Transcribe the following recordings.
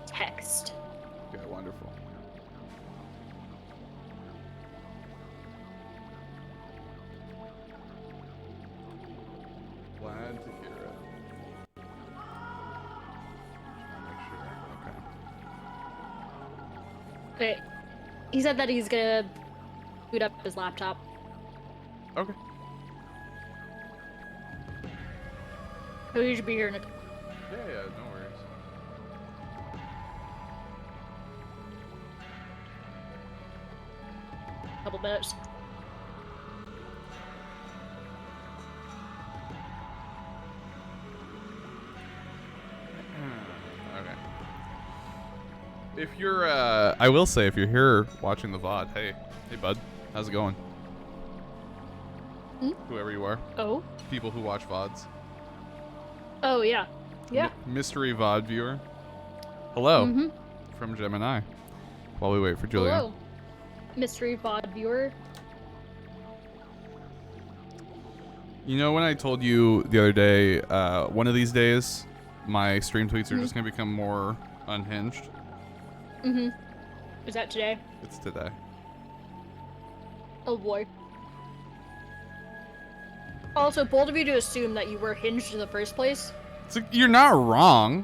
text. Okay, wonderful. Glad to hear it. I'll make sure. Okay. Okay. He said that he's gonna boot up his laptop. Okay. So he should be here in a Yeah, no worries. couple minutes. Okay. If you're, I will say, if you're here watching the VOD, hey, bud, how's it going? Hmm? Whoever you are. Oh. People who watch VODs. Oh yeah. Yeah. Mystery VOD viewer. Hello. Mm-hmm. From Gemini. While we wait for Julia. Hello. Mystery VOD viewer. You know when I told you the other day, one of these days, my stream tweets are just going to become more unhinged? Mm-hmm. Is that today? It's today. Oh boy. Also, bold of you to assume that you were hinged in the first place. It's like, you're not wrong,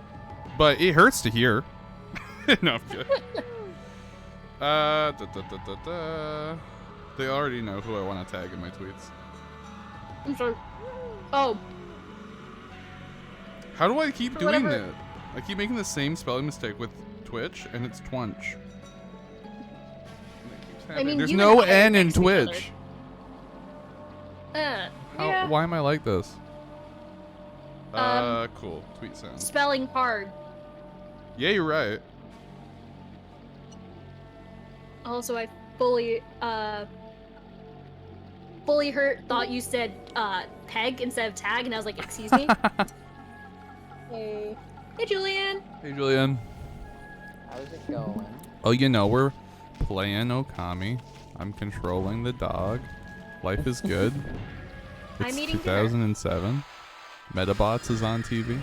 but it hurts to hear. No, I'm kidding. They already know who I want to tag in my tweets. I'm sorry. Oh. How do I keep doing Whatever. that? I keep making the same spelling mistake with Twitch, and it's Twunch. I mean, there's you no and I are N in next to each other. Twitch. Yeah. Why am I like this? Cool. Tweet sounds. Spelling hard. Yeah, you're right. Also, I fully thought you said peg instead of tag, and I was like, excuse me. Hey. Hey, Julian. Hey, Julian. How's it going? Oh, you know, we're playing Okami. I'm controlling the dog. Life is good. I'm It's eating 2007. Metabots is on TV.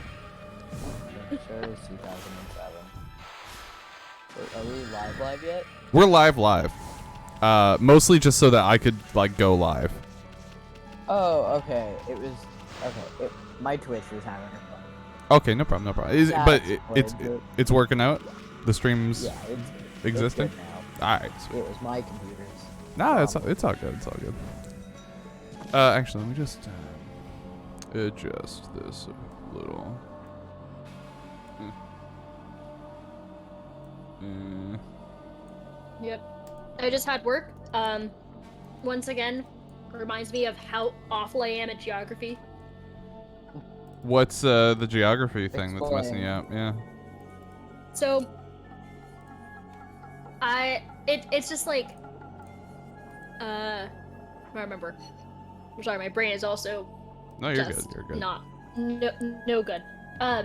Sure is 2007. Wait, are we live yet? We're live. Mostly just so that I could like go live. Oh, okay. It was okay. My Twitch was having a problem. Okay, no problem. It's working out. The stream's existing. It's good now. All right. It was my computer's. Nah, it's all good. It's all good. Actually, let me just adjust this a little. Yep. I just had work. Once again, reminds me of how awful I am at geography. What's the geography thing that's messing you Explain. up? Yeah. So, it's just like, I remember. I'm sorry, my brain is also No, you're just good. You're good. no good. I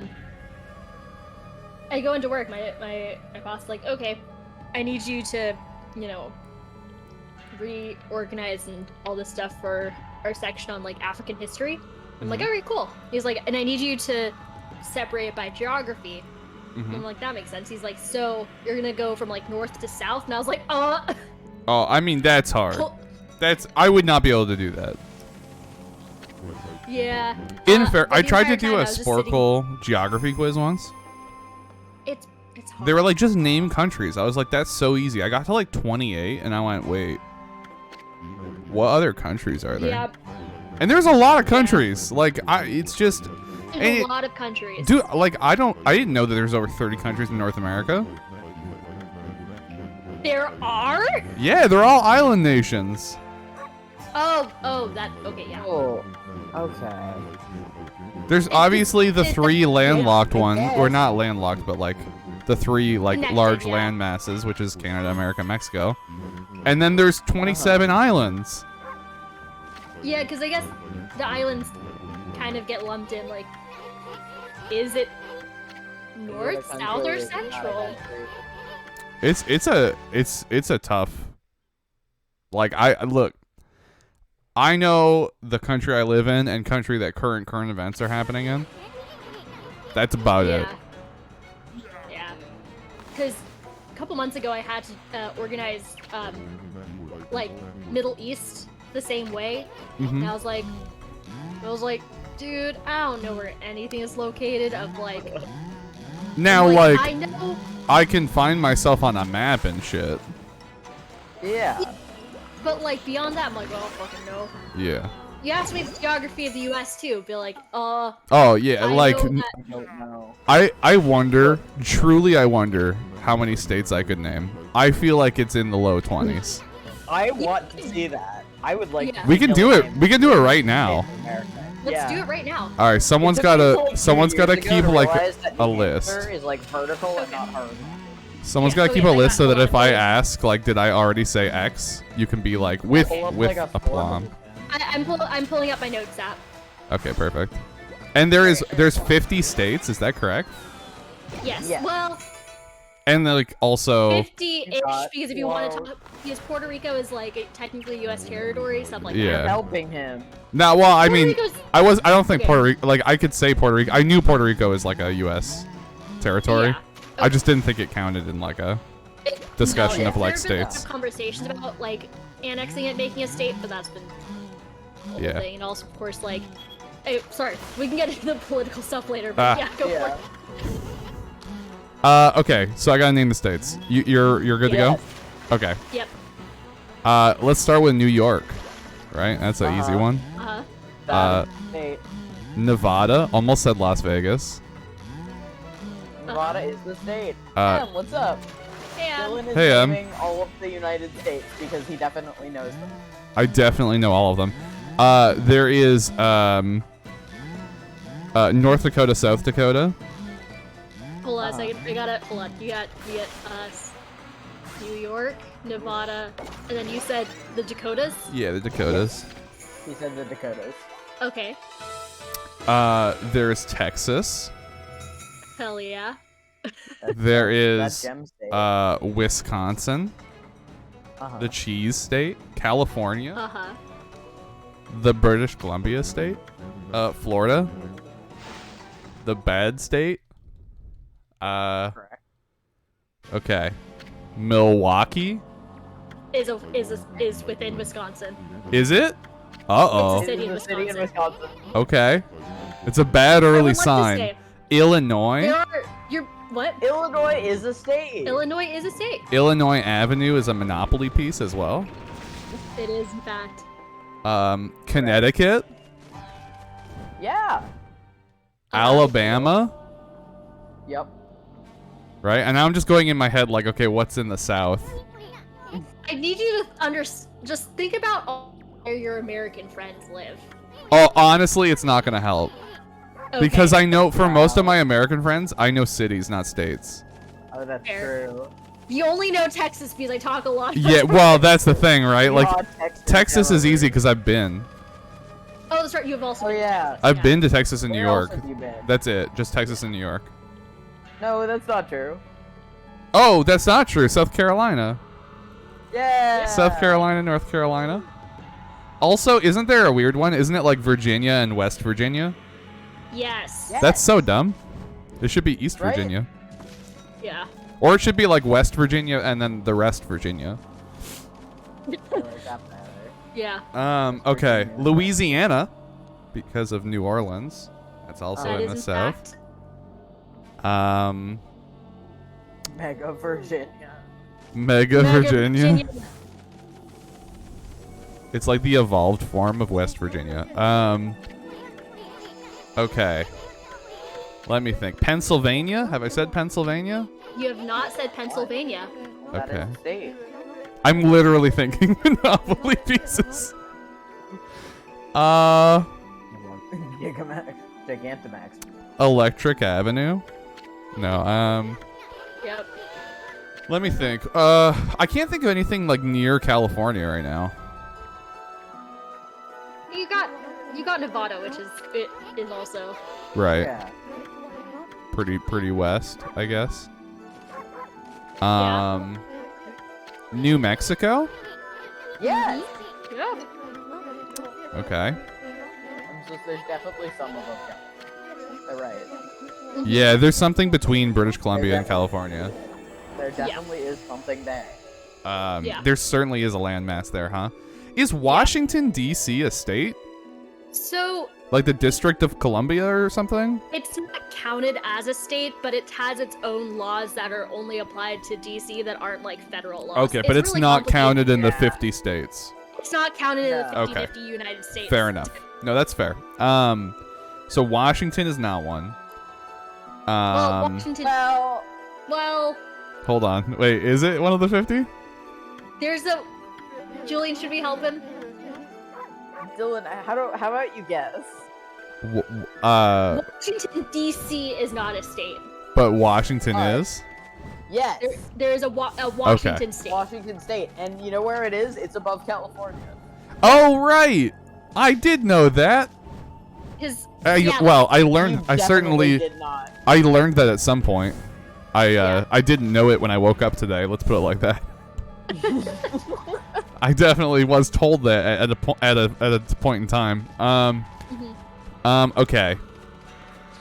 go into work. My boss is like, okay, I need you to, reorganize and all this stuff for our section on like African history. I'm like, alright, cool. He's like, and I need you to separate it by geography. I'm like, that makes sense. He's like, so you're gonna go from like north to south, and I was like, Oh, I mean that's hard. I would not be able to do that. yeah. In fair, but I the tried to entire do time a I was just sitting- Sporkle geography quiz once. It's hard. They were like, just name countries. I was like, that's so easy. I got to like 28, and I went, wait, what other countries are there? Yeah. And there's a lot of countries. Like, it's just. There's a lot of countries. Dude, like, I didn't know that there's over 30 countries in North America. There are? Yeah, they're all island nations. Okay, yeah. Oh, okay. There's obviously the three landlocked I ones, guess. or not landlocked, but like the three like Connected, large yeah. land masses, which is Canada, America, Mexico. And then there's 27 islands. Yeah, because I guess the islands kind of get lumped in, like, is it north, south, or central? It's a tough. Like I know the country I live in and country that current events are happening in. That's about it. Yeah. because a couple months ago I had to organize like Middle East the same way, and I was like, dude, I don't know where anything is located. Of like, Now, like, like, I know, I can find myself on a map and shit. Yeah. but like beyond that, I'm like, oh fucking no. Yeah. You asked me the geography of the U.S. too. Be like, Oh yeah, I like know that- I don't know. I wonder, truly I wonder how many states I could name. I feel like it's in the low 20s. I want to see that. I would like. Yeah. to We can know do it. names We can do it right in now. America. Let's Yeah. do it right now. All right, someone's It took me gotta like 2 someone's gotta years ago keep to like realize that a the list. answer is like vertical and not horizontal. Someone's Yeah, gotta so keep wait, a I list got- so that hold if on, I wait. ask, like, did I already say X, you can be like with Pull up, with like, a aplomb. I'm pulling up my notes app. Okay, perfect. And there's 50 states, is that correct? Yes. Yeah. Well, And then, like also 50-ish, got because if you want to 12. talk, because Puerto Rico is like technically U.S. territory, stuff like Yeah. that. Helping him. now, well, I Puerto mean, Rico's- I don't think Okay. Puerto Rico, like I could say Puerto Rico. I knew Puerto Rico is like a US territory. Yeah. I just didn't think it counted in like a discussion No, of like there have been states. conversations about like annexing it, making a state, but that's been a whole Yeah. thing. And also, of course, like, sorry, we can get into the political stuff later. But yeah, go for Yeah. it. Okay, so I gotta name the states. You're good to Yes. go? Okay. Yep. Let's start with New York. Right? That's an easy Uh-huh. one. Uh, State. Nevada. Almost said Las Vegas. Nevada is the state. Uh, Em, what's up? and Dylan is Hey, Em. naming all of the United States because he definitely knows them. I definitely know all of them. There is North Dakota, South Dakota. hold on a second. I gotta hold on. You got New York, Nevada, and then you said the Dakotas. Yeah, the Dakotas. He said the Dakotas. Okay. There's Texas. Hell yeah. There That is gem state. Wisconsin, Uh-huh. the cheese state, California, Uh huh. the British Columbia state, Florida, the bad state. Correct. Okay, Milwaukee. Is within Wisconsin. Is it? It's Uh-oh. a city in It is a city in Wisconsin. Wisconsin. Okay. It's a bad I would early like to sign. say, Illinois. there are you're what? Illinois is a state. Illinois is a state. Illinois Avenue is a Monopoly piece as well. It is in fact. Connecticut, Yeah. Alabama, Yep. right? And now I'm just going in my head like, okay, what's in the South? I need you to just think about where your American friends live. Oh, honestly, it's not gonna help. Okay. Because I know, for most of my American friends, I know cities, not states. Oh, that's Fair. true. You only know Texas because I talk a lot. Yeah, well, that's the thing, right? Like, Yeah, Texas is however. easy because I've been. Oh, that's right. You have also. Oh, been to yeah. Texas, I've yeah. been to Texas and New Where York. else have you been? That's it. Just Texas and New York. No, that's not true. Oh, that's not true. South Carolina. Yeah. South Carolina, North Carolina. Also, isn't there a weird one? Isn't it like Virginia and West Virginia? Yes. Yeah. That's so dumb. It should be East Right? Virginia. Yeah. Or it should be like West Virginia and then the rest Virginia. Like that matter. Yeah. Okay. Virginia. Louisiana, because of New Orleans. That's also That in is the in South. fact. Mega Virginia. Mega Mega Virginia. It's like the evolved form of West Virginia. Okay. Let me think. Pennsylvania? Have I said Pennsylvania? You have not said Pennsylvania. That is Okay. a state. I'm literally thinking Monopoly pieces. Gigamax. Gigantamax. Electric Avenue? No, Yep. let me think. I can't think of anything like near California right now. You got Nevada, which is also. Right. Yeah. Pretty west, I guess. Yeah. New Mexico? Yes. Yeah. Okay. There's definitely some of them. They're right. Yeah, there's something between British Columbia and California. There definitely is something there. There certainly is a landmass there, huh? Is Washington, D.C. a state? So Like the District of Columbia or something? it's not counted as a state, but it has its own laws that are only applied to DC that aren't like federal laws. Okay, but it's really not counted in the Yeah. 50 states. It's not counted in the No. 50 United States. Fair enough. No, that's fair. So Washington is not one. Well, Washington. Well, Hold on. Wait, is it one of the 50? there's a. Julian should be helping. Dylan, how about you guess? Washington D.C. is not a state. But Washington Alright. is? Yes. There is a Washington state. Washington State, and you know where it is? It's above California. Oh, right. I did know that. Well, I learned. You I certainly. did not. I learned that at some point. I didn't know it when I woke up today. Let's put it like that. I definitely was told that at a point in time. Okay.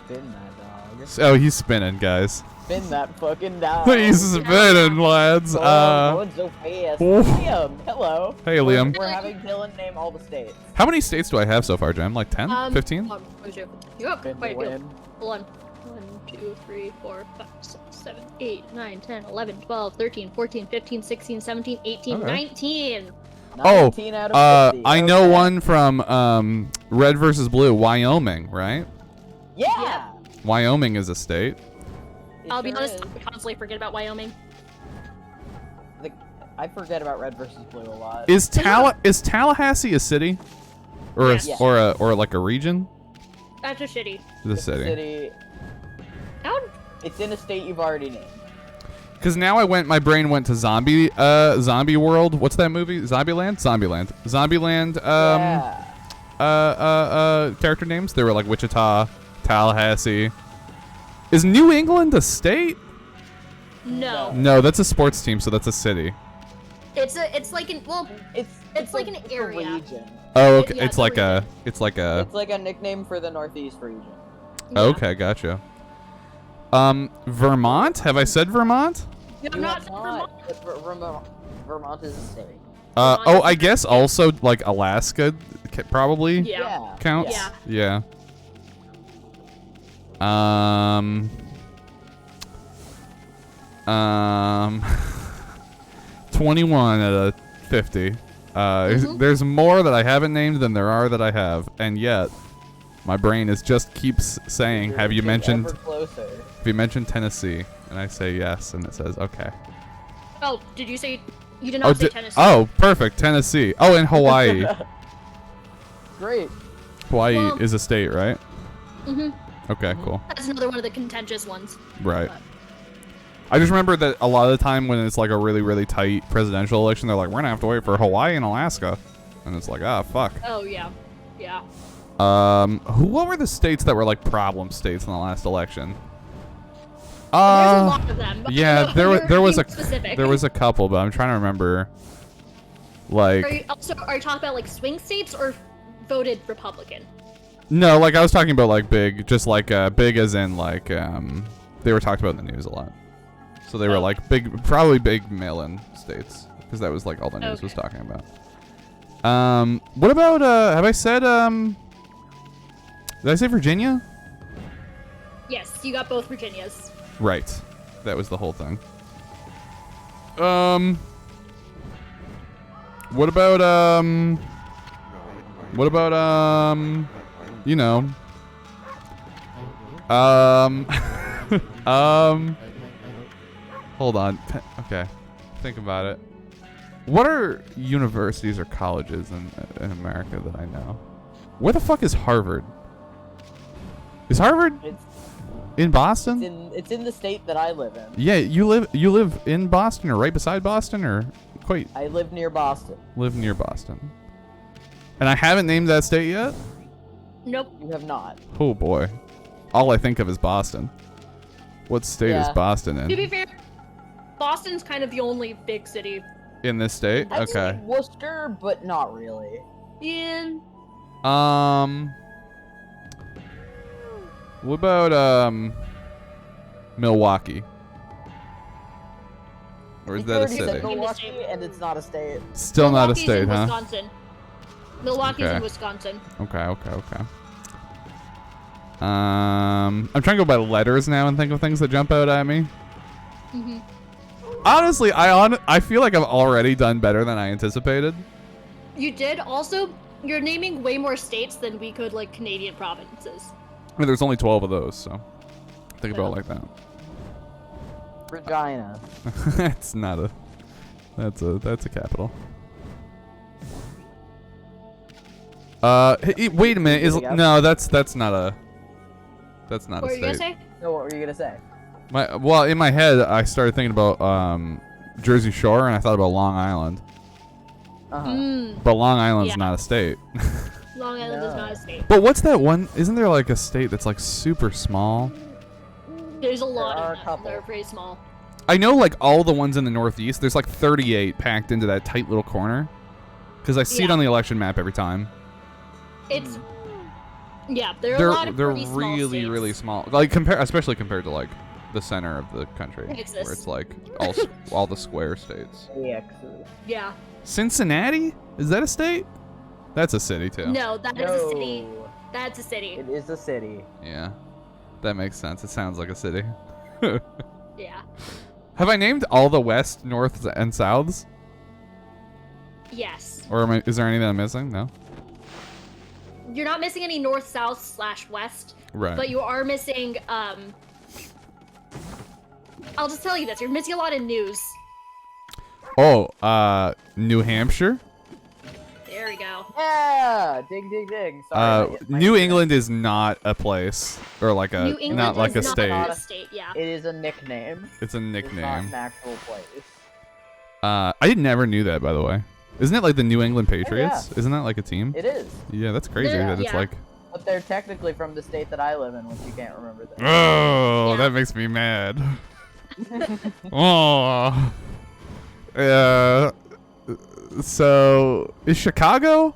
Spin that dog. So he's spinning, guys. Spin that fucking dog. He's spinning, lads. Going so fast. Liam, hello. Hey, Liam. We're having Dylan name all the states. How many states do I have so far, Jem? Like 10? 15? Hold on, what was you? You have Spin quite a to few. win. Hold on. 1, 2, 3, 4, 5, 6, 7, 8, 9, 10, 11, 12, 13, 14, 15, 16, 17, 18, Okay. 19. 19 out of 50. I know Okay. one from Red versus Blue, Wyoming, right? Yeah. Wyoming is a state. It I'll be sure honest, is. I constantly forget about Wyoming. I forget about Red versus Blue a lot. Is Tallahassee a city, or Yes. or like a region? That's a shitty. The city. How? It's in a state you've already named. Because now my brain went to Zombie World. What's that movie? Zombieland. Yeah. Character names. They were like Wichita, Tallahassee. Is New England a state? No. No, that's a sports team, so that's a city. It's like an It's like an a area. region. Oh, okay. Yeah, It's like a. It's like a nickname for the Northeast region. Yeah. Okay, gotcha. Vermont. Have I said Vermont? You have You not have said not, Vermont. but Vermont is a state. Oh, I guess also like Alaska, probably Yeah. counts. Yeah. Yeah. 21 out of 50. There's more that I haven't named than there are that I have, and yet my brain is just keeps saying, You're "Have you inching mentioned? ever closer. Have you mentioned Tennessee?" And I say yes, and it says okay. Oh, did you say you did not say Tennessee? Oh, perfect, Tennessee. Oh, and Hawaii. Great. Hawaii Well- is a state, right? Mhm. Okay, cool. That's another one of the contentious ones. Right. But- I just remember that a lot of the time when it's like a really, really tight presidential election, they're like, we're gonna have to wait for Hawaii and Alaska. And it's like, ah, fuck. Oh yeah. Yeah. What were the states that were like problem states in the last election? There's a lot of them. Yeah, there was You're specific. a couple, but I'm trying to remember. Like, Are you talking about like swing states or voted Republican? no, like I was talking about like big, just like big as in like they were talked about in the news a lot. So they were like big, probably big mail-in states, because that was like all the news was talking about. What about have I said did I say Virginia? Yes, you got both Virginias. Right. That was the whole thing. What about you know, hold on. Okay. Think about it. What are universities or colleges in America that I know? Where the fuck is Harvard? Is Harvard It's in Boston? it's in the state that I live in. Yeah, you live in Boston or right beside Boston or quite I live near Boston. live near Boston. And I haven't named that state yet? Nope. You have not. Oh boy. All I think of is Boston. What state is Yeah. Boston To be in? fair, Boston's kind of the only big city In this state? I Okay. think Worcester, but not really. in. What about Milwaukee? Or is You that a already said city? Milwaukee, and it's not a state. Still not a Milwaukee's state, in huh? Wisconsin. Milwaukee's Okay. in Wisconsin. Okay. I'm trying to go by letters now and think of things that jump out at me. Mm-hmm. Honestly, I feel like I've already done better than I anticipated. You did. Also, you're naming way more states than we could, like, Canadian provinces. I mean, there's only 12 of those, so think about it like that. Regina. That's not a. That's a capital. Hey, wait a minute. No, that's not a. That's not What a were you gonna state. say? So what were you gonna say? Well, in my head, I started thinking about Jersey Shore, and I thought about Long Island. But Long Island's not a state. Long Island is not a state. But what's that one? Isn't there like a state that's like super small? There's a lot are of a them. couple. They're pretty small. I know like all the ones in the Northeast. There's like 38 packed into that tight little corner. Because I see it Yeah. on the election map every time. It's yeah. There are a lot of They're pretty small really states. really small. Like especially compared to like the center of the country, Texas. where it's like all the square states. Yeah. Cincinnati? Is that a state? That's a city too. No, that is a city. That's a city. It is a city. Yeah, that makes sense. It sounds like a city. Yeah. Have I named all the west, norths, and souths? Yes. Or is there any that I'm missing? No. You're not missing any north, south, / west. Right. But you are missing. I'll just tell you this: you're missing a lot of news. Oh, New Hampshire. There we go. Yeah, ding, ding, ding. Sorry, New England is not a place or like a New England not like a is state. not a state. Yeah. It is a nickname. It's a It's not nickname. an actual place. I never knew that, by the way. Isn't it like the New England Patriots? yeah. Isn't that like a team? It is, Yeah, that's crazy. They're- That it's yeah. like. but they're technically from the state that I live in, which you can't remember that. Oh, Yeah. that makes me mad. Oh. Yeah. So is Chicago?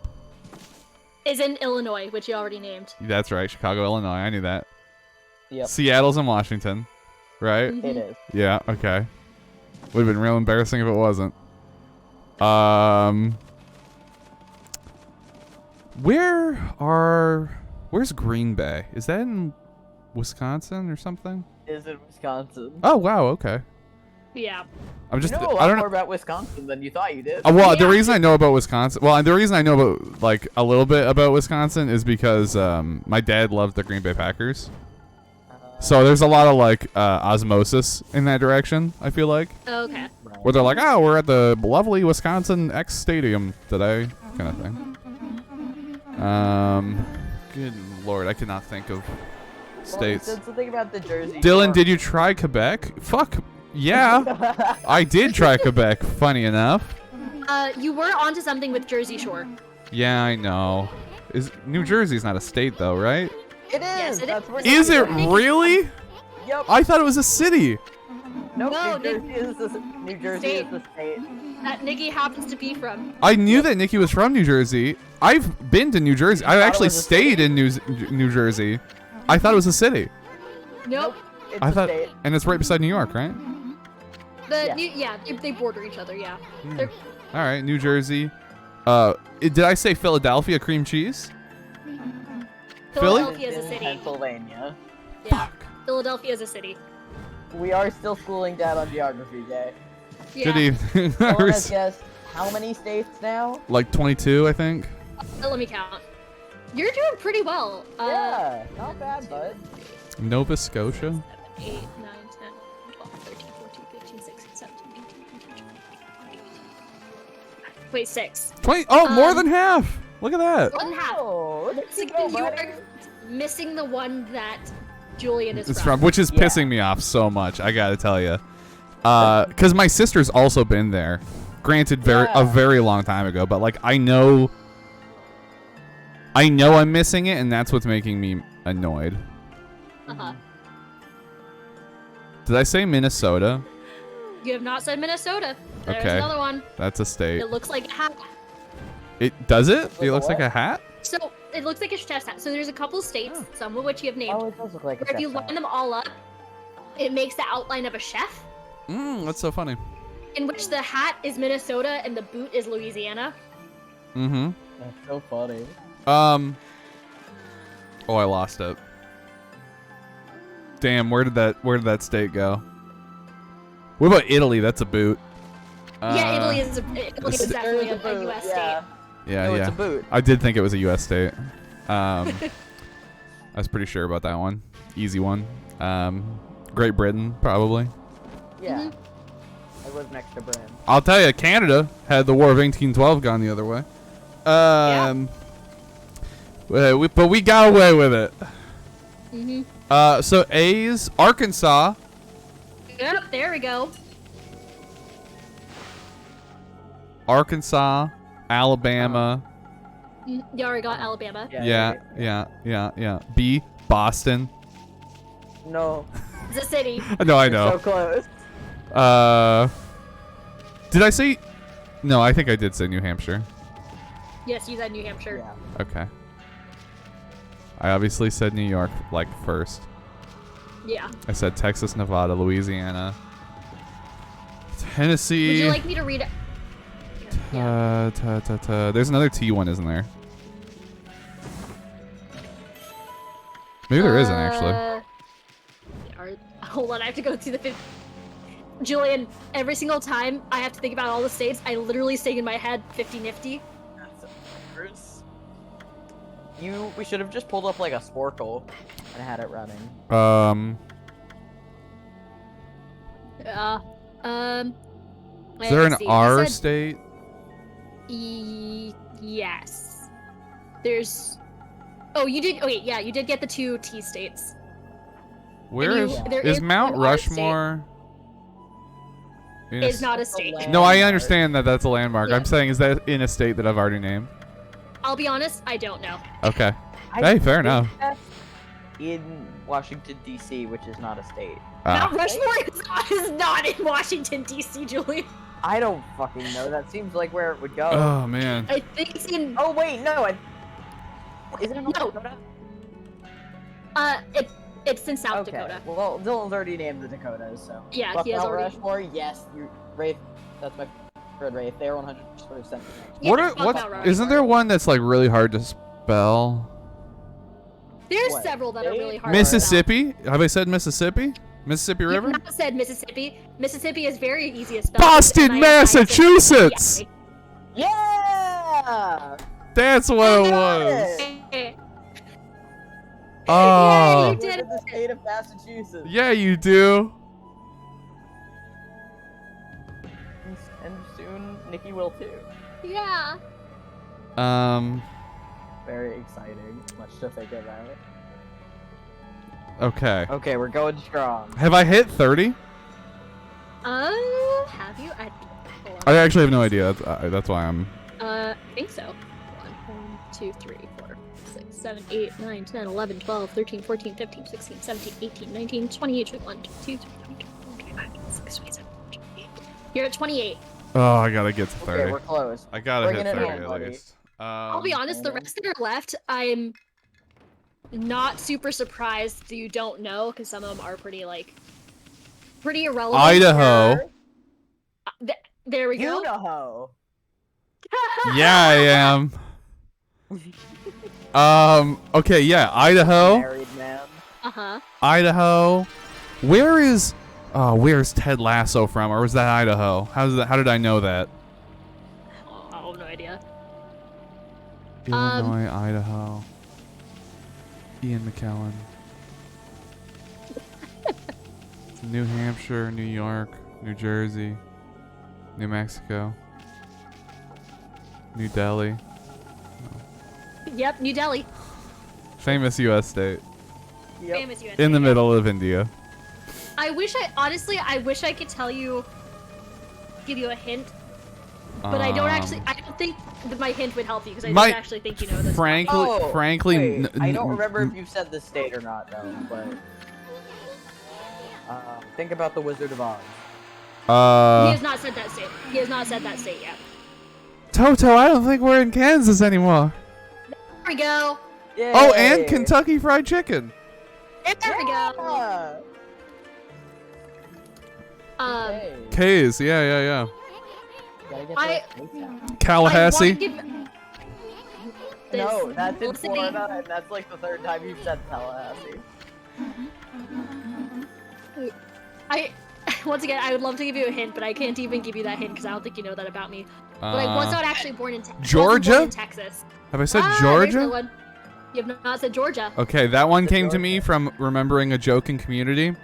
Is in Illinois, which you already named. That's right, Chicago, Illinois. I knew that. Yep, Seattle's in Washington, right? Mhm. it is. Yeah. Okay. Would have been real embarrassing if it wasn't. Where's Green Bay? Is that in Wisconsin or something? It is in Wisconsin. Oh wow. Okay. Yeah. I'm just. You know a I lot don't more know. about Wisconsin than you thought you did. Well, the Yeah. reason I know about Wisconsin, the reason I know about like a little bit about Wisconsin is because my dad loved the Green Bay Packers. So there's a lot of like osmosis in that direction. I feel like Okay. where they're like, oh, we're at the lovely Wisconsin X Stadium today, kind of thing. Good lord, I cannot think of states. Well, the thing about the Jersey Dylan, Shore- did you try Quebec? Fuck yeah, I did try Quebec. Funny enough. You were onto something with Jersey Shore. Yeah, I know. New Jersey's not a state though, right? It is. Yes, it That's is. where Is it New Jersey- really? Yep. I thought it was a city. Nope, No, New Jersey is the New Jersey is the state. That Nikki happens to be from. I knew that Nikki was from New Jersey. I've been to New Jersey. I thought it actually was a stayed city? in New Jersey. I thought it was a city. Nope. It's I a thought, state. and it's right beside New York, right? Yeah, they border each other. Yeah. They're- All right, New Jersey. Did I say Philadelphia cream cheese? Philly? Philadelphia is a in city. Pennsylvania. Yeah. Philadelphia is a city. We are still schooling Dad on geography, Jay. Yeah. Good evening. Someone has guessed how many states now? Like 22, I think. Let me count. You're doing pretty well. Yeah, not bad, bud. Nova Scotia. 8, 9, 10, 12, 13, 14, 15, 16, 17, 18, 19, 20. Wait, 6. 20. Oh, more Um, than half. Look at that. One half. Oh, look Once at you again, go, you buddy. are missing the one that Julian is It's from. from, which is Yeah. pissing me off so much. I gotta tell you, because my sister's also been there. Granted, a Yeah. very long time ago, but like I know I'm missing it, and that's what's making me annoyed. Uh-huh. Did I say Minnesota? You have not said Minnesota. There's Okay. another one. That's a state. It looks like a hat. It does it? Like It a looks like what? a hat. So it looks like a chest hat. So there's a couple states, some of which you have named. Oh, it does look like a Where if you chef hat. line them all up, it makes the outline of a chef. That's so funny. in which the hat is Minnesota and the boot is Louisiana. Mm-hmm. That's so funny. Oh, I lost it. Damn, where did that state go? What about Italy? That's a boot. Yeah, Italy is definitely a U.S. state. Yeah, No, yeah. it's a boot. I did think it was a U.S. state. I was pretty sure about that one. Easy one. Great Britain, probably. Yeah. I live next to Britain. I'll tell you, Canada had the War of 1812 gone the other way. But we got away with it. So A's, Arkansas. Yep, there we go. Arkansas, Alabama. You already got Alabama. Yeah. B, Boston. No. It's a city. No, I So know. close. Did I say? No, I think I did say New Hampshire. Yes, you said New Hampshire. Yeah. Okay. I obviously said New York like first. Yeah. I said Texas, Nevada, Louisiana, Tennessee. Would you like me to read it? There's another T one, isn't there? Maybe there isn't actually. Hold on, I have to go through the Julian, every single time I have to think about all the states, I literally sing in my head 50 nifty. We should have just pulled up like a Sporkle and had it running. Is there an R state? Yes. There's. Oh, you did. Okay, yeah, you did get the 2 T states. Where there is Mount an R Rushmore? It's not a state. No, I understand that that's a landmark. Yeah. I'm saying, is that in a state that I've already named? I'll be honest, I don't know. Okay. Hey, fair enough. In Washington D.C., which is not a state. Mount Rushmore is not in Washington D.C., Julian. I don't fucking know. That seems like where it would go. Oh man. I think it's in. Oh wait, no. Is it in North No. Dakota? It's in South Okay. Dakota. Well, Dylan's already named the Dakotas, so. Yeah, Fuck he has Mount already. Rushmore, yes. Wraith, that's my friend Wraith. They're 100%. Yeah, fuck Mount What? Rushmore. Isn't there one that's like really hard to spell? There's What? several that are really hard. to Mississippi? Have I said Mississippi? Mississippi spell. River? You've not said Mississippi. Mississippi is very easy to spell. Boston, Massachusetts! Yeah! That's what it was. Oh. you did Live in the state of Massachusetts. Yeah, you do. And soon, Nikki will too. Yeah. Very exciting. Much to think about. Okay. Okay, we're going strong. Have I hit 30? Have you? Hold on. I actually have no idea. That's why I'm. I think so. 1, 2, 3, 4, 6, 7, 8, 9, 10, 11, 12, 13, 14, 15, 16, 17, 18, 19, 20, 21, 22, 23, 24, 25, 26, 27, 28. You're at 28. Oh, I gotta get to 30. Okay, we're close. I gotta Bring hit it in, 30 at buddy. least. I'll be honest, the rest that are left, I'm not super surprised you don't know, because some of them are pretty irrelevant. Idaho. There we go. Idaho. Yeah, I am. Okay, yeah, Idaho. Married man. Uh-huh. Idaho. Where's Ted Lasso from? Or was that Idaho? How did I know that? Oh, I have no idea. Illinois, Idaho. Ian McKellen. New Hampshire, New York, New Jersey, New Mexico, New Delhi. Yep, New Delhi. Famous U.S. state. Yep. Famous US. In the middle of India. I wish I could give you a hint, but I don't think that my hint would help you, because I don't actually think you know this. Frankly, wait, I don't remember if you've said the state or not, though, but... think about the Wizard of Oz. He has not said that state. He has not said that state yet. Toto, I don't think we're in Kansas anymore. There we go. Yay! Oh, and Kentucky Fried Chicken. There we go. Okay. K's, yeah. Gotta get I- those states out. Tallahassee. No, that's in Felicity. Florida, and that's like the third time you've said Tallahassee. Once again, I would love to give you a hint, but I can't even give you that hint because I don't think you know that about me. But I was not actually born in Georgia? Born in Texas. Have I said There's the Georgia? one. You have not said Georgia. Okay, that one came to me from remembering a joke in Community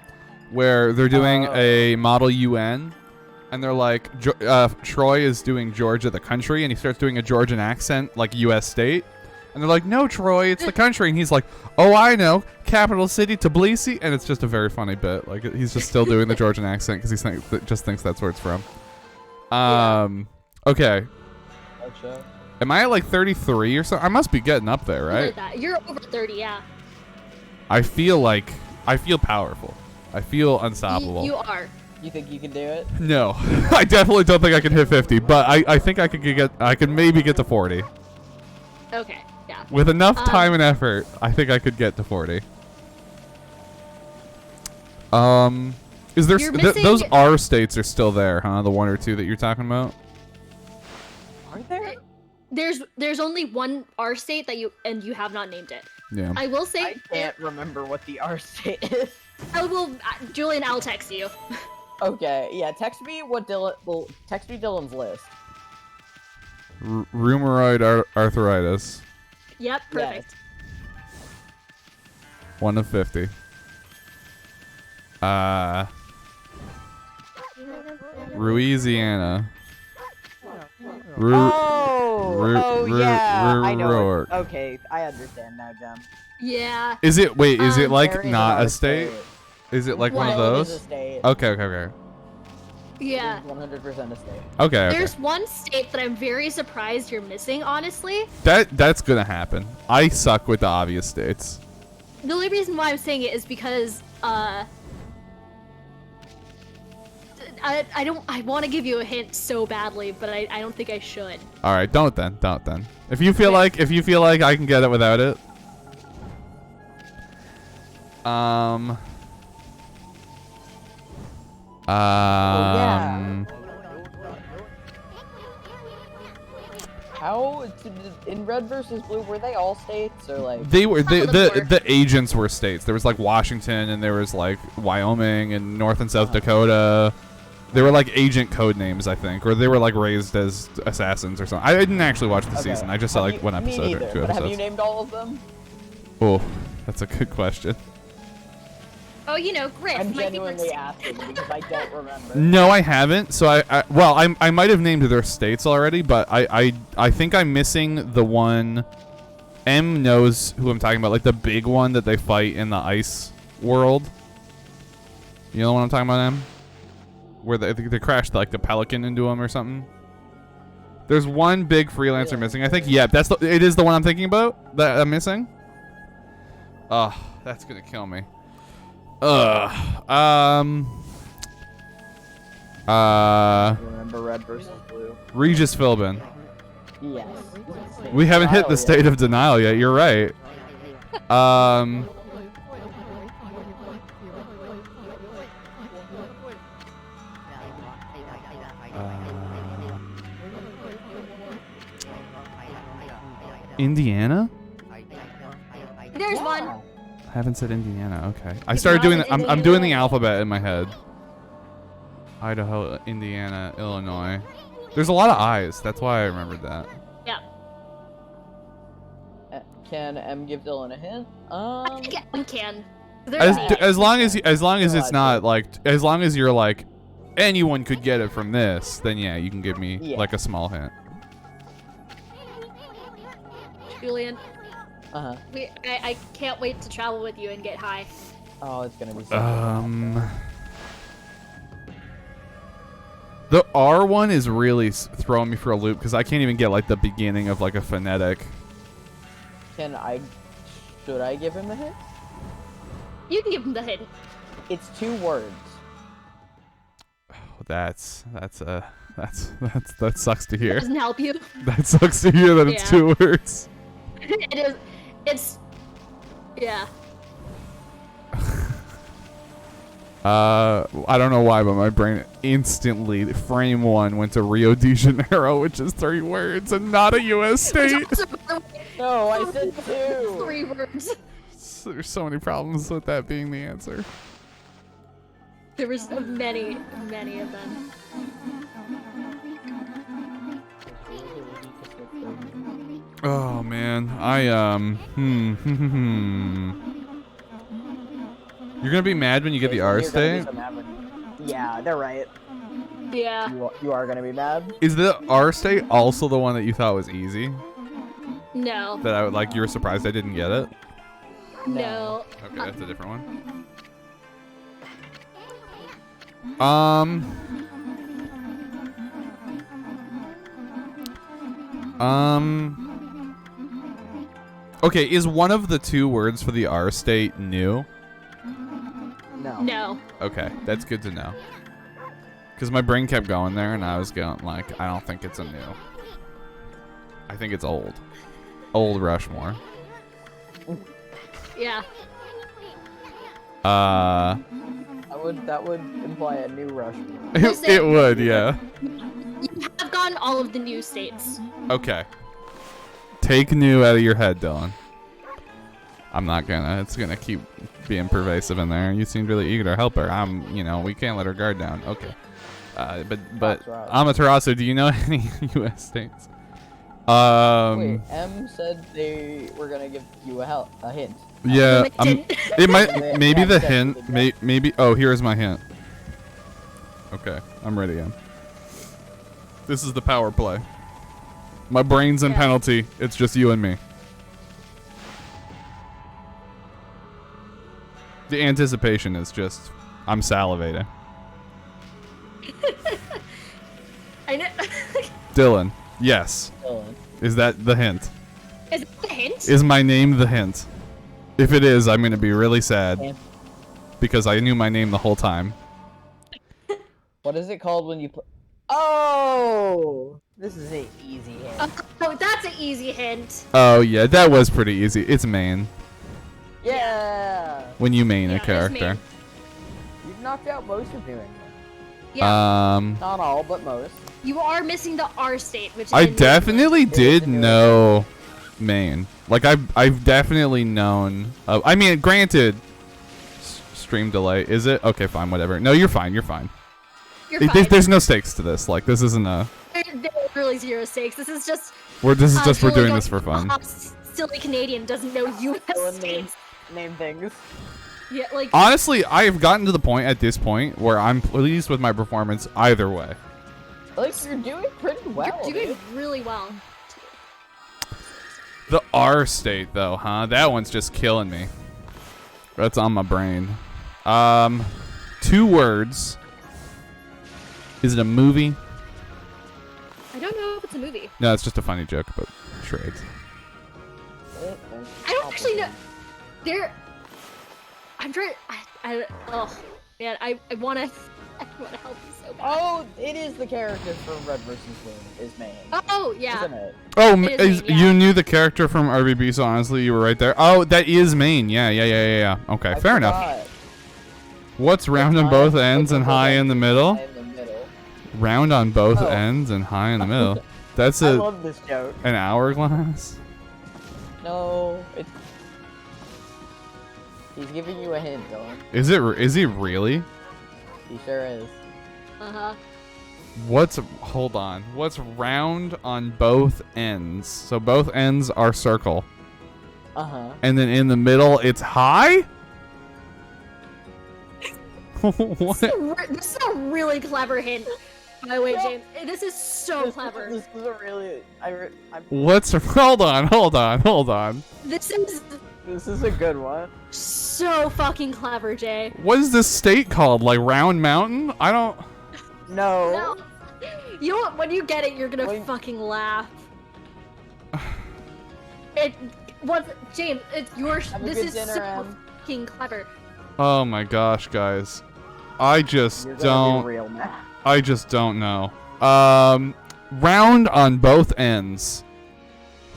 where they're doing a Model UN, and they're like, Troy is doing Georgia the country, and he starts doing a Georgian accent like U.S. state. And they're like, no, Troy, it's the country. And he's like, oh, I know, capital city, Tbilisi. And it's just a very funny bit. Like, he's just still doing the Georgian accent because he just thinks that's where it's from. Okay. Gotcha. Am I at like 33 or so? I must be getting up there, right? You're over 30, yeah. I feel powerful. I feel unstoppable. You are. You think you can do it? No, I definitely don't think I can hit 50, but I think I could maybe get to 40. Okay, yeah. With enough time and effort, I think I could get to 40. Is there those R states are still there, huh? The one or two that you're talking about? Are there? There's only one R state that you have not named it. Yeah. I will say I can't remember what the R state is. I will, Julian. I'll text you. Okay, yeah. Text me what Dylan. Well, text me Dylan's list. Rheumatoid arthritis. Yep, perfect. 1 of 50. Louisiana. Yeah, I know. Okay, I understand now, Jem. Yeah. Is it? Wait, is it like There is not not a state? Is it like one of No, it is those? a state. Okay. Yeah. It is 100% a state. Okay. There's one state that I'm very surprised you're missing, honestly. That's gonna happen. I suck with the obvious states. The only reason why I'm saying it is because I want to give you a hint so badly, but I don't think I should. All right, don't then. If you feel like I can get it without it. Yeah. How in Red versus Blue were they all states or like? They were Some of them were. the agents were states. There was like Washington and there was like Wyoming and North and South Dakota. They were like agent code names, I think, or they were like raised as assassins or something. I didn't actually watch the season. I just saw like one episode me or neither, two but episodes. have you named all of them? Oh, that's a good question. Oh, Griff. I'm my favorite genuinely state. asking because I don't remember. No, I haven't. So I might have named their states already, but I think I'm missing the one. M knows who I'm talking about, like the big one that they fight in the ice world. You know what I'm talking about, M? Where they crashed like the pelican into him or something. There's one big freelancer missing. I think it is the one I'm thinking about that I'm missing. Oh, that's gonna kill me. Remember Red versus Blue? Regis Philbin. Yes. We haven't hit the state of denial yet. You're right. Indiana. There's one. I haven't said Indiana. Okay. I started doing the, I'm doing the alphabet in my head. Idaho, Indiana, Illinois. There's a lot of I's. That's why I remembered that. Yeah. Can M give Dylan a hint? I think M can. There's As long as it's not like, as long as you're like, anyone could get it from this, then yeah, you can give me like a small hint. Julian. Uh-huh. I can't wait to travel with you and get high. Oh, it's gonna be so The R one is really throwing me for a loop because I can't even get like the beginning of like a phonetic. should I give him the hint? You can give him the hint. It's 2 words. That sucks to hear. Doesn't help you. That sucks to hear that it's 2 words. It is. It's. Yeah. I don't know why, but my brain instantly, frame one, went to Rio de Janeiro, which is 3 words and not a U.S. state. No, I said 2. 3 words. There's so many problems with that being the answer. There was many, many of them. Oh man, You're gonna be mad when you get the R state? Yeah, they're right. Yeah. You are gonna be mad. Is the R state also the one that you thought was easy? No. That I would like. You were surprised I didn't get it? No. Okay, that's a different one. Okay, is one of the 2 words for the R state new? No. No. Okay, that's good to know. Because my brain kept going there, and I was going like, I don't think it's a new. I think it's old. Old Rushmore. Yeah. That would imply a new Rushmore. It would, yeah. You have gotten all of the new states. Okay. Take new out of your head, Dylan. I'm not gonna. It's gonna keep being pervasive in there. You seemed really eager to help her. We can't let her guard down. Okay. But Amaterasu, do you know any U.S. states? Wait, M said they were gonna give you a hint. Yeah, it might. Maybe the hint. Maybe. Oh, here's my hint. Okay, I'm ready. This is the power play. My brain's in penalty. It's just you and me. The anticipation is just, I'm salivating. I know. Dylan, yes. Dylan. Is that the hint? Is it the hint? Is my name the hint? If it is, I'm going to be really sad. Yeah. Because I knew my name the whole time. What is it called when you put... Oh! This is an easy hint. Oh, that's an easy hint. Oh, yeah, that was pretty easy. It's Maine. Yeah! When you main Yeah, a it is character. Maine. You've knocked out most of New England. Yeah. Not all, but most. You are missing the R state, which is I in New definitely England. did know Maine. Like, I've definitely known... I mean, granted... Stream delay. Is it? Okay, fine, whatever. No, you're fine, you're fine. You're fine. There's no stakes to this. Like, this isn't a... There are really 0 stakes. This is just... We're Julie doing going, this for fun. Silly Canadian doesn't know U.S. states. Name things. Yeah, like... Honestly, I have gotten to the point at this point where I'm pleased with my performance either way. Like, you're doing pretty well. You're doing really well. The R state, though, huh? That one's just killing me. That's on my brain. 2 words. Is it a movie? I don't know if it's a movie. No, it's just a funny joke about charades. I don't actually know. I'm trying. Oh man, I wanna help you so bad. Oh, it is the character from Red vs. Blue is Maine. Oh yeah. Isn't it? Oh, It is Maine, yeah. You knew the character from RBB, so honestly, you were right there. Oh, that is Maine. Yeah. Okay, fair enough. What's round on both ends and high in the middle? Round on both ends and high in the middle. That's I love this joke. an hourglass. No, it's... He's giving you a hint, Dylan. Is he really? He sure is. Uh-huh. Hold on. What's round on both ends? So both ends are circle. Uh-huh. And then in the middle, it's high? What? This is a really clever hint. By the way, James, this is so clever. This is a really... Hold on. This This is a good one. so fucking clever, Jay. What is this state called? Like Round Mountain? I don't... No. No. You know what? When you get it, you're gonna fucking laugh. James, it's yours. This is so fucking clever. Oh my gosh, guys. I just don't... Real now. I just don't know. Round on both ends.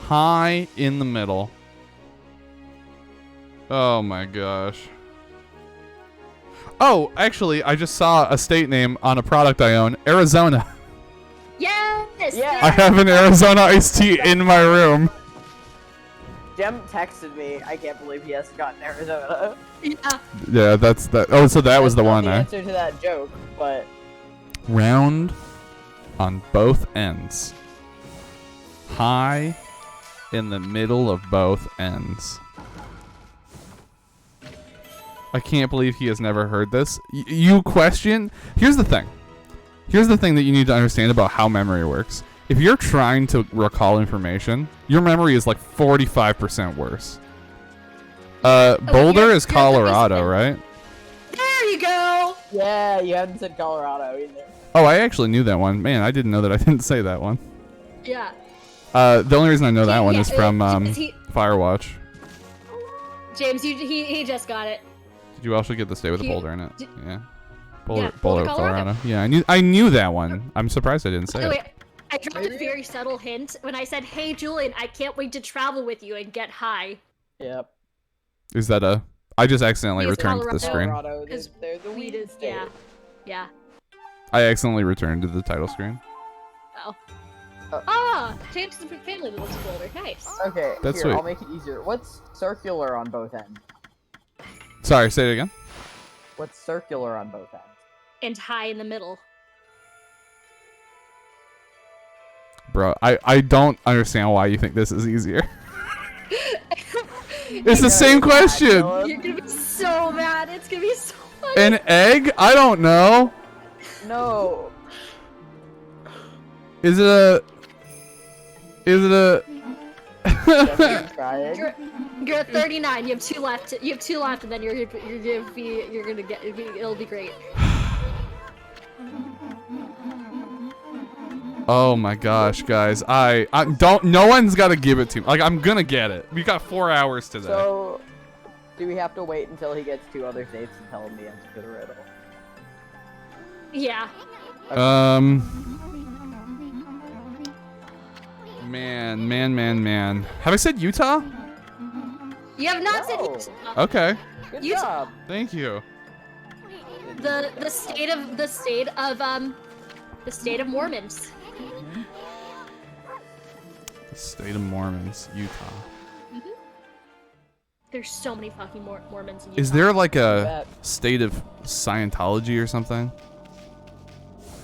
High in the middle. Oh my gosh. Oh, actually, I just saw a state name on a product I own. Arizona. Yes. Yeah. I have an Arizona iced tea in my room. Jem texted me. I can't believe he hasn't gotten Arizona. Yeah. Yeah, that's that. Oh, so that was the That's not one, the eh? answer to that joke, but Round on both ends. High in the middle of both ends. I can't believe he has never heard this. You question? Here's the thing. Here's the thing that you need to understand about how memory works. If you're trying to recall information, your memory is like 45% worse. Boulder you're is the Colorado, reason. right? There you go. yeah, you haven't said Colorado either. Oh, I actually knew that one. Man, I didn't know that I didn't say that one. Yeah. The only reason I know that one Yeah, is from he- Firewatch. James, he just got it. Did you also get the state with the He- boulder in it? did- Yeah. Boulder, Boulder, Colorado. Yeah, I knew that one. I'm surprised I didn't say By the it. way, I dropped a very subtle hint when I said, "Hey, Julian, I can't wait to travel with you and get high." Yep. Is that a? I just accidentally Because returned to the screen. Colorado, Because they're the weed weed is, state. yeah. I accidentally returned to the title screen. James' family lives in Boulder. Nice. Okay, That's here, sweet. I'll make it easier. What's circular on both ends? Sorry, say it again. What's circular on both ends? And high in the middle. Bro, I don't understand why you think this is easier. It's the same question. You're gonna be so mad. It's gonna be so funny. An egg? I don't know. No. Is it a? Definitely trying. You're at 39. You have two left. You have two left, and then you're gonna get. It'll be great. Oh my gosh, guys! I don't. No one's got to give it to me. Like I'm gonna get it. We got 4 hours today. So, do we have to wait until he gets 2 other states and tell him the answer to the riddle? Yeah. Man. Have I said Utah? You have not No. said Okay. Good You- job. Thank you. the state of Mormons. The state of Mormons, Utah. There's so many fucking Mormons in Utah. Is there like a Bet. state of Scientology or something?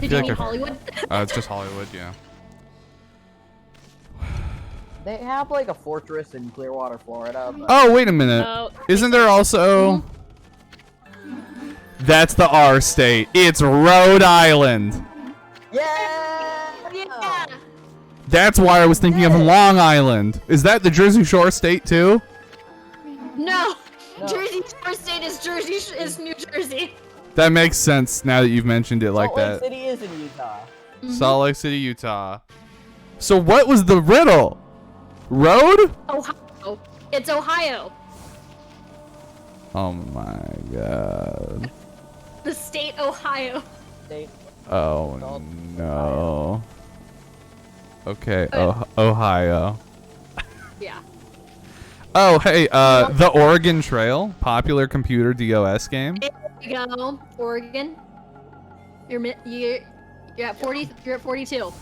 Did feel you like mean I've- Hollywood? It's just Hollywood, yeah. They have like a fortress in Clearwater, Florida. But Oh, wait a minute. Oh, Isn't there also... That's the R state. It's Rhode Island. yeah. yeah. That's why I was thinking of Long Island. Is that the Jersey Shore state too? No. No. Jersey Shore State is New Jersey. That makes sense now that you've mentioned it like Salt Lake that. City is in Utah. Salt Lake City, Utah. So what was the riddle? Road? Ohio. It's Ohio. Oh my god. The state Ohio. State. Oh Called no. Okay, Ohio. Yeah. Oh, hey, the Oregon Trail, popular computer DOS game. There you go. Oregon. You're at 40. You're at 42.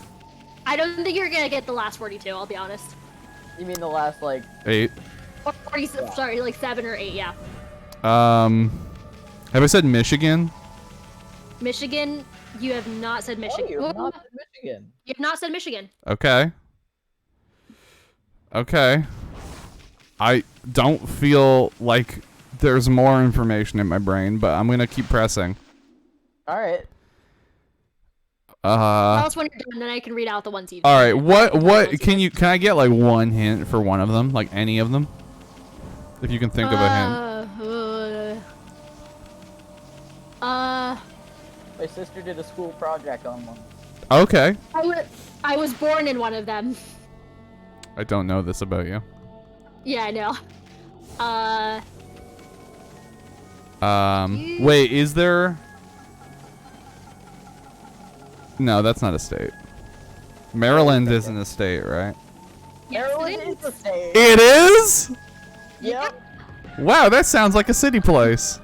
I don't think you're gonna get the last 42. I'll be honest. You mean the last like? 8. Or 40. Sorry, like 7 or 8. Yeah. Have I said Michigan? Michigan. You have not said Michigan. Oh, you're not in Michigan. You have not said Michigan. Okay. I don't feel like there's more information in my brain, but I'm gonna keep pressing. All right. Tell us when you're done, then I can read out the ones you. All right. What can I get like one hint for one of them? Like any of them? If you can think of a hint. My sister did a school project on one. Okay. I was born in one of them. I don't know this about you. Yeah, I know. Wait, is there? No, that's not a state. Maryland isn't a state, right? Yes, Maryland it is is. the state. It is? Yep. Wow, that sounds like a city place.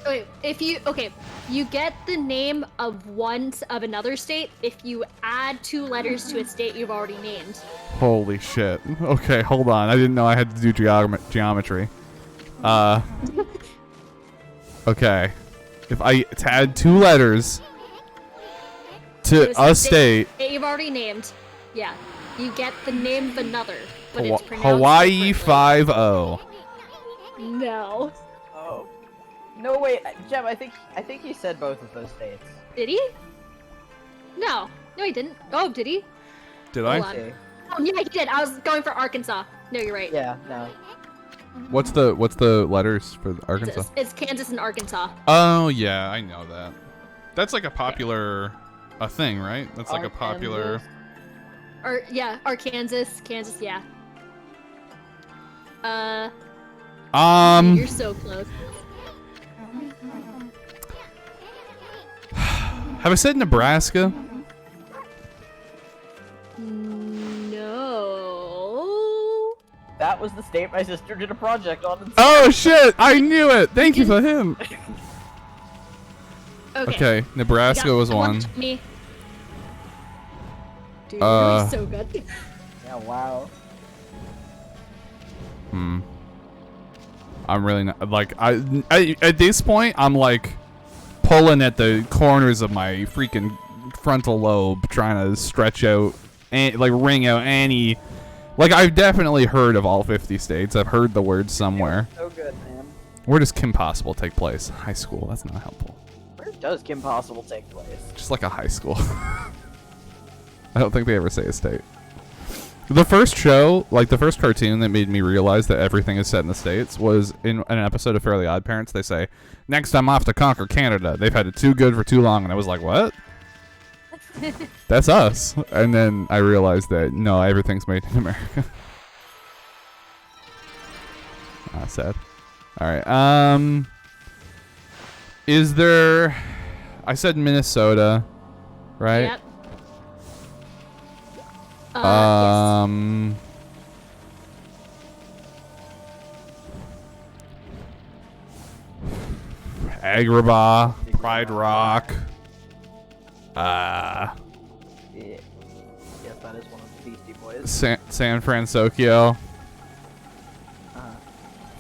Wait, you get the name of another state if you add 2 letters to a state you've already named. Holy shit. Okay, hold on. I didn't know I had to do geometry. Okay. If I add 2 letters to a state you've already named, yeah, you get the name of another, but it's pronounced Hawaii differently. 5-0. No. Oh. No, wait, Jem, I think he said both of those states. Did he? No, he didn't. Oh, did he? Did Hold I? on. Okay. Oh, yeah, he did. I was going for Arkansas. No, you're right. Yeah, no. What's the letters for Arkansas? It's Kansas and Arkansas. Oh yeah, I know that. That's like a popular thing, right? That's like a popular. Arkansas, Kansas, yeah. You're so close. Have I said Nebraska? No. That was the state my sister did a project on. Oh shit! I knew it. Thank you for him. Okay. Nebraska was one. Me. Dude, you're so good. Yeah, wow. I'm really not like I at this point I'm like pulling at the corners of my freaking frontal lobe trying to stretch out and like ring out any like I've definitely heard of all 50 states. I've heard the word somewhere. So good, man. Where does Kim Possible take place? High school. That's not helpful. Where does Kim Possible take place? Just like a high school. I don't think they ever say a state. The first show, like the first cartoon that made me realize that everything is set in the States was in an episode of Fairly Odd Parents. They say, next I'm off to conquer Canada. They've had it too good for too long. And I was like, what? That's us. And then I realized that, no, everything's made in America. Sad. All right. Is there... I said Minnesota, right? Yep. Yes. Agrabah, Pride Rock. Yeah. Yes, that is one of the Beastie Boys. San Francisco. Uh-huh.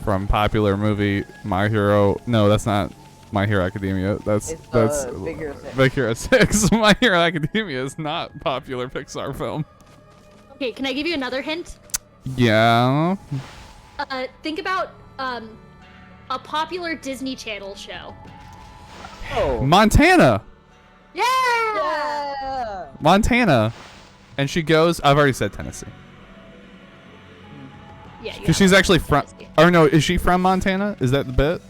From popular movie My Hero. No, that's not My Hero Academia. That's Big Hero 6. Big Hero 6. My Hero Academia is not popular Pixar film. Okay, can I give you another hint? Yeah. Think about a popular Disney Channel show. Oh. Montana. Yeah. Yeah. Montana. And she goes, I've already said Tennessee. Yeah. Because she's actually from, or no, is she from Montana? Is that the bit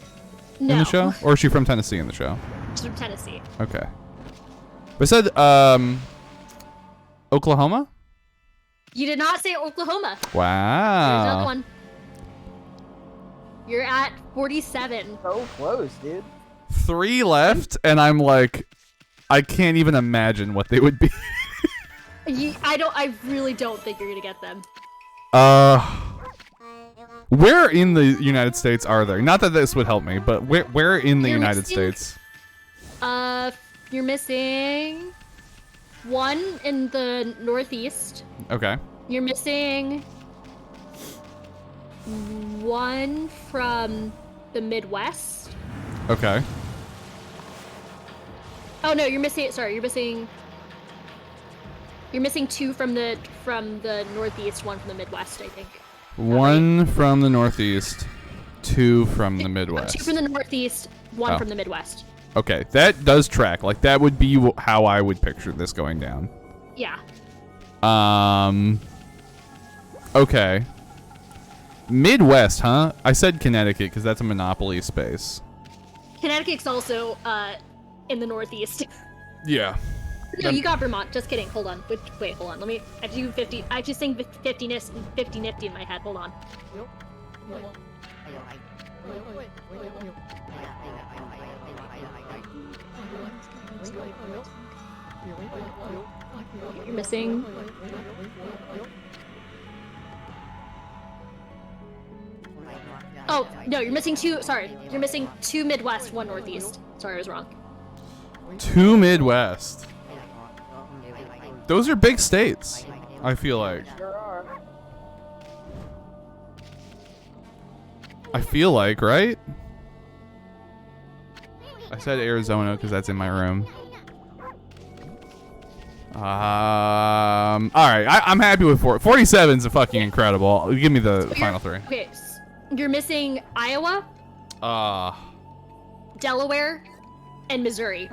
No. in the show? Or is she from Tennessee in the show? She's from Tennessee. Okay. I said, Oklahoma? You did not say Oklahoma. There's Wow. another one. You're at 47. So close, dude. 3 left, and I'm like, I can't even imagine what they would be. I really don't think you're gonna get them. Where in the United States are they? Not that this would help me, but where in the United States? You're missing one in the Northeast. Okay. You're missing one from the Midwest. Okay. Oh no, you're missing. Sorry, you're missing 2 from the Northeast, 1 from the Midwest, I think. 1 from the Northeast, 2 from the Midwest. 2 from the Northeast, 1 Oh. from the Midwest. Okay, that does track. Like that would be how I would picture this going down. Yeah. Okay. Midwest, huh? I said Connecticut because that's a monopoly space. Connecticut's also in the Northeast. Yeah. No, you got Vermont. Just kidding. Hold on. Wait, hold on. Let me. I do 50. I just think 50 nifty in my head. Hold on. You're missing. Oh, No, you're missing two. Sorry, you're missing 2 Midwest, 1 Northeast. Sorry, I was wrong. 2 Midwest. Those are big states, I feel like. Sure are. I feel like, right? I said Arizona because that's in my room. All right, I'm happy with 47's a fucking incredible. Give me the final 3. Okay, you're missing Iowa, Delaware, and Missouri.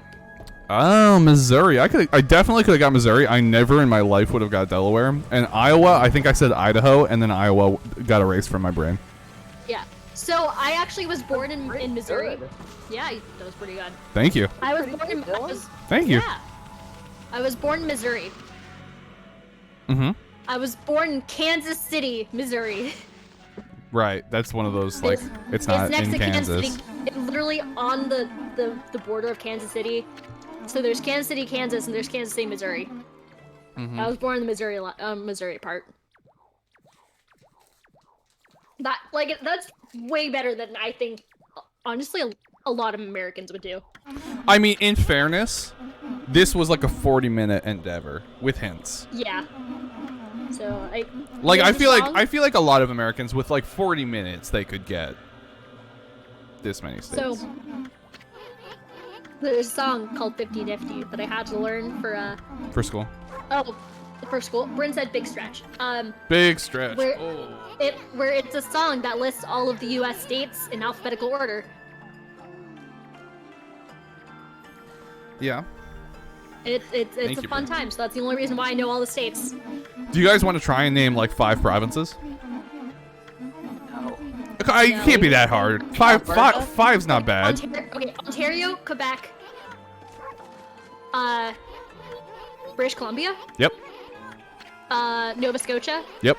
Oh, Missouri. I definitely could have got Missouri. I never in my life would have got Delaware. And Iowa, I think I said Idaho, and then Iowa got erased from my brain. Yeah. So I actually was born in Missouri. Good. Yeah, that was pretty good. Thank you. I was born in. Thank you. Yeah. I was born in Missouri. Mm-hmm. I was born in Kansas City, Missouri. Right. That's one of those, like, it's not next in to Kansas. City. It's literally on the border of Kansas City. So there's Kansas City, Kansas, and there's Kansas City, Missouri. Mm-hmm. I was born in the Missouri part. That's way better than I think, honestly, a lot of Americans would do. I mean, in fairness, this was like a 40-minute endeavor with hints. Yeah. So I feel like a lot of Americans with like 40 minutes they could get this many states. So there's a song called 50-50 that I had to learn for school. Oh, for school. Bryn said Big Stretch. Big Stretch. Where it's a song that lists all of the U.S. states in alphabetical order. Yeah. It's a fun time, so that's the only reason why I know all the states. Do you guys want to try and name like 5 provinces? No. You can't be that hard. Five's not bad. Ontario, Quebec, British Columbia. Yep. Nova Scotia. Yep.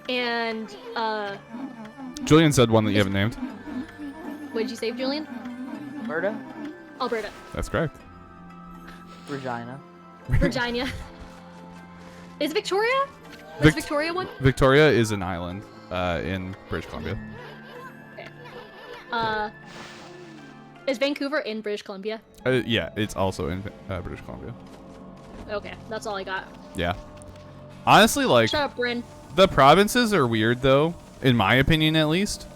And Julian said one that you haven't named. what did you say, Julian? Alberta? Alberta. That's correct. Regina. Virginia. Is Victoria? Is Victoria one? Victoria is an island in British Columbia. Okay. Is Vancouver in British Columbia? Yeah, it's also in British Columbia. Okay, that's all I got. Yeah. Honestly, like, Shut up, Bryn. the provinces are weird, though, in my opinion, at least.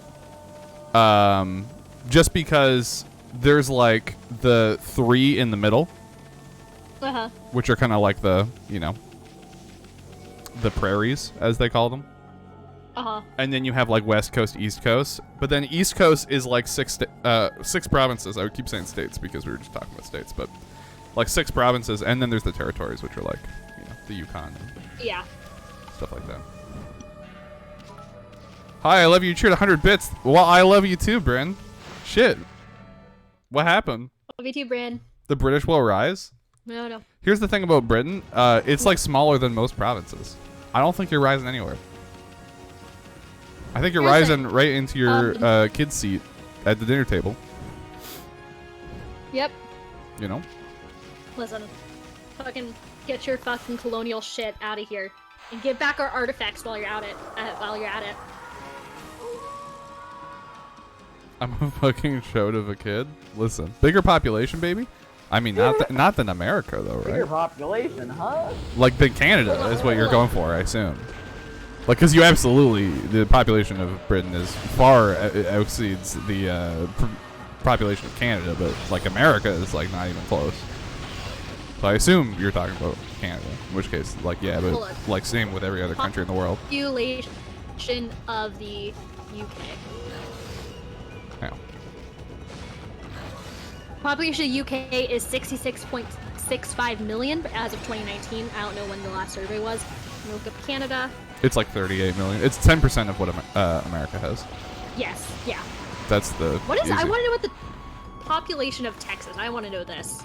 Just because there's, like, the 3 in the middle. Uh-huh. Which are kind of like the, the prairies, as they call them. Uh-huh. And then you have, like, West Coast, East Coast. But then East Coast is, like, 6 provinces. I would keep saying states because we were just talking about states. But, like, 6 provinces. And then there's the territories, which are, like, the Yukon and Yeah. stuff like that. Hi, I love you. You cheered 100 bits. Well, I love you too, Bryn. Shit. What happened? Love you too, Bryn. The British will rise? No. Here's the thing about Britain. It's like smaller than most provinces. I don't think you're rising anywhere. I think you're rising right into your kid's seat at the dinner table. Yep. Listen. Fucking get your fucking colonial shit out of here. And give back our artifacts while you're at it. I'm a fucking shout of a kid. Listen. Bigger population, baby? I mean, not than America, though, right? Bigger population, huh? Like, than Canada is what you're going for, I assume. Like, because you absolutely, the population of Britain is far exceeds the population of Canada, but, like, America is, like, not even close. So I assume you're talking about Canada, in which case, like, yeah, but, like, same with every other country in the world. Population of the UK. Yeah. Population of the UK is 66.65 million, but as of 2019, I don't know when the last survey was. We'll look up Canada. It's like 38 million. It's 10% of what America has. Yes, yeah. That's the. What is? easy. I want to know what the population of Texas. I want to know this.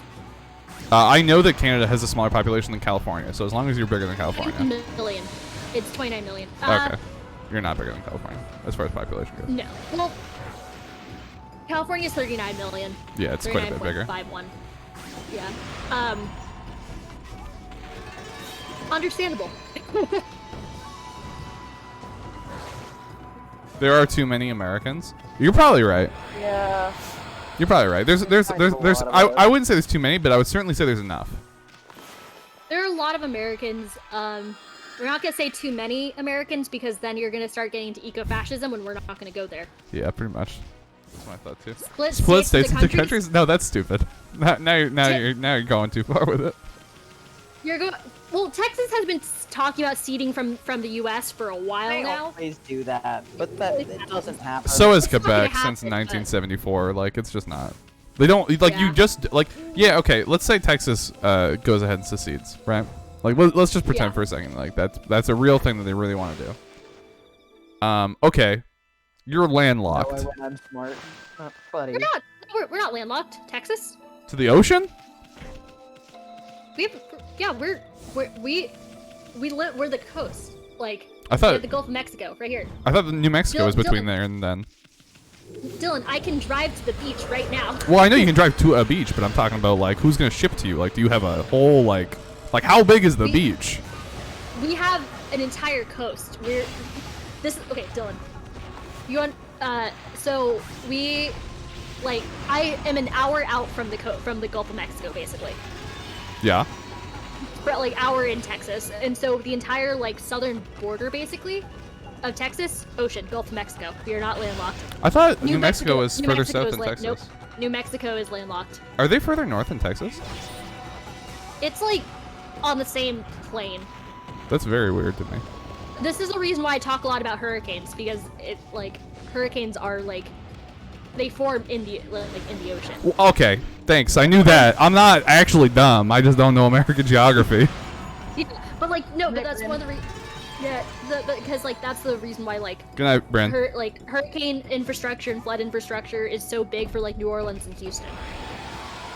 I know that Canada has a smaller population than California, so as long as you're bigger than California. Million. It's 29 million. Okay. You're not bigger than California as far as population goes. No. Well, California is 39 million. Yeah, it's quite a bit bigger. 39.51. Yeah. Understandable. There are too many Americans. You're probably right. Yeah. You're probably right. There's I wouldn't say there's too many, but I would certainly say there's enough. There are a lot of Americans. We're not gonna say too many Americans because then you're gonna start getting into eco-fascism, and we're not gonna go there. Yeah, pretty much. That's what I thought too. Split states into countries? No, that's stupid. Now you're going too far with it. Well, Texas has been talking about ceding from the U.S. for a while They now. always do that, but it doesn't happen. So has It's not Quebec gonna since happen, 1974. Like, it's just not. They don't like Yeah. you just like yeah. Okay, let's say Texas goes ahead and secedes, right? Like let's just pretend for a second like that's a real thing that they really want to do. Okay, you're landlocked. No, when I'm smart, buddy. We're not landlocked. Texas. To the ocean? We're the coast. Like I thought we have the Gulf of Mexico right here. I thought New Mexico was between Dylan. there and then. Dylan, I can drive to the beach right now. Well, I know you can drive to a beach, but I'm talking about like who's gonna ship to you. Like, do you have a whole like how big is the beach? We have an entire coast. Okay, Dylan. You want so we like I am an hour out from the Gulf of Mexico basically. Yeah. For like hour in Texas, and so the entire like southern border basically of Texas, ocean, Gulf of Mexico. We are not landlocked. I thought New Mexico was New further Mexico south is than Texas. Nope. New Mexico is landlocked. Are they further north than Texas? It's like on the same plane. That's very weird to me. This is the reason why I talk a lot about hurricanes, because it like hurricanes are like they form in the ocean. Well, okay, thanks. I knew that. I'm not actually dumb. I just don't know American geography. Yeah, but like no, but that's one of the because like that's the reason why like Good night, Brent. Hurricane infrastructure and flood infrastructure is so big for like New Orleans and Houston,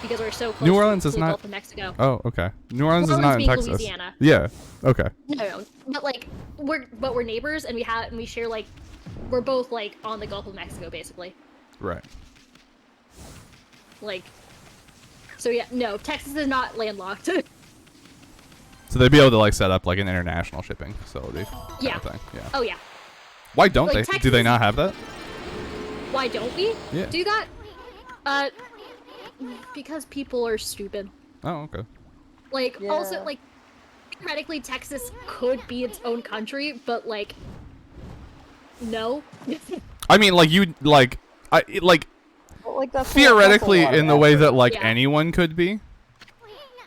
because we're so close. New Orleans to is the not. Gulf of Mexico. Oh, okay. New Orleans is Orleans not in being Texas. Louisiana. Yeah. Okay. No, but like we're neighbors, and we share like we're both like on the Gulf of Mexico basically. Right. Like, so yeah, no, Texas is not landlocked. So they'd be able to like set up like an international shipping facility. Yeah. Kind of thing. Yeah. Oh yeah. Why don't Like, they? Texas Do they is- not have that? Why don't we Yeah. do that? Because people are stupid. Oh, okay. Like, Yeah. also, like, theoretically, Texas could be its own country, but, like, no. I mean, like you like But, like, that's theoretically that's a lot in of the way effort. that like Yeah. anyone could be.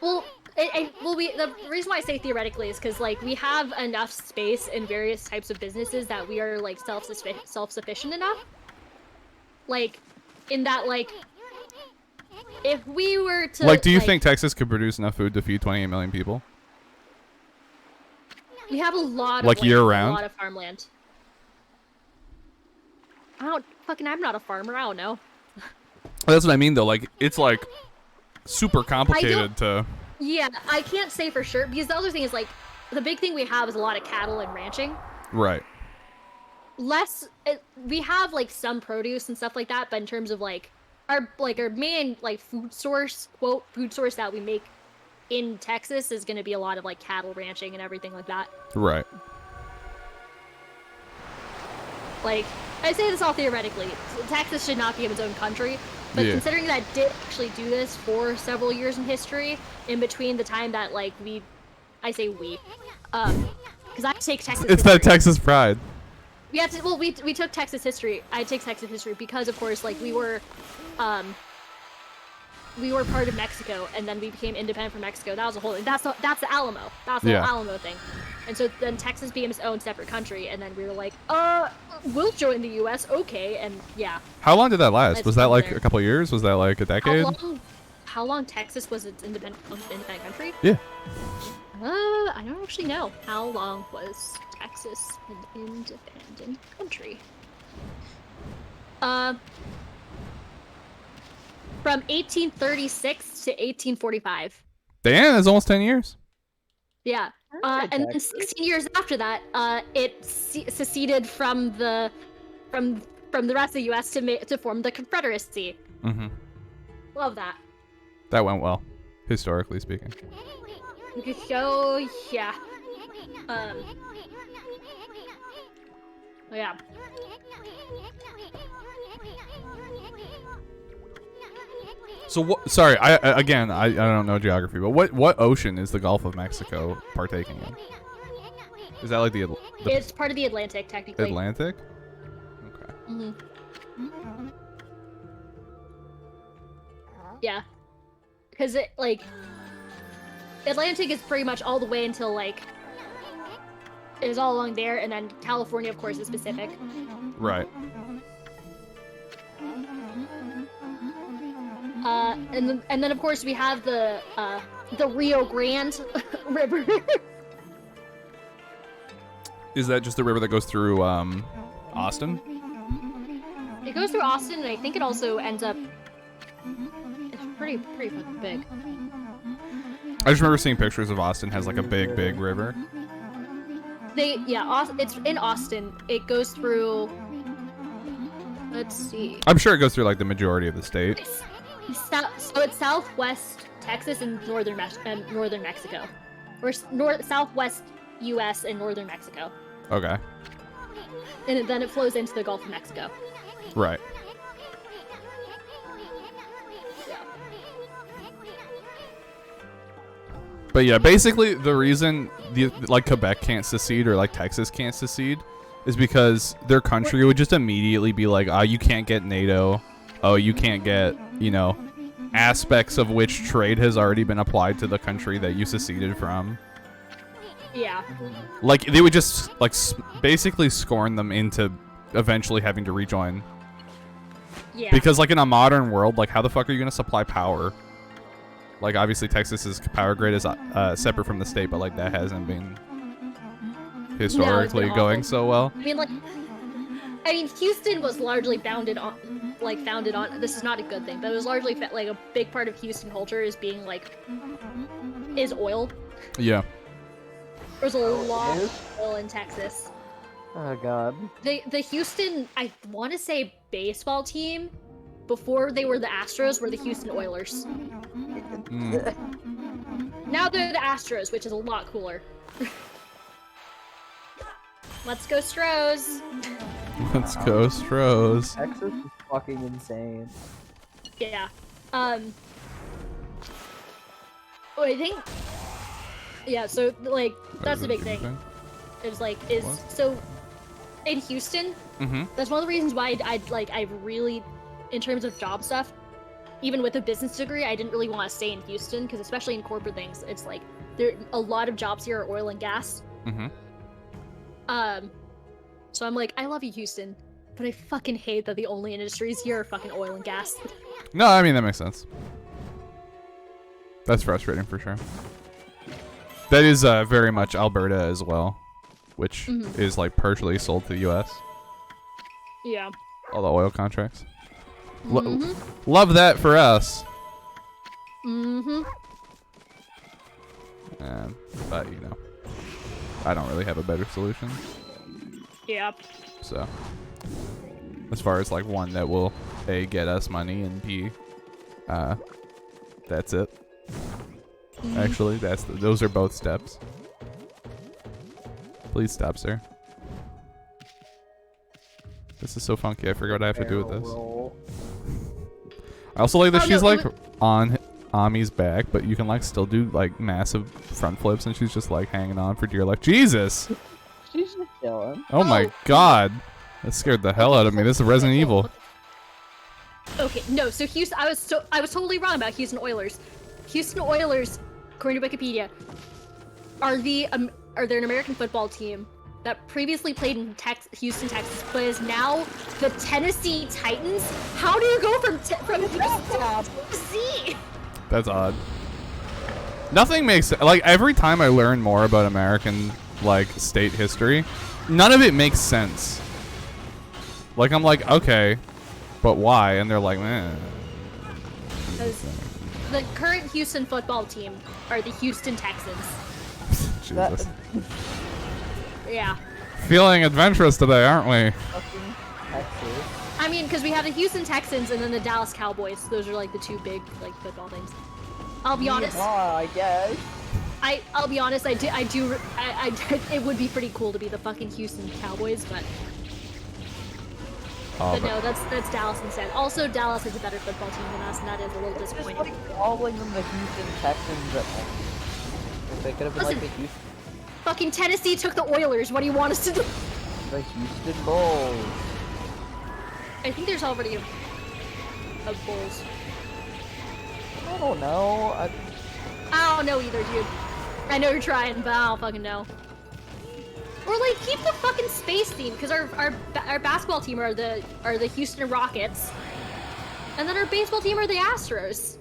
Well, the reason why I say theoretically is because, like, we have enough space in various types of businesses that we are, like, self-sufficient enough. Like, in that, like, if we were to, Like, do you think Texas could produce enough food to feed 28 million people? we have a lot of Like, land, year-round? a lot of farmland. I'm not a farmer, I don't know. That's what I mean, though. Like, it's like super complicated to. Yeah, I can't say for sure, because the other thing is, like, the big thing we have is a lot of cattle and ranching. Right. We have, like, some produce and stuff like that, but in terms of, like, our main, like, food source that we make in Texas is going to be a lot of, like, cattle ranching and everything like that. Right. Like, I say this all theoretically. Texas should not be its own country, but Yeah. considering that it did actually do this for several years in history, in between the time that, like, because I take Texas It's history. that Texas pride. We had to, well, we took Texas history. I take Texas history because, of course, like, we were part of Mexico, and then we became independent from Mexico. That was a whole thing. That's the Alamo. That's the Yeah. whole Alamo thing. And so then Texas became its own separate country, and then we were like, we'll join the U.S. Okay, and yeah. How long did that last? Let's Was that go like there. a couple years? Was that like a decade? How long Texas was its independent country? Yeah. I don't actually know. How long was Texas an independent country? From 1836 to 1845. Damn, that's almost 10 years. Yeah. That's And then Texas. 16 years after that, it seceded from the rest of the U.S. to form the Confederacy. Mm-hmm. Love that. That went well, historically speaking. So yeah. Oh, yeah. So what? Sorry, I don't know geography, but what ocean is the Gulf of Mexico partaking in? Is that like the It's part of the Atlantic, technically. Atlantic? Okay. Mm-hmm. Yeah. Because it, like... Atlantic is pretty much all the way until, like... It is all along there, and then California, of course, is Pacific. Right. And then of course we have the Rio Grande River. Is that just the river that goes through Austin? It goes through Austin, and I think it also ends up. It's pretty fucking big. I just remember seeing pictures of Austin has like a big river. It's in Austin. It goes through. Let's see. I'm sure it goes through like the majority of the state. So it's southwest Texas and northern Mexico, or southwest U.S. and northern Mexico. Okay. And then it flows into the Gulf of Mexico. Right. Yeah. But yeah, basically the reason like Quebec can't secede or like Texas can't secede is because their country would just immediately be like, you can't get NATO. Oh, you can't get, aspects of which trade has already been applied to the country that you seceded from. Yeah. Like, they would just, like, basically scorn them into eventually having to rejoin. Yeah. Because, like, in a modern world, like, how the fuck are you going to supply power? Like, obviously, Texas's power grid is separate from the state, but, like, that hasn't been historically going so well. I mean, Houston was largely founded on, this is not a good thing, but it was largely, like, a big part of Houston culture is being, like, is oil. Yeah. There's a lot of oil in Texas. Oh, God. The Houston, I want to say, baseball team, before they were the Astros, were the Houston Oilers. Now they're the Astros, which is a lot cooler. Let's go Stros! Let's go Stros. Texas is fucking insane. Yeah. I think... Yeah, so, like, that's the big thing. It's like, so, in Houston, that's one of the reasons why I really, in terms of job stuff, even with a business degree, I didn't really want to stay in Houston, because especially in corporate things, it's like, a lot of jobs here are oil and gas. So I'm like, I love you, Houston, but I fucking hate that the only industries here are fucking oil and gas. No, I mean, that makes sense. That's frustrating for sure. That is very much Alberta as well, which is like partially sold to the U.S. Yeah. All the oil contracts. Love that for us. But, I don't really have a better solution. Yep. So, as far as like one that will A, get us money, and B, that's it. Actually, those are both steps. Please stop, sir. This is so funky. I forgot what I have to do with this. I also like that she's like on Ami's back, but you can like still do like massive front flips, and she's just like hanging on for dear life. Jesus! She's just chilling. Oh my God! That scared the hell out of me. This is Resident Evil. Okay, no. So Houston, I was totally wrong about Houston Oilers. Houston Oilers, according to Wikipedia, are they're an American football team that previously played in Houston, Texas, but is now the Tennessee Titans. How do you go from Houston to Tennessee? That's odd. Nothing makes like every time I learn more about American like state history, none of it makes sense. Like I'm like, okay, but why? And they're like, man. The current Houston football team are the Houston Texans. Jesus. Yeah. Feeling adventurous today, aren't we? I mean, because we have the Houston Texans and then the Dallas Cowboys. Those are like the two big like football things. I'll be honest. I guess. I'll be honest. I do. It would be pretty cool to be the fucking Houston Cowboys, but Oh, But no, that's Dallas instead. Also, Dallas is a better football team than us, and that is a little disappointing. Like calling them the Houston Texans at they could have been Listen, like the Houston, fucking Tennessee took the Oilers. What do you want us to do? the Houston Bulls. I think there's already a Bulls. I don't know. I don't know either, dude. I know you're trying, but I don't fucking know. Or like keep the fucking space theme, because our basketball team are the Houston Rockets, and then our baseball team are the Astros.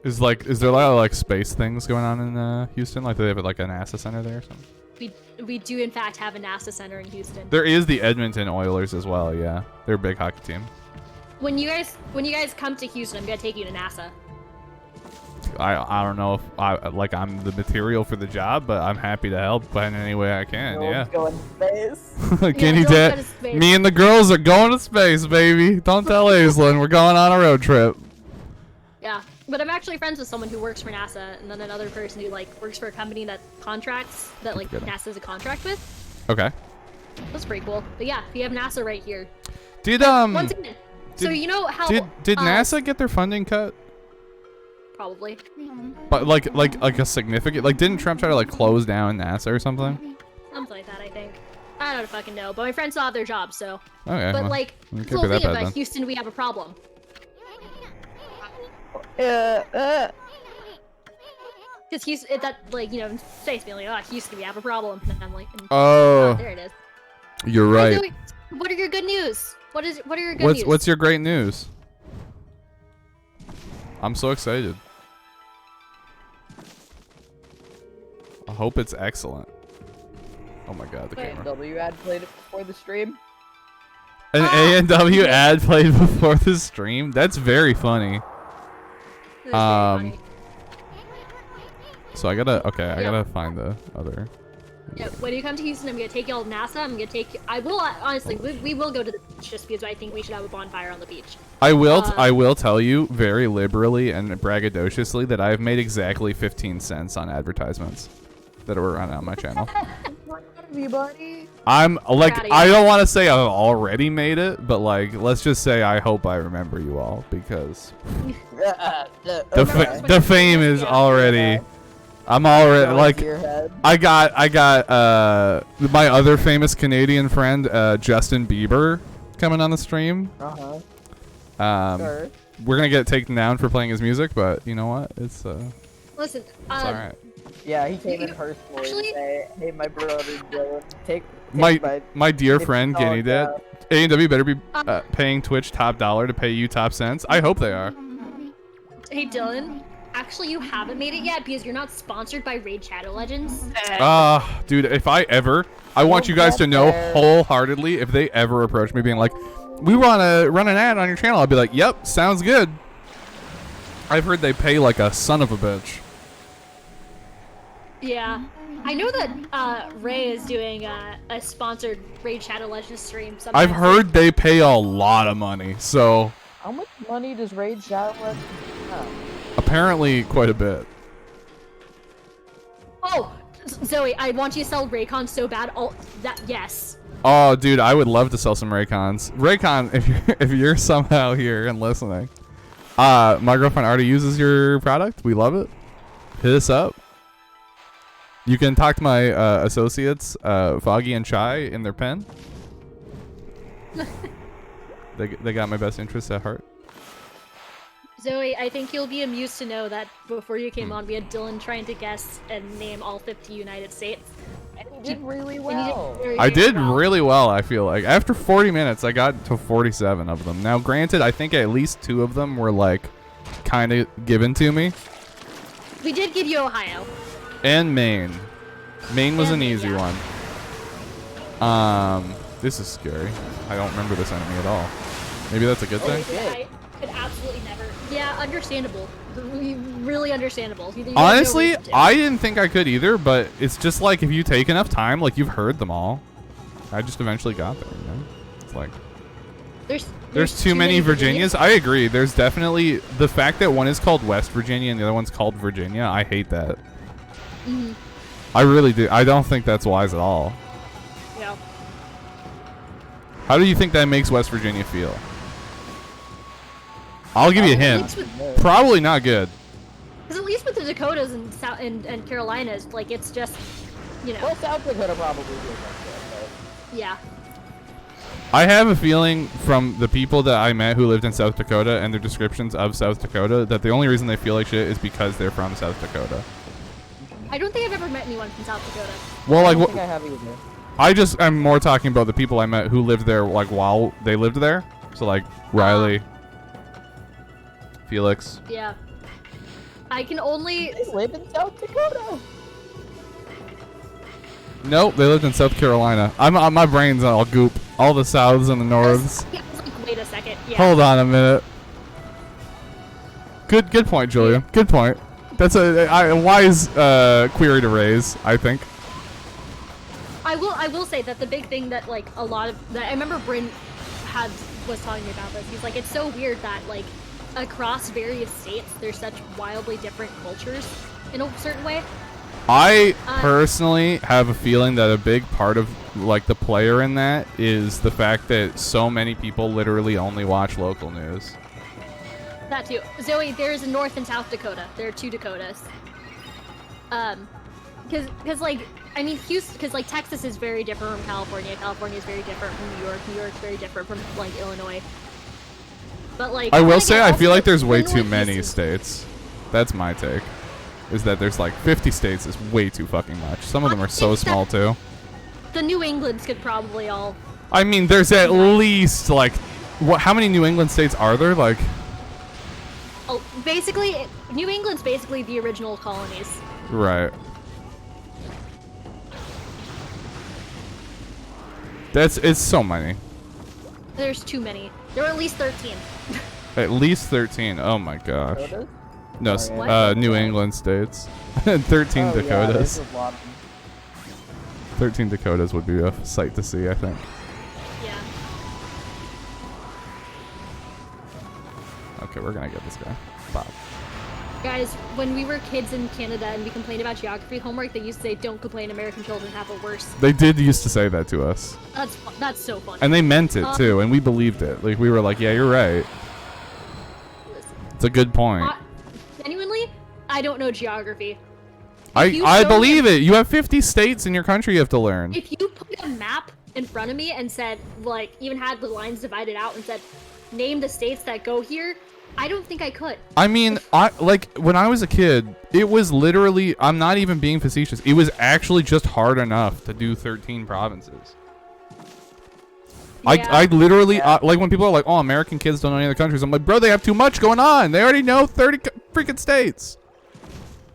Is there a lot of like space things going on in Houston? Like, do they have like a NASA center there or something? We do in fact have a NASA center in Houston. There is the Edmonton Oilers as well. Yeah, they're a big hockey team. When you guys come to Houston, I'm gonna take you to NASA. I don't know if I'm the material for the job, but I'm happy to help in any way I can. No Yeah. one's going to space. Kenny don't Dad, go to space. me and the girls are going to space, baby. Don't tell Aislinn. We're going on a road trip. Yeah, but I'm actually friends with someone who works for NASA, and then another person who like works for a company that contracts that like Good. NASA's a contract with. Okay. That's pretty cool. But yeah, we have NASA right here. Did Once again, so you know how did NASA get their funding cut? probably. But like a significant, like, didn't Trump try to like close down NASA or something? Something like that, I think. I don't fucking know, but my friends still have their jobs, so. Okay. But well, like, it the can't whole be that thing bad about then. Houston, we have a problem. Because Houston, that like says me like, oh, Houston, we have a problem. And I'm like, Oh, there it is. you're Hey, right. Zoe, what are your good news? What are your good news? What's your great news? I'm so excited. I hope it's excellent. Oh my god, the Wait, camera. W ad played it before the stream. An A&W ad played before the stream? That's very funny. This is very funny. So I gotta find the other. Yeah, when you come to Houston, I'm gonna take you all to NASA. I'm gonna take you. I will honestly. We will go to the beach just because I think we should have a bonfire on the beach. I will tell you very liberally and braggadociously that I've made exactly 15 cents on advertisements that were run on my channel. Everybody. I'm like, Proud of you. I don't want to say I've already made it, but like, let's just say I hope I remember you all because the fame is already. I'm already like, I got my other famous Canadian friend Justin Bieber coming on the stream. Sure. We're gonna get taken down for playing his music, but you know what? It's Listen, it's all right. Yeah, he came in personally Actually- to say, "Hey, my brother Dylan, take My dear $50 friend Kenny Dad, down." A&W better be paying Twitch top dollar to pay you top cents. I hope they are. hey Dylan. Actually, you haven't made it yet because you're not sponsored by Raid Shadow Legends. Dude, if I want you guys to know wholeheartedly, if they ever approach me being like, we want to run an ad on your channel, I'll be like, yep, sounds good. I've heard they pay like a son of a bitch. Yeah. I know that Ray is doing a sponsored Raid Shadow Legends stream. I've heard they pay a lot of money, so How much money does Raid Shadow Legends have? apparently quite a bit. Oh, Zoe, I want you to sell Raycon so bad. Yes. Oh, dude, I would love to sell some Raycons. Raycon, if you're somehow here and listening, my girlfriend already uses your product. We love it. Hit us up. You can talk to my associates, Foggy and Chai, in their pen. They got my best interests at heart. Zoe, I think you'll be amused to know that before you came on, we had Dylan trying to guess and name all 50 United States. And he did really And well. he did very, I very did well. really well, I feel like. After 40 minutes, I got to 47 of them. Now, granted, I think at least 2 of them were, like, kind of given to me. We did give you Ohio. And Maine. Maine was And an Maine, easy yeah. one. This is scary. I don't remember this enemy at all. Maybe that's a good thing. I could absolutely never. Yeah, understandable. Really understandable. You have no Honestly, reason to. I didn't think I could either, but it's just like if you take enough time, like you've heard them all. I just eventually got there, you know? It's like there's too many Virginias. I agree. There's definitely the fact that one is called West Virginia and the other one's called Virginia. I hate that. Mhm. I really do. I don't think that's wise at all. Yeah. How do you think that makes West Virginia feel? I'll give you a hint. Probably not good. Because at least with the Dakotas and South and Carolinas, like it's just, you know. Well, South Dakota probably feels like that, Yeah. I have a feeling from the people that I met who lived in South Dakota and their descriptions of South Dakota that the only reason they feel like shit is because they're from South Dakota. I don't think I've ever met anyone from South Dakota. Well, I like, don't think I have either. I'm more talking about the people I met who lived there, like, while they lived there. So, like, Riley, Felix. Yeah. I can only... They live in South Dakota. Nope, they lived in South Carolina. My brain's all goop. All the Souths and the Norths. I was like, wait a second. Yeah. Hold on a minute. Good point, Julia. Good point. That's a wise query to raise, I think. I will say that the big thing that like a lot of that I remember Bryn was talking about this. He's like, it's so weird that like across various states there's such wildly different cultures in a certain way. I personally have a feeling that a big part of like the player in that is the fact that so many people literally only watch local news. That too. Zoe, there's North and South Dakota. There are 2 Dakotas. Because like, I mean, Houston, because like Texas is very different from California. California is very different from New York. New York's very different from like Illinois. But like, I will say, I feel like there's way Illinois, too many Houston. states. That's my take. Is that there's like 50 states is way too fucking much. Some of them are so small too. The New Englands could probably all. I mean, there's at least like, what? How many New England states are there? Like, Oh, basically, New England's basically the original colonies. right. It's so many. There's too many. There are at least 13. At least 13. Oh my gosh. Dakotas? No, What? New England states. 13 Oh, yeah, Dakotas. there's a lot of them. 13 Dakotas would be a sight to see, I think. Yeah. Okay, we're gonna get this guy. Bob. Guys, when we were kids in Canada and we complained about geography homework, they used to say, "Don't complain, American children have it worse." They did used to say that to us. That's so funny. And they meant it too, and we believed it. Like, we were like, yeah, you're right. It's a good point. Genuinely, I don't know geography. I believe it. You have 50 states in your country you have to learn. If you put a map in front of me and said, like, even had the lines divided out and said, name the states that go here, I don't think I could. I mean, like when I was a kid, it was literally, I'm not even being facetious. It was actually just hard enough to do 13 provinces. Yeah. I literally, like when people are like, oh, American kids don't know any other countries. I'm like, bro, they have too much going on. They already know 30 freaking states.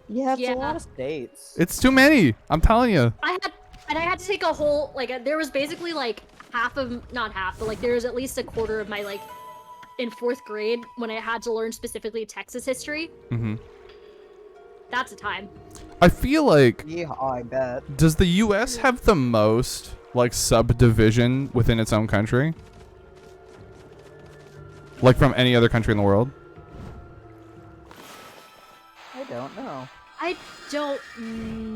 Yeah, it's a lot of states. It's too many. I'm telling you. I had to take a whole, like, there was basically like half of, not half, but like there was at least a quarter of my, like, in 4th grade when I had to learn specifically Texas history. Mm-hmm. That's a time. I feel like, Yeah, I bet. does the U.S. have the most, like, subdivision within its own country? Like from any other country in the world? I don't know. I don't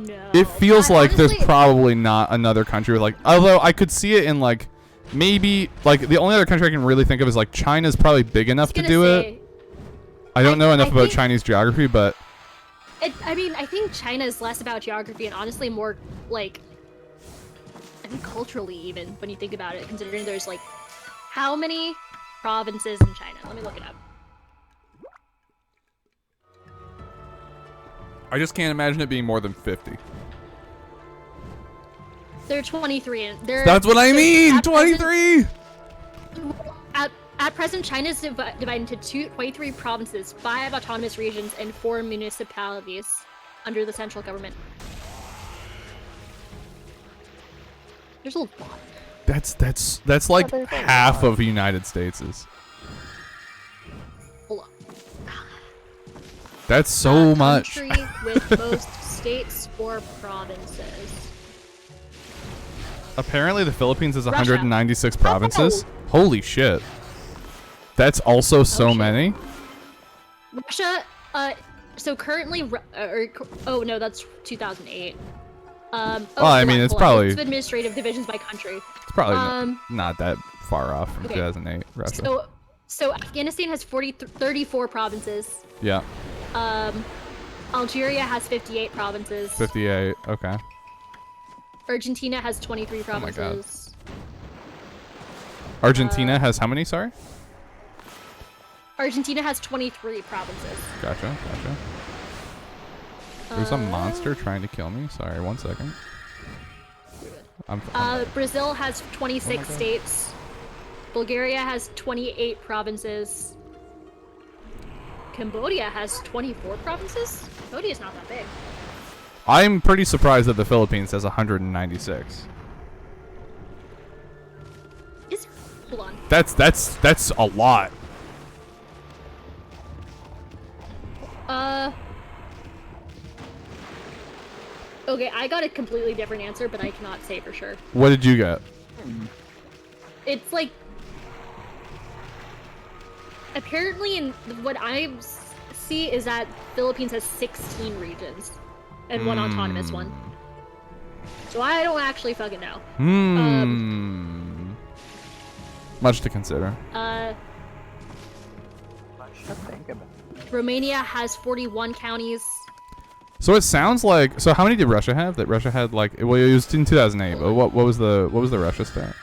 know. It feels But like honestly, there's probably not another country with, like, although I could see it in, like, maybe, like, the only other country I can really think of is, like, China's probably big enough to do it. I don't know enough about Chinese geography, but I mean, I think China is less about geography and honestly more, like, I think culturally even, when you think about it, considering there's, like, how many provinces in China? Let me look it up. I just can't imagine it being more than 50. There are 23, and there. That's what I mean! at 23! At present, China is divided into 23 provinces, 5 autonomous regions, and 4 municipalities under the central government. There's a lot. That's like half of the United States is. Hold on. That's so much. Country with most states or provinces. Apparently, the Philippines has Russia. 196 provinces. Holy shit. That's also so many. Russia, so currently, oh no, that's 2008. Well, I mean, it's probably administrative divisions by country. it's probably not that far off from Okay. 2008 Russia. So Afghanistan has 34 provinces. Yeah. Algeria has 58 provinces. 58. Okay. Argentina has 23 my God. provinces. Argentina has how many? Sorry. Argentina has 23 provinces. Gotcha. There's a monster trying to kill me. Sorry, 1 second. Brazil has 26 God. states. Bulgaria has 28 provinces. Cambodia has 24 provinces? Cambodia's not that big. I'm pretty surprised that the Philippines has 196. Hold on. That's a lot. Okay, I got a completely different answer, but I cannot say for sure. What did you get? It's like... Apparently, in what I see is that Philippines has 16 regions and one autonomous one. So I don't actually fucking know. Much to consider. Much to think about. Romania has 41 counties. So it sounds like. So how many did Russia have? That Russia had like. Well, it was in 2008. But what was the Russia stat?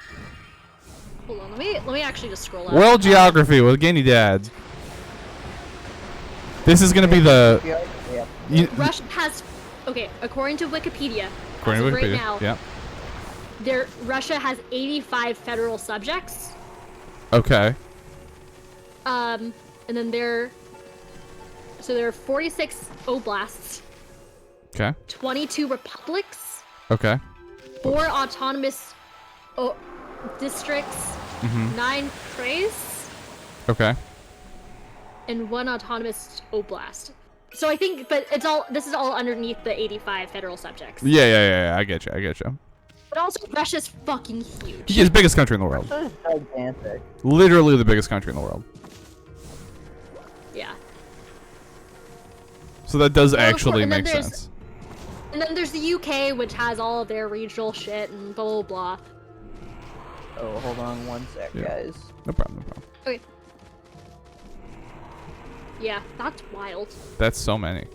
Hold on, let me actually just scroll up. World geography with Guinea Dad. This is gonna be the. Yeah. Russia has, okay, according to Wikipedia, According as to of right Wikipedia, now, yeah. Russia has 85 federal subjects. Okay. And then there are 46 oblasts, Okay. 22 republics, Okay. 4 autonomous districts, Mhm. 9 krays, Okay. and 1 autonomous oblast. So I think, but this is all underneath the 85 federal subjects. Yeah. I get you. But also, Russia's fucking huge. It's the biggest country in the world. This is gigantic. Literally the biggest country in the world. Yeah. So that does Well, actually and then make there's- sense. And then there's the UK, which has all of their regional shit and blah blah blah. Oh, hold on 1 sec, Yeah. guys. No problem. Okay. Yeah, that's wild. That's so many.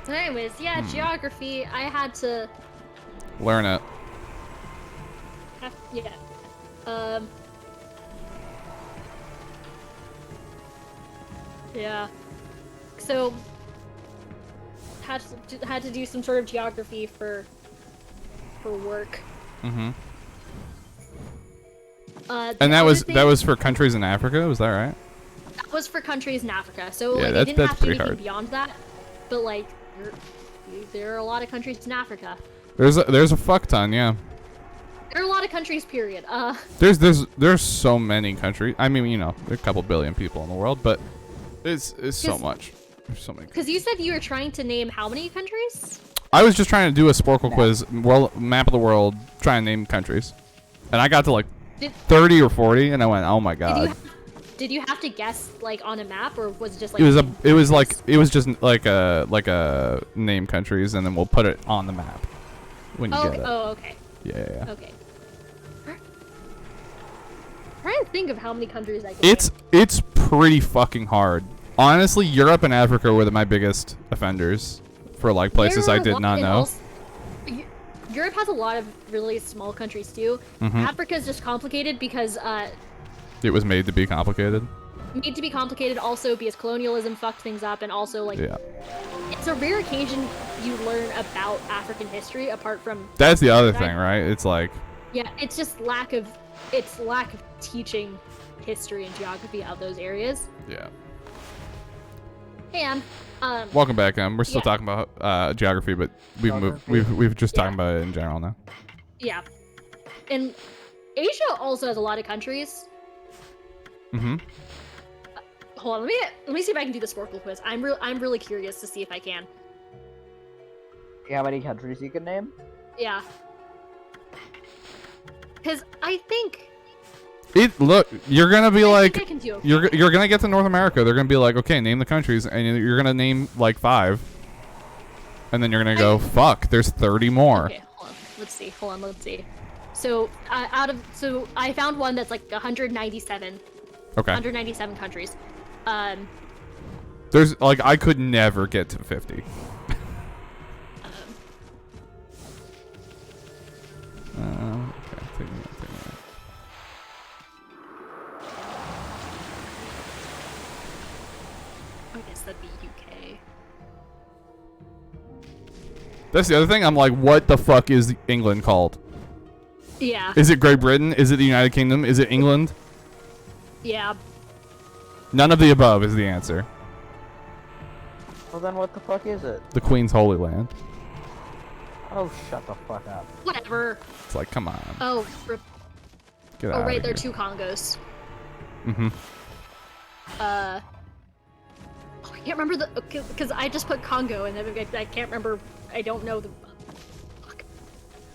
So anyways, yeah, geography, I had to Learn it. yeah. Yeah. So had to do some sort of geography for work. Mm-hmm. The And that other was thing- for countries in Africa. Was that right? That was for countries in Africa. So Yeah, like, that's- I didn't that's have to do pretty anything hard. beyond that. But like, there are a lot of countries in Africa. There's a fuck ton. Yeah. There are a lot of countries. Period. There's so many countries. I mean, there are a couple billion people in the world, but it's so 'Cause- much. There's so many. Because you said you were trying to name how many countries? I was just trying to do a Sporkle quiz, map of the world, try and name countries, and I got to like Did- 30 or 40, and I went, oh my god. Did you have to guess like on a map, or was it just like? It was just like a name countries, and then we'll put it on the map when you Oh, get okay. it. Oh, okay. Yeah. Okay. Trying to think of how many countries I can. It's pretty fucking hard. Honestly, Europe and Africa were my biggest offenders for like places I did not know. Europe has a lot of really small countries too. Mhm. Africa is just complicated because It was made to be complicated. made to be complicated also because colonialism fucked things up, and also like Yeah. it's a rare occasion you learn about African history apart from That's the other thing, right? It's like yeah, it's just lack of teaching history and geography of those areas. yeah. And Welcome back. We're still Yeah. talking about geography, but we've moved. We've just talking about it in general now. yeah, and Asia also has a lot of countries. Mm-hmm. Hold on, let me see if I can do the Sporkle quiz. I'm really curious to see if I can. How many countries you can name? Yeah. Because I think Look, you're gonna be I like, think I can do okay. you're gonna get to North America. They're gonna be like, okay, name the countries, and you're gonna name like 5. And then you're gonna go, fuck, there's 30 more. Okay, hold on. Let's see. So so I found one that's like 197. Okay. 197 countries. There's like I could never get to 50. Okay, take me out. I guess that'd be UK. That's the other thing. I'm like, what the fuck is England called? Yeah. Is it Great Britain? Is it the United Kingdom? Is it England? Yeah. None of the above is the answer. Well, then what the fuck is it? The Queen's Holy Land. Oh, shut the fuck up. Whatever. It's like, come on. Oh, Get out right, of there are here. 2 Congos. Mm-hmm. I can't remember because I just put Congo and then I can't remember. I don't know the. Fuck.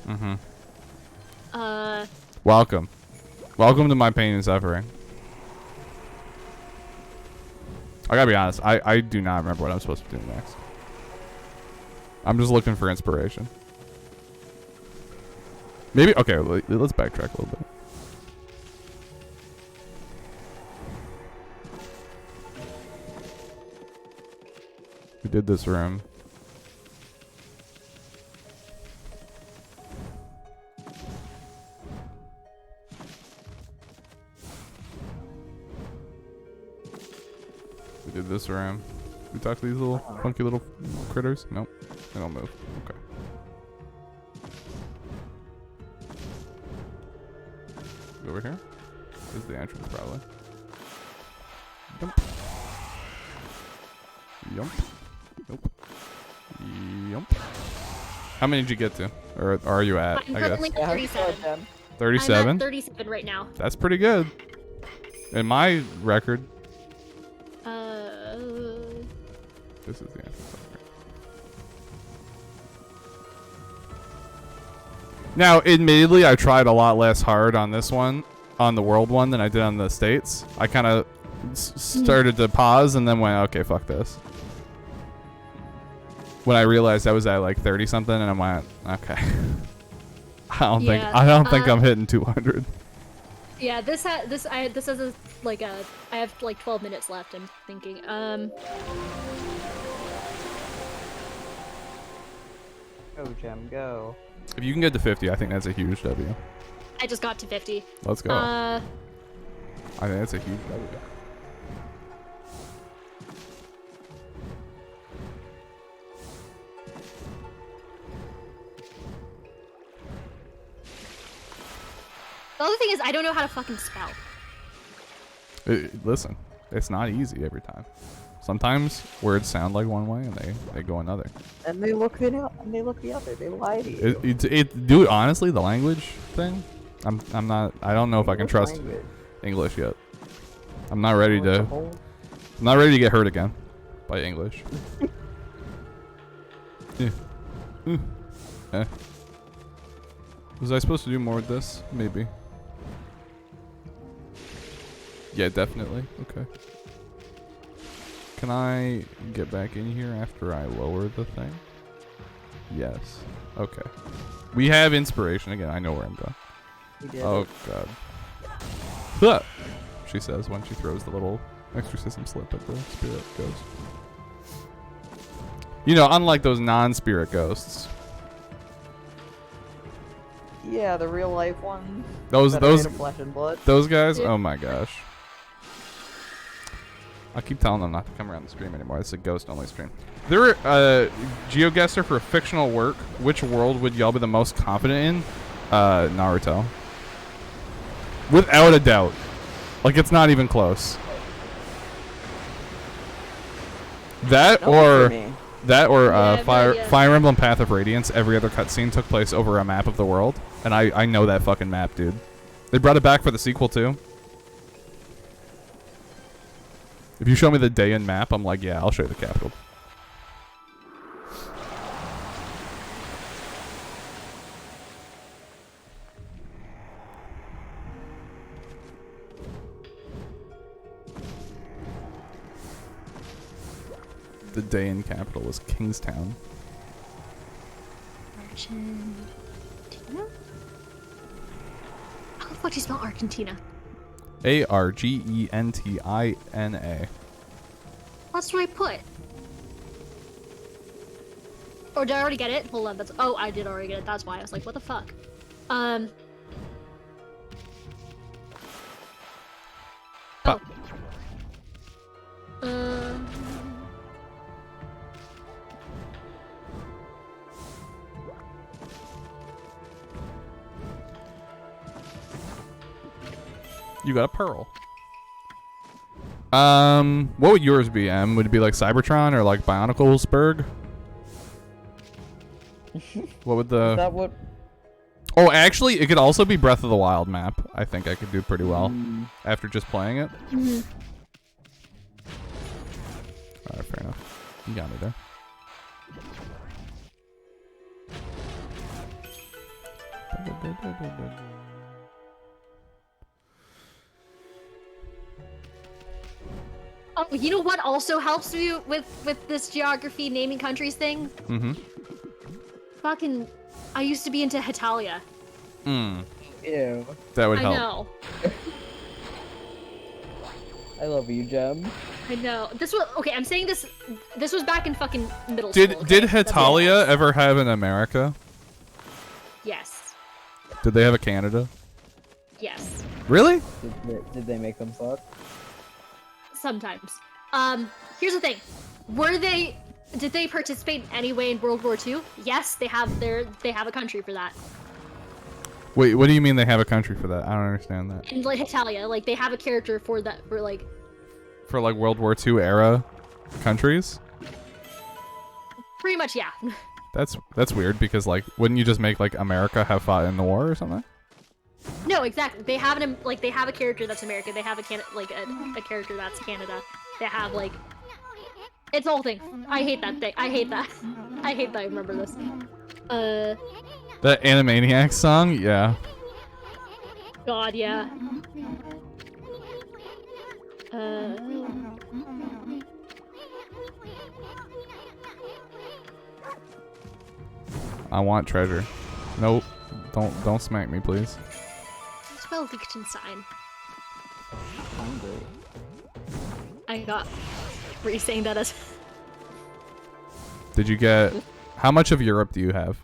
Mm-hmm. Welcome to my pain and suffering. I gotta be honest. I do not remember what I'm supposed to do next. I'm just looking for inspiration. Maybe okay. Let's backtrack a little bit. We did this room. We did this room. We talked to these little funky little critters. Nope, they don't move. Okay. Over here. This is the entrance, probably. Yump. Yump. Nope. Yump. How many did you get to? Or are you at, I'm I guess? currently at 37. 37? I'm at 37 right now. That's pretty good. In my record. This is the entrance. Now, admittedly, I tried a lot less hard on this one, on the world one, than I did on the States. I kind of started to pause and then went, okay, fuck this. When I realized I was at like 30 something, and I went, okay. I don't think I'm hitting 200. Yeah, this has a I have like 12 minutes left. I'm thinking. Go, Gem, go. If you can get to 50, I think that's a huge W. I just got to 50. Let's go. I think that's a huge W. The other thing is, I don't know how to fucking spell. Listen, it's not easy every time. Sometimes words sound like one way and they go another. And they look the other. They lie to you. Dude, honestly, the language thing, I'm not. I don't know if I can trust English yet. I'm not ready to. I'm not ready to get hurt again by English. Yeah. Eh. Was I supposed to do more with this? Maybe. Yeah, definitely. Okay. Can I get back in here after I lower the thing? Yes. Okay. We have inspiration again. I know where I'm going. Oh, God. Huh, she says when she throws the little exorcism slip at the spirit ghost. You know, unlike those non-spirit ghosts. Yeah, the real life ones. Those made of flesh and blood. Those guys? Oh my gosh. I keep telling them not to come around the stream anymore. It's a ghost-only stream. There were GeoGuessr for a fictional work. Which world would y'all be the most confident in? Naruto. Without a doubt. Like, it's not even close. That or Fire Emblem Path of Radiance. Every other cutscene took place over a map of the world. And I know that fucking map, dude. They brought it back for the sequel, too. If you show me the Dayan map, I'm like, yeah, I'll show you the capital. The Dayan capital is Kingstown. Argentina? How the fuck do you spell Argentina? Argentina. That's what I put. Or did I already get it? Hold on, that's... Oh, I did already get it. That's why. I was like, what the fuck? Oh. You got a pearl. What would yours be, Em? Would it be like Cybertron or like Bioniclesburg? What would the... Is that what... Oh, actually, it could also be Breath of the Wild map. I think I could do pretty well after just playing it. Mm-hmm. Alright, fair enough. You got me there. Oh, you know what also helps you with this geography naming countries thing? Mm-hmm. Fucking, I used to be into Hitalia. Mm. Ew. That would I help. know. I love you, Gem. I know. This was okay. I'm saying this. This was back in fucking middle school. Okay? Did Hitalia ever have an America? Yes. Did they have a Canada? Yes. Really? Did they make them fuck? Sometimes. Here's the thing. Did they participate in any way in World War II? Yes, they have a country for that. Wait, what do you mean they have a country for that? I don't understand that. In like Italia, like they have a character for that for like World War II era countries? pretty much, yeah. That's weird because like wouldn't you just make like America have fought in the war or something? No, exactly. They have they have a character that's American. They have a character that's Canada. They have like it's a whole thing. I hate that thing. I hate that. I hate that I remember this. The Animaniacs song? Yeah. God, yeah. I want treasure. Nope. Don't smack me, please. Spell Liechtenstein. Hungry. I got. Were you saying that as? Did you get... How much of Europe do you have?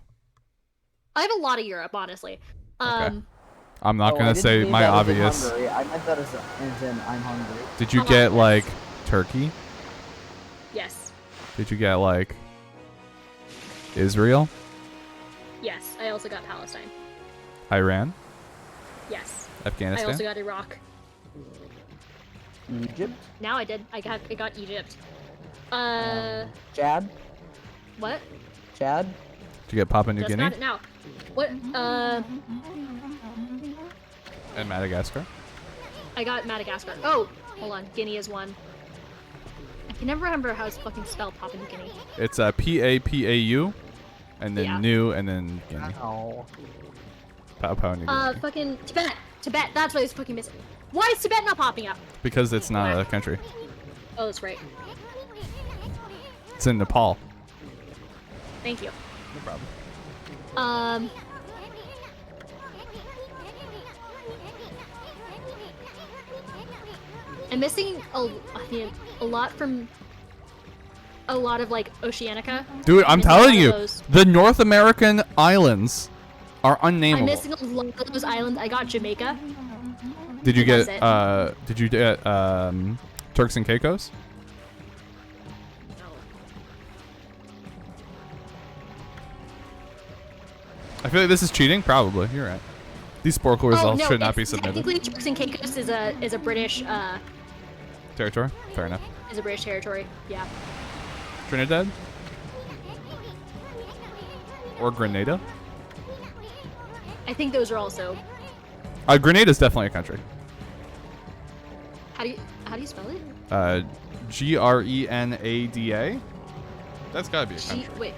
I have a lot of Europe, honestly. Okay. I'm not Oh, I gonna didn't say mean my that as in obvious. Hungary. I meant that as in I'm hungry. Did you I'm get on like Turkey? Yes. Did you get like Israel? Yes. I also got Palestine. Iran? Yes. Afghanistan? I also got Iraq. Egypt? Now I did. I got Egypt. Chad? What? Chad? Did you get Papua New Just Guinea? got it now. What? And Madagascar? I got Madagascar. Oh, hold on. Guinea is one. I can never remember how it's fucking spelled Papua New Guinea. It's Papau, and then Yeah. New, and then Guinea. Oh. Papua New Guinea. Fucking Tibet. Tibet. That's what I was fucking missing. Why is Tibet not popping up? Because it's not a country. Oh, that's right. It's in Nepal. Thank you. No problem. I'm missing a lot from a lot of like Oceanica. Dude, I'm missing a telling lot of you, those. the North American islands are unnameable. I'm missing a lot of those islands. I got Jamaica. Did you and get that's Turks and Caicos? No. I feel like this is cheating. Probably. You're right. These Sporkle results should not be submitted. Technically, Turks and Caicos is a British Territory? Fair enough. territory. Yeah. Trinidad? Or Grenada? I think those are also. Grenada's definitely a country. How do you spell it? Grenada? That's gotta be a country.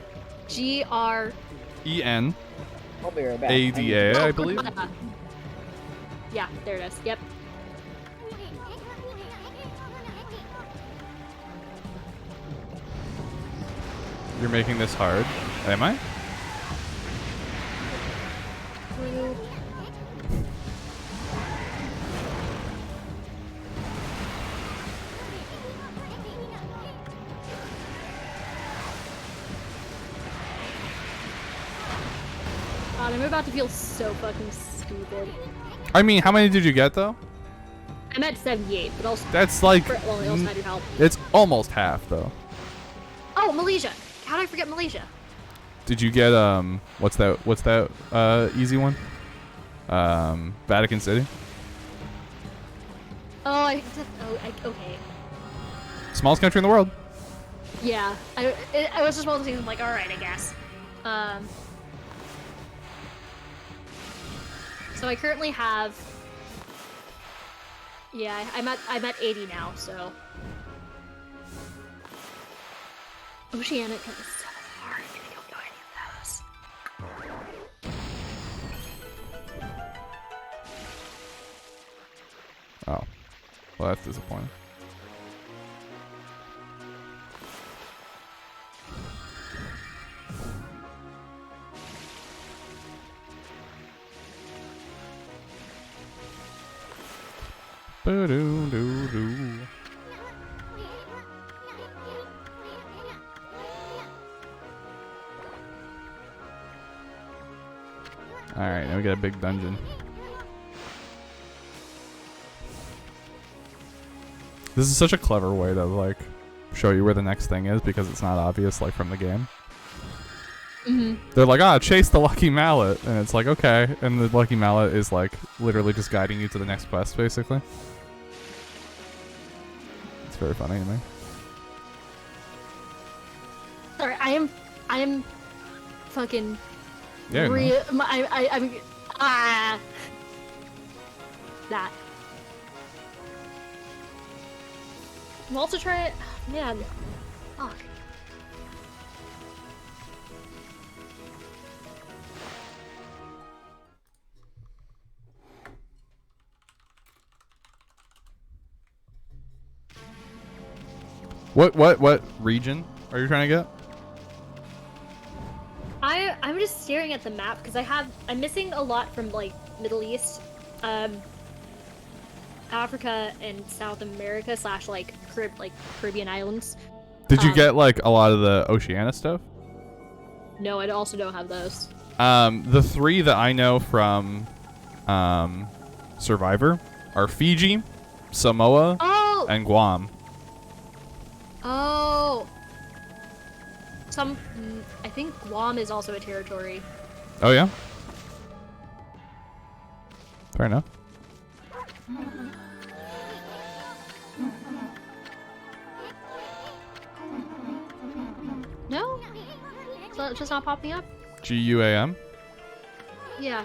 G-R. E-N. I'll be right back. ADA, I believe. Yeah, there it is. Yep. You're making this hard. Am I? God, I'm about to feel so fucking stupid. I mean, how many did you get though? I'm at 78, but also That's like, well, I also had your help. it's almost half though. Oh, Malaysia. How did I forget Malaysia? Did you get what's that easy one? Vatican City. Oh, okay. Smallest country in the world. Yeah, I was just one of those things. I'm like, all right, I guess. So I currently have. Yeah, I'm at 80 now. So. Oceanic is so hard. I don't know any of those. Oh, well that's disappointing. Ba-do-do-do. Alright, now we got a big dungeon. This is such a clever way to, like, show you where the next thing is because it's not obvious, like, from the game. They're like, chase the Lucky Mallet. And it's like, okay. And the Lucky Mallet is, like, literally just guiding you to the next quest, basically. It's very funny to me. Sorry, I am fucking. Yeah, I'm that. I'm also trying. Man, fuck. What region are you trying to get? I'm just staring at the map because I'm missing a lot from like Middle East, Africa and South America / like Caribbean islands. Did you get like a lot of the Oceania stuff? No, I also don't have those. The three that I know from Survivor are Fiji, Samoa, and Guam. Oh. I think Guam is also a territory. Oh yeah? Fair enough. No? So it's just not popping up? GUAM? Yeah.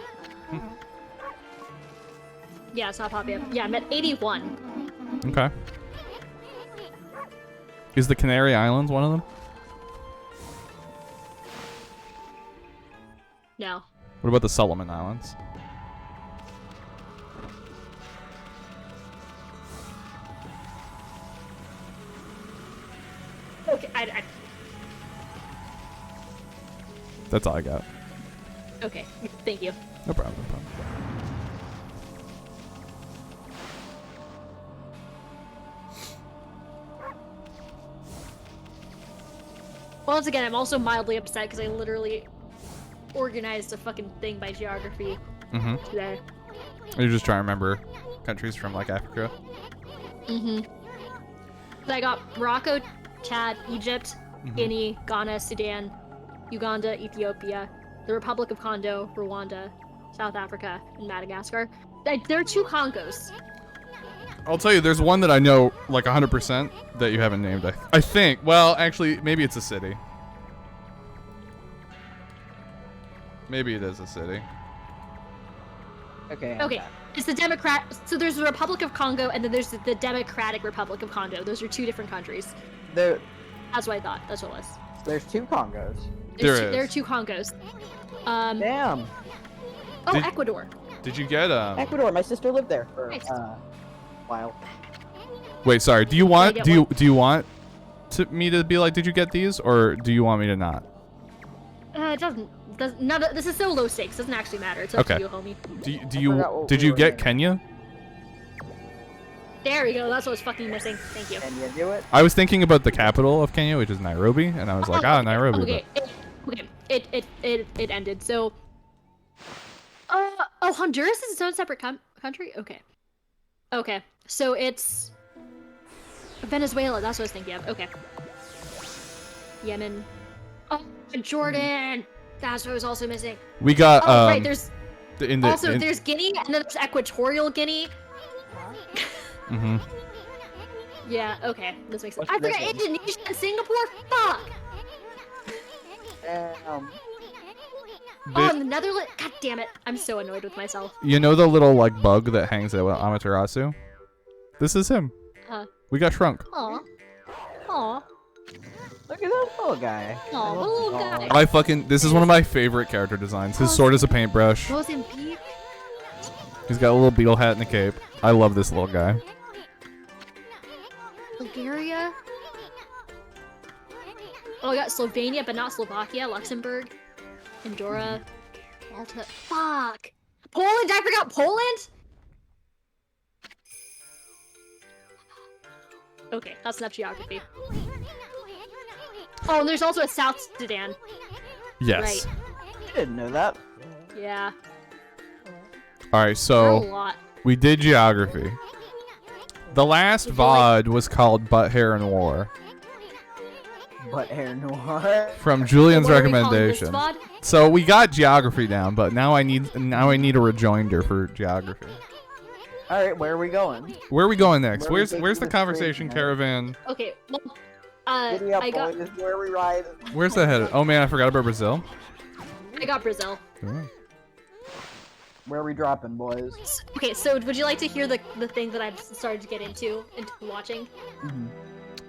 Yeah, it's not popping up. Yeah, I'm at 81. Okay. Is the Canary Islands one of them? No. What about the Solomon Islands? Okay, I That's all I got. okay, thank you. No problem, no problem. Once again, I'm also mildly upset because I literally organized a fucking thing by geography today. You're just trying to remember countries from like Africa? So I got Morocco, Chad, Egypt, Guinea, Ghana, Sudan, Uganda, Ethiopia, the Republic of Congo, Rwanda, South Africa, and Madagascar. There are 2 Congos. I'll tell you, there's one that I know like 100% that you haven't named. I think. Well, actually, maybe it's a city. Maybe it is a city. Okay. Okay, it's the So there's the Republic of Congo, and then there's the Democratic Republic of Congo. Those are 2 different countries. There. That's what I thought. That's what it was. There's 2 Congos. There are 2 Congos. Damn. Oh, Ecuador. Did you get Ecuador. My sister lived there for Nice. a while. Wait, sorry. Do you want get do you want me to be like, did you get these, or do you want me to not? It doesn't. This is so low stakes. Doesn't actually matter. It's up Okay. to you, homie. Did you get Kenya? There we go. That's what was fucking missing. Thank you. Can you do it? I was thinking about the capital of Kenya, which is Nairobi, and I was like, Nairobi. Okay. Okay. It ended. So Oh, Honduras is its own separate country? Okay. Okay. So it's Venezuela, that's what I was thinking of. Okay. Yemen. Oh, Jordan! That's what I was also missing. We got Oh, right, there's there's Guinea, and then there's Equatorial Guinea. Mm-hmm. Yeah, okay. This makes sense. What's I forgot missing? Indonesia and Singapore? Fuck! Oh, and the Netherlands. God damn it. I'm so annoyed with myself. You know the little like bug that hangs out with Amaterasu? This is him. We got shrunk. Aw. Aw. Look at that little guy. Aw, the little guy. I fucking this is one of my favorite character designs. His sword is a paintbrush. Mozambique. He's got a little beetle hat and a cape. I love this little guy. Bulgaria. Oh, I got Slovenia, but not Slovakia. Luxembourg. Andorra. Malta. Fuck. Poland? I forgot Poland? Okay, that's enough geography. Oh, and there's also a South Sudan. Yes. Right. I didn't know that. Yeah. All right, There are so a lot. we did geography. The last Would you like- VOD was called Butt Hair and War But hair noir. from Julian's What are we calling this recommendation. VOD? So we got geography down, but now I need a rejoinder for geography. All right, where are we going? Where are we going next? Where are we Where's taking the this conversation train, caravan? Okay, well, Giddy up, I got boys. Where we ride? Where's that headed? Oh man, I forgot about Brazil. Brazil. Oh. Where are we dropping, boys? Okay, so would you like to hear the thing that I've started to get into watching? Mhm.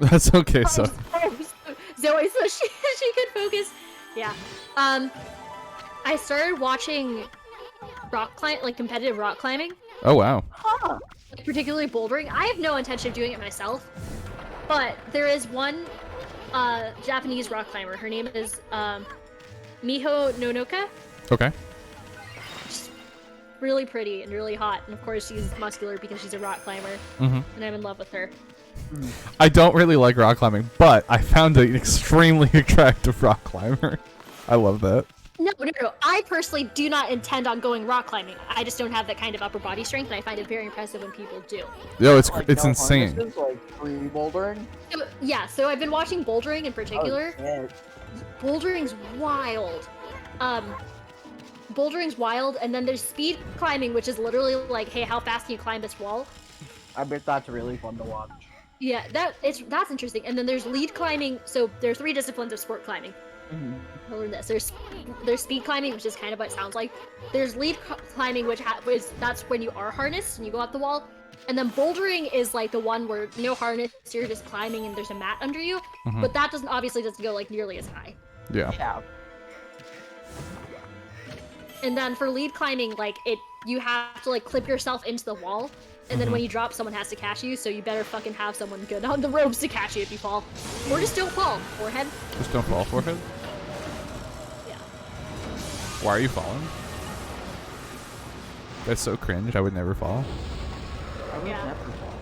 That's okay, so Zoe, so she could focus. Yeah. I started watching competitive rock climbing, oh wow. Huh. particularly bouldering. I have no intention of doing it myself, but there is one Japanese rock climber. Her name is Miho Nonoka. Okay. She's really pretty and really hot, and of course she's muscular because she's a rock climber, Mm-hmm. and I'm in love with her. I don't really like rock climbing, but I found an extremely attractive rock climber. I love that. No. I personally do not intend on going rock climbing. I just don't have that kind of upper body strength, and I find it very impressive when people do. Yo, it's Like, it's no insane. harnesses, like free bouldering. So, yeah, so I've been watching bouldering in particular. Oh, shit. Bouldering's wild. Bouldering's wild, and then there's speed climbing, which is literally like, hey, how fast can you climb this wall? I bet that's really fun to watch. Yeah, that's interesting. And then there's lead climbing. So there's 3 disciplines of sport climbing. Mhm. I learned this. There's speed climbing, which is kind of what it sounds like. There's lead climbing, which that's when you are harnessed and you go up the wall. And then bouldering is like the one where no harness, you're just climbing and there's a mat under you. Mhm. But that obviously doesn't go like nearly as high. Yeah. Yeah. And then for lead climbing, like you have to like clip yourself into the wall, and then when you drop, someone has to catch you. So you better fucking have someone good on the ropes to catch you if you fall, or just don't fall. Forehead. Just don't fall, forehead. Yeah. Why are you falling? That's so cringe. I would never fall. I would Yeah. never fall.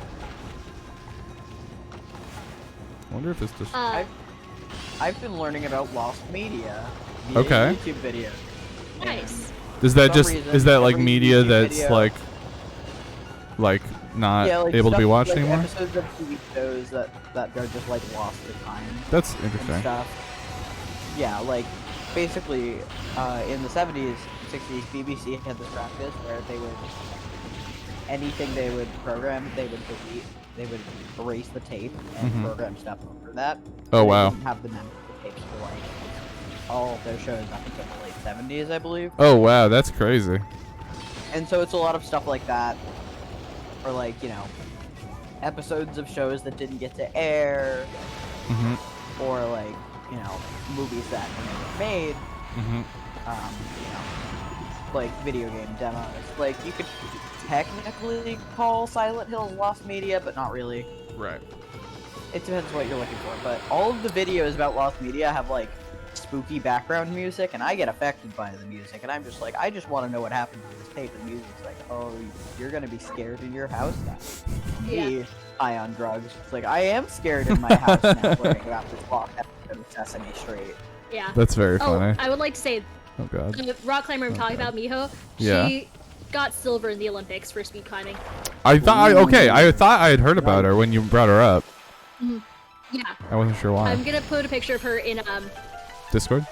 I wonder if this just. I've been learning about lost media. Via Okay. YouTube videos. Nice. Is that some just reason, is that like every media YouTube that's video- like not Yeah, like able to be stuff- watched like anymore? Episodes of TV shows that are just like lost to time That's and interesting. stuff. Yeah, like basically in the 70s, 60s, BBC had this practice where they would anything they would program, they would delete, they would erase the tape and Mhm. program stuff over that. Oh They wow. didn't have the memory of the tapes for like all of their shows up until the late 70s, I believe. Oh wow, that's crazy. And so it's a lot of stuff like that, or like, you know, episodes of shows that didn't get to air, Mhm. or like, you know, movies that were never made, Mhm. you know, like video game demos. Like, you could technically call Silent Hill lost media, but not really. Right. It depends what you're looking for, but all of the videos about lost media have like spooky background music, and I get affected by the music, and I'm just like, I just want to know what happened to this tape. And music's like, oh, you're gonna be scared in your house now. Me, high on drugs. It's like, I am scared in my house now, learning about this lost episode of Sesame Street. Yeah. That's very Oh, funny. I would like to say, Oh god. the rock climber I'm talking about, Miho, Yeah. she got silver in the Olympics for speed climbing. I thought I had heard about her when you brought her up. Yeah. I wasn't sure why. I'm gonna put a picture of her in Discord?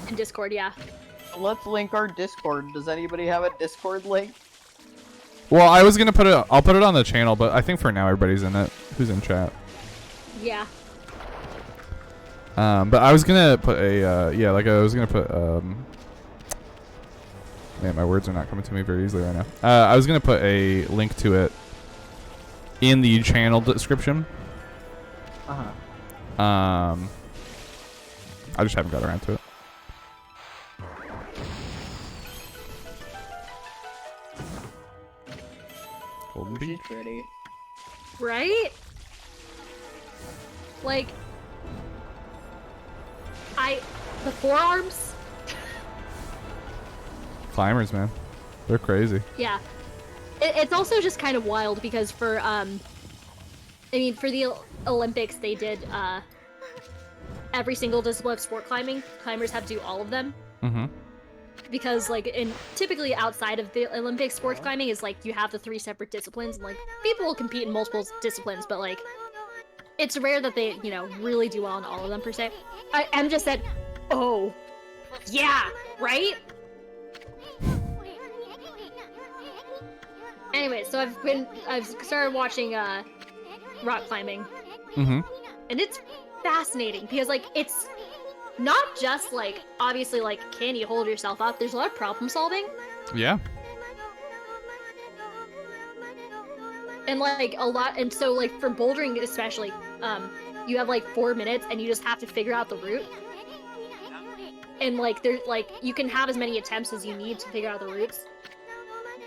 in Discord, yeah. Let's link our Discord. Does anybody have a Discord link? Well, I was gonna put it. I'll put it on the channel, but I think for now everybody's in it. Who's in chat? Yeah. But I was gonna put a I was gonna put man, my words are not coming to me very easily right now. I was gonna put a link to it in the channel description. I just haven't got around to it. Golden She's Beak. pretty. Right? Like, the forearms? Climbers, man, they're crazy. Yeah. It's also just kind of wild because for, I mean, for the Olympics, they did, every single discipline of sport climbing, climbers have to do all of them. Mm-hmm. Because, like, typically outside of the Olympic sports climbing is, like, you have the 3 separate disciplines, and, like, people will compete in multiple disciplines, but, like, it's rare that they, you know, really do well in all of them, per se. Em just said, oh, yeah, right? Anyway, so I've started watching, rock climbing. Mm-hmm. And it's fascinating, because, like, it's not just, like, obviously, like, can you hold yourself up? There's a lot of problem solving. Yeah. And, like, and so, like, for bouldering especially, you have, like, 4 minutes, and you just have to figure out the route. And, like, there's, like, you can have as many attempts as you need to figure out the routes.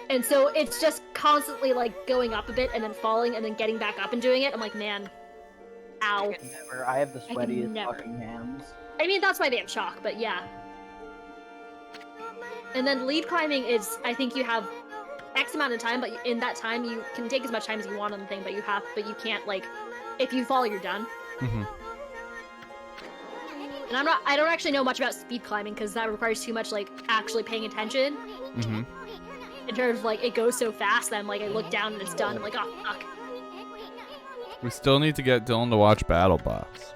And so it's just constantly, like, going up a bit, and then falling, and then getting back up and doing it. I'm like, man, ow. I have the I can sweatiest never. fucking hands. I mean, that's why they have chalk, but yeah. And then lead climbing is, I think you have X amount of time, but in that time you can take as much time as you want on the thing, but you can't, like, if you fall, you're done. Mm-hmm. And I don't actually know much about speed climbing, because that requires too much, like, actually paying attention. Mm-hmm. In terms of, like, it goes so fast that I'm, like, I look down and it's done. I'm like, oh, fuck. We still need to get Dylan to watch BattleBots.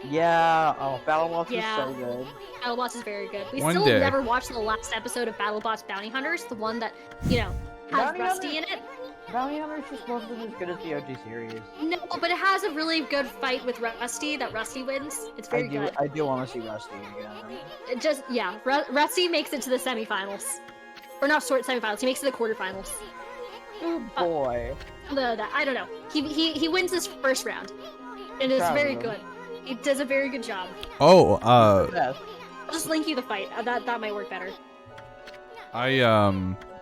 Yeah, oh, BattleBots Yeah. is so good. BattleBots is very good. We One still day. never watched the last episode of BattleBots Bounty Hunters, the one that, you know, has Bounty Rusty Hunters? in it. Bounty Hunters just wasn't as good as the OG series. No, but it has a really good fight with Rusty that Rusty wins. It's very good. I do want to see Rusty again. It just, yeah, Rusty makes it to the semifinals. Or not semifinals, he makes it to the quarterfinals. Oh boy. I don't know. He wins his first round. And it's Proud of very him. good. He does a very good job. Oh, Yes. I'll just link you the fight. That might work better. I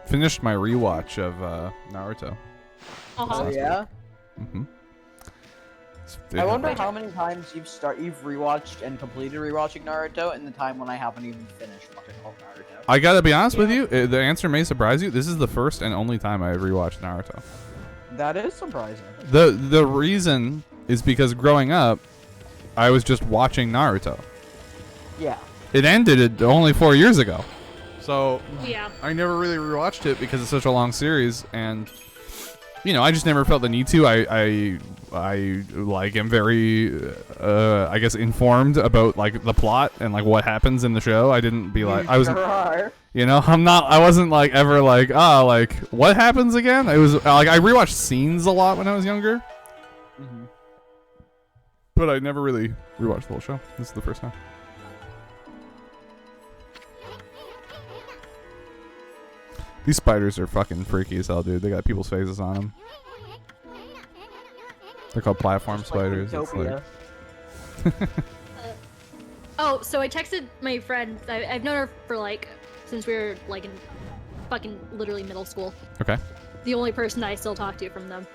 finished my rewatch of Naruto. Uh-huh. Oh yeah? Mm-hmm. I wonder how many times you've rewatched and completed rewatching Naruto in the time when I haven't even finished watching all of Naruto. I gotta be honest with you, the answer may surprise you. This is the first and only time I rewatched Naruto. That is surprising. The reason is because growing up, I was just watching Naruto. Yeah. It ended only 4 years ago. So Yeah. I never really rewatched it because it's such a long series, and you know, I just never felt the need to. I like am very I guess informed about like the plot and like what happens in the show. I didn't be like I was you know, I wasn't like ever like like what happens again? It was like I rewatched scenes a lot when I was younger. Mm-hmm. But I never really rewatched the whole show. This is the first time. These spiders are fucking freaky as hell, dude. They got people's faces on them. They're called platform Just like spiders. It's like... Zootopia. Oh, so I texted my friend. I've known her for, like, since we were, like, in fucking literally middle school. Okay. The only person I still talk to from them.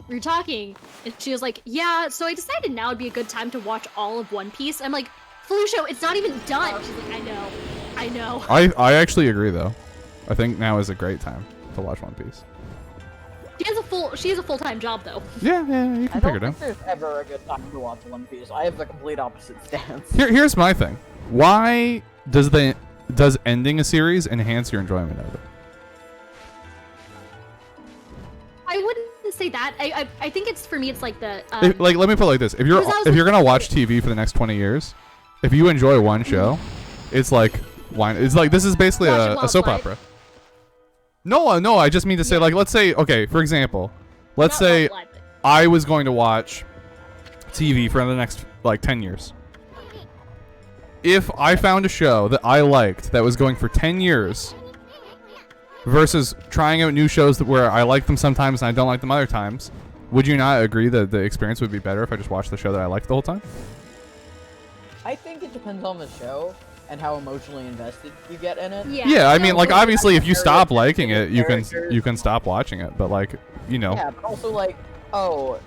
We were talking, and she was like, yeah, so I decided now would be a good time to watch all of One Piece. I'm like, Felicia, it's not even done. She's like, I know. I actually agree, though. I think now is a great time to watch One Piece. She has a full-time job, though. Yeah, you I can pick don't her down. think there's ever a good time to watch One Piece. I have the complete opposite stance. Here's my thing. Why does ending a series enhance your enjoyment of it? I wouldn't say that. I think it's, for me, it's like the Like, let me put it like this: if you're gonna watch TV for the next 20 years, if you enjoy one show, it's like this is basically a soap opera. No, I just mean to say, like, let's say, okay, for example, let's say I was going to watch TV for the next like 10 years. If I found a show that I liked that was going for 10 years versus trying out new shows where I like them sometimes and I don't like them other times, would you not agree that the experience would be better if I just watched the show that I liked the whole time? I think it depends on the show and how emotionally invested you get in it. Yeah, I mean, like, obviously, if you stop liking it, you can stop watching it. But, like, you know. Yeah, but also, like, oh,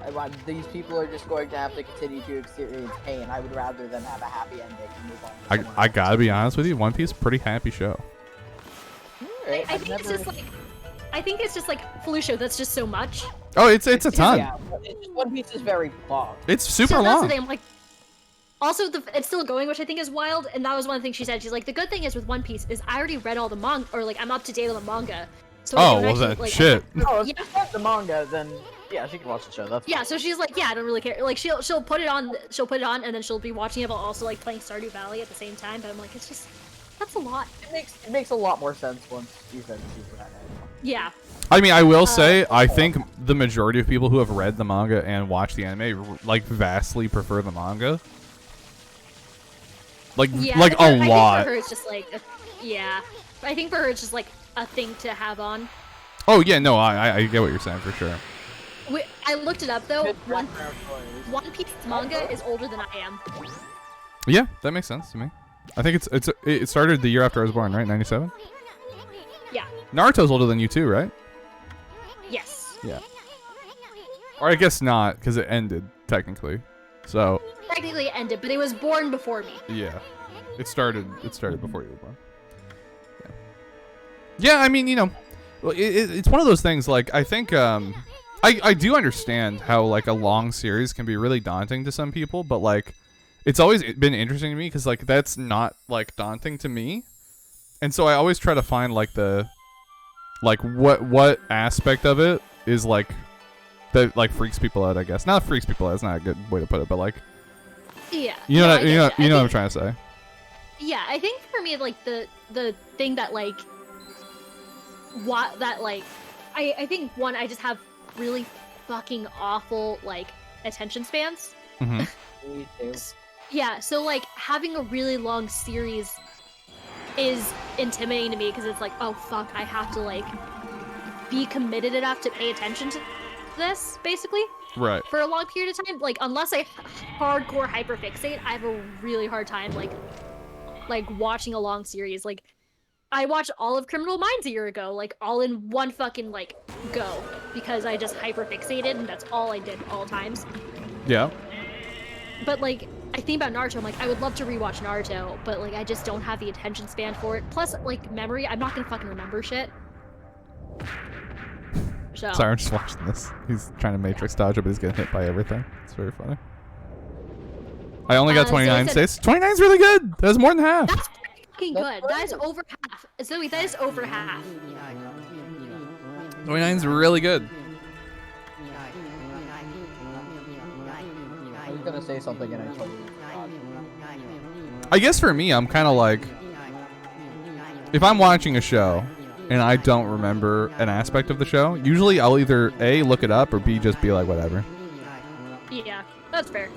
these people are just going to have to continue to experience pain. I would rather them have a happy ending and move on. I gotta be honest with you, One Piece, pretty happy show. Right, I think it's just like Felicia. That's just so much. Oh, it's a ton. Yeah, One Piece is very long. It's super so long. That's the thing. I'm like, also, it's still going, which I think is wild. And that was one thing she said. She's like, the good thing is with One Piece is I already read all the manga, or like I'm up to date on the manga. So shit. Oh, if you read the manga, then yeah, she can watch the show. That's yeah. So she's like, yeah, I don't really care. Like she'll put it on, and then she'll be watching it, but also like playing Stardew Valley at the same time. But I'm like, it's just that's a lot. It makes a lot more sense once you said she's read it. Yeah. I mean, I will say, I think the majority of people who have read the manga and watched the anime like vastly prefer the manga. Like, yeah, like a lot. I think for her, it's just like, yeah. I think for her, it's just like a thing to have on. Oh yeah, no, I get what you're saying for sure. I looked it up though. One Piece manga is older than I am. Yeah, that makes sense to me. I think it started the year after I was born, right? 97. Yeah. Naruto's older than you too, right? Yes. Yeah. Or I guess not, because it ended technically. So. Technically it ended, but it was born before me. Yeah. It started before you were born. Yeah. Yeah, I mean, you know, it's one of those things. Like, I think I do understand how like a long series can be really daunting to some people, but like it's always been interesting to me because like that's not like daunting to me, and so I always try to find like the like what aspect of it is like that like freaks people out. I guess not freaks people out. It's not a good way to put it, but like yeah, you know what I'm trying to say. Yeah, I think for me like the thing that like I think one, I just have really fucking awful like attention spans. Mm-hmm. Me too. Yeah, so like having a really long series is intimidating to me because it's like, oh fuck, I have to like be committed enough to pay attention to this, basically. Right. For a long period of time. Like unless I hardcore hyperfixate, I have a really hard time like watching a long series. Like I watched all of Criminal Minds a year ago, like all in one fucking like go, because I just hyperfixated and that's all I did all times. Yeah. But like I think about Naruto, I'm like, I would love to rewatch Naruto, but like I just don't have the attention span for it. Plus, like memory, I'm not gonna fucking remember shit. So. Sorry, I'm just watching this. He's trying to Matrix dodge it, but he's getting hit by everything. It's very funny. I only got 29 states. 29 is really good. That's more than half. That's pretty fucking good. That is over half. Zoe, that is over half. 29 is really good. I was gonna say something and I totally forgot. I guess for me, I'm kind of like, if I'm watching a show and I don't remember an aspect of the show, usually I'll either A, look it up, or B, just be like, whatever. Yeah, that's fair.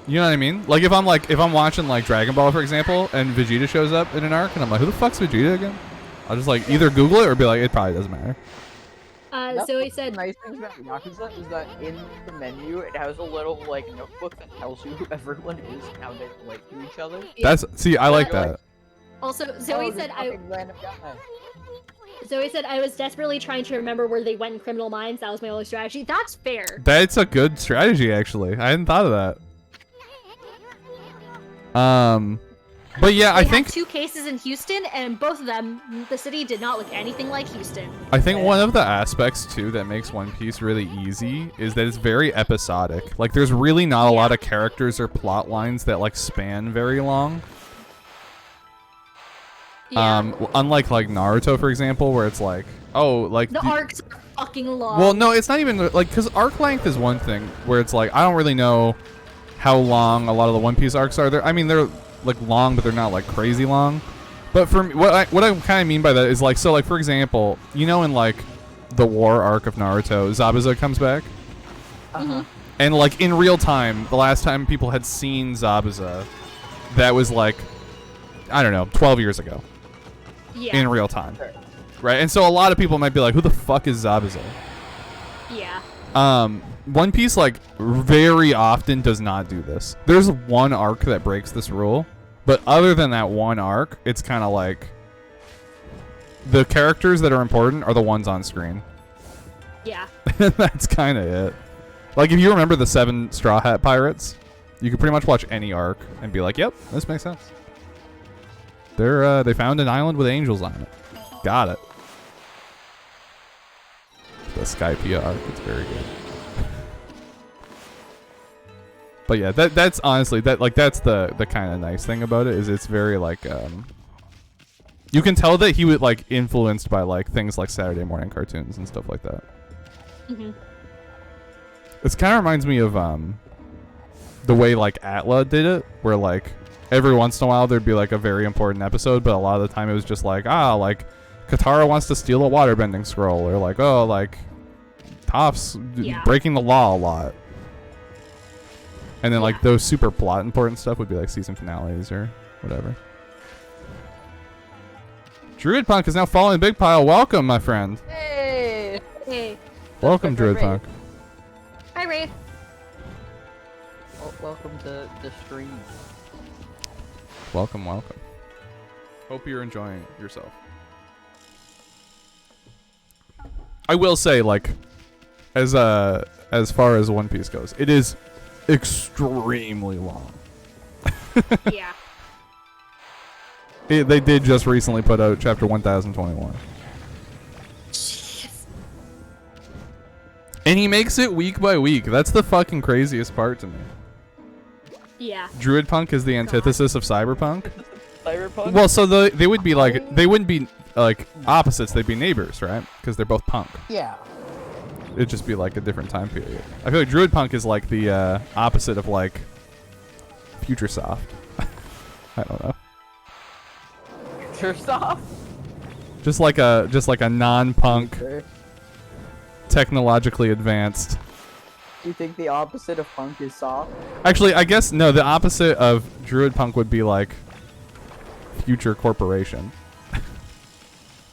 You know what I mean? Like if I'm watching like Dragon Ball, for example, and Vegeta shows up in an arc, and I'm like, who the fuck's Vegeta again? I'll just like either Google it or be like, it probably doesn't matter. Zoe said, the nice thing about Yakuza is that in the menu it has a little like notebook that tells you who everyone is and how they relate to each other. I like that. Also, Zoe said Zoe said I was desperately trying to remember where they went in Criminal Minds. That was my only strategy. That's fair. That's a good strategy, actually. I hadn't thought of that. But yeah, I think 2 cases in Houston, and both of them, the city did not look anything like Houston. I think one of the aspects too that makes One Piece really easy is that it's very episodic. Like there's really not a lot of characters or plot lines that like span very long. Yeah. Unlike like Naruto, for example, where it's like, oh, like The arcs are fucking long. well, no, it's not even like, because arc length is one thing where it's like I don't really know how long a lot of the One Piece arcs are. I mean, they're like long, but they're not like crazy long. But for me, what I kind of mean by that is like, so like for example, you know, in like the war arc of Naruto, Zabuza comes back, and like in real time, the last time people had seen Zabuza, that was like, I don't know, 12 years ago. Yeah. In real time. Sure. Right? And so a lot of people might be like, who the fuck is Zabuza? Yeah. One Piece, like, very often does not do this. There's one arc that breaks this rule, but other than that one arc, it's kind of like the characters that are important are the ones on screen. Yeah. That's kind of it. Like, if you remember the 7 Straw Hat Pirates, you could pretty much watch any arc and be like, yep, this makes sense. They found an island with angels on it. Got it. The Skypiea arc, it's very good. But yeah, that's honestly that's the kind of nice thing about it, is it's very like you can tell that he was like influenced by like things like Saturday morning cartoons and stuff like that. It kind of reminds me of the way like Atla did it, where like every once in a while there'd be like a very important episode, but a lot of the time it was just like, like Katara wants to steal a waterbending scroll, or like, oh, like Toph's breaking the law a lot. And then like those super plot important stuff would be like season finales or whatever. Druid Punk is now following Big Pile. Welcome, my friend. Hey. Hey. Welcome, Druid Punk. Hi, Ray. Welcome to the stream. Welcome. Hope you're enjoying yourself. I will say, like, as far as One Piece goes, it is extremely long. Yeah. They did just recently put out chapter 1021. Jeez. And he makes it week by week. That's the fucking craziest part to me. Yeah. Druid Punk is the antithesis of Cyberpunk. Cyberpunk? Well, so they would be like, they wouldn't be like opposites, they'd be neighbors, right? Because they're both punk. Yeah. It'd just be like a different time period. I feel like Druid Punk is like the opposite of like Futuresoft. I don't know. Futuresoft? Just like a non-punk, technologically advanced. Do you think the opposite of punk is soft? Actually, I guess no. The opposite of Druid Punk would be like Future Corporation.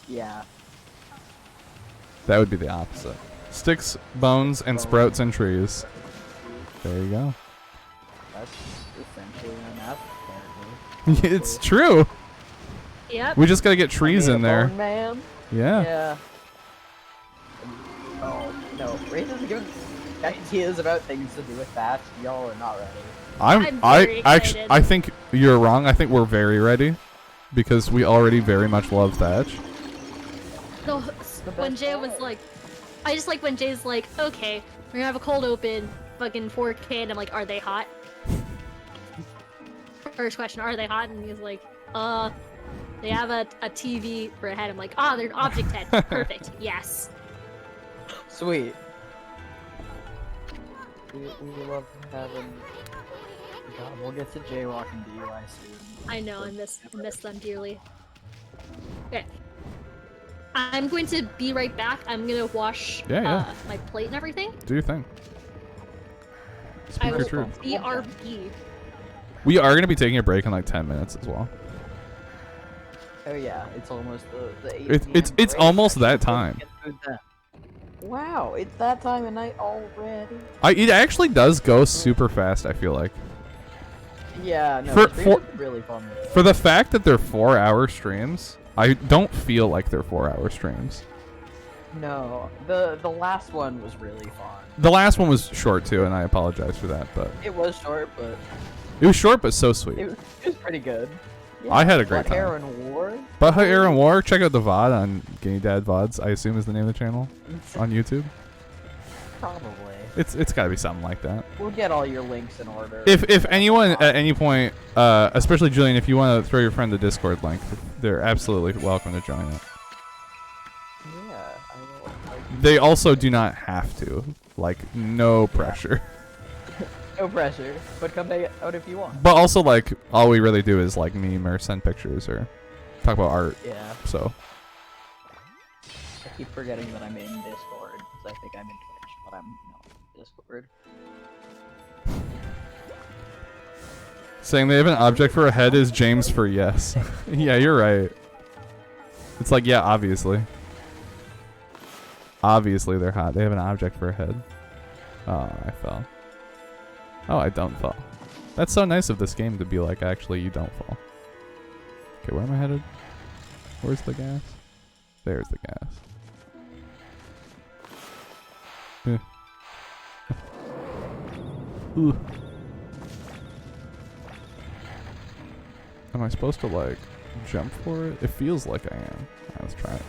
Yeah. That would be the opposite. Sticks, bones, and sprouts and trees. There you go. That's essentially an math character. It's true. Yep. We just gotta get trees in there. Bone man. Yeah. Yeah. Oh no, Ray doesn't give ideas about things to do with that. Y'all are not ready. I'm very excited. I think you're wrong. I think we're very ready because we already very much love Thatch. So when Jay was like, I just like when Jay's like, okay, we're gonna have a cold open, fucking 4K, and I'm like, are they hot? First question, are they hot? And he's like, they have a TV for a head. I'm like, they're an object head. Perfect. Yes. Sweet. We love having. God, we'll get to jaywalk and DUI soon. I know, I miss them dearly. Okay. I'm going to be right back. I'm gonna wash my plate and everything. Do your thing. Speak I your will truth. BRB. We are going to be taking a break in like 10 minutes as well. Oh yeah, it's almost the 8 It's break. almost that time. Wow, it's that time of night already. It actually does go super fast, I feel like. Yeah, no, For- the stream for- is really fun. For the fact that they're 4-hour streams, I don't feel like they're 4-hour streams. No, the last one was really fun. The last one was short too, and I apologize for that, but It was short, but it was short but so sweet. it was pretty good. Yeah, I had a great Blood, Hair, time. and War. But hey, Aaron War, check out the VOD on Gay Dad VODs, I assume is the name of the channel on YouTube. Probably. It's got to be something like that. We'll get all your links in order. If anyone at any point, especially Julian, if you want to throw your friend the Discord link, they're absolutely welcome to join it. Yeah, I will. They also do not have to. Like, no pressure. No pressure, but come out if you want. But also, like, all we really do is like meme or send pictures or talk about art. Yeah. So. I keep forgetting that I'm in Discord because I think I'm in Twitch, but I'm not in Discord. Saying they have an object for a head is James for yes. Yeah, you're right. It's like, yeah, obviously. Obviously they're hot. They have an object for a head. Oh, I fell. Oh, I don't fall. That's so nice of this game to be like, actually, you don't fall. Okay, where am I headed? Where's the gas? There's the gas. Ooh. Am I supposed to, like, jump for it? It feels like I am. Alright, let's try it.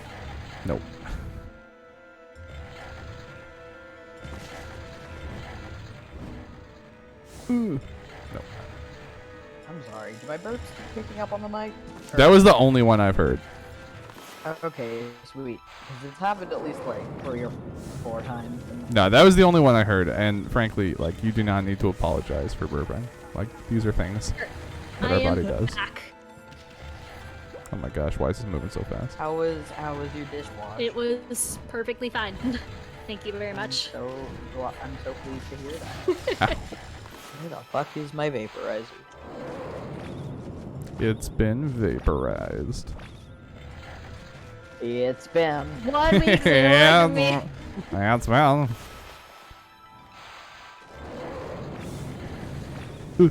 Nope. Ooh. Nope. I'm sorry. Did my burps keep picking up on the mic? That was the only one I've heard. Okay, sweet. Because it's happened at least like 3 or 4 times. No, that was the only one I heard, and frankly, like, you do not need to apologize for burping. Like, these are things that our body does. Back. Oh my gosh, why is this moving so fast? How was your dishwash? It was perfectly fine. Thank you very much. I'm so pleased to hear that. Where the fuck is my vaporizer? It's been vaporized. It's been 1 week Yeah, away from me. that's well. This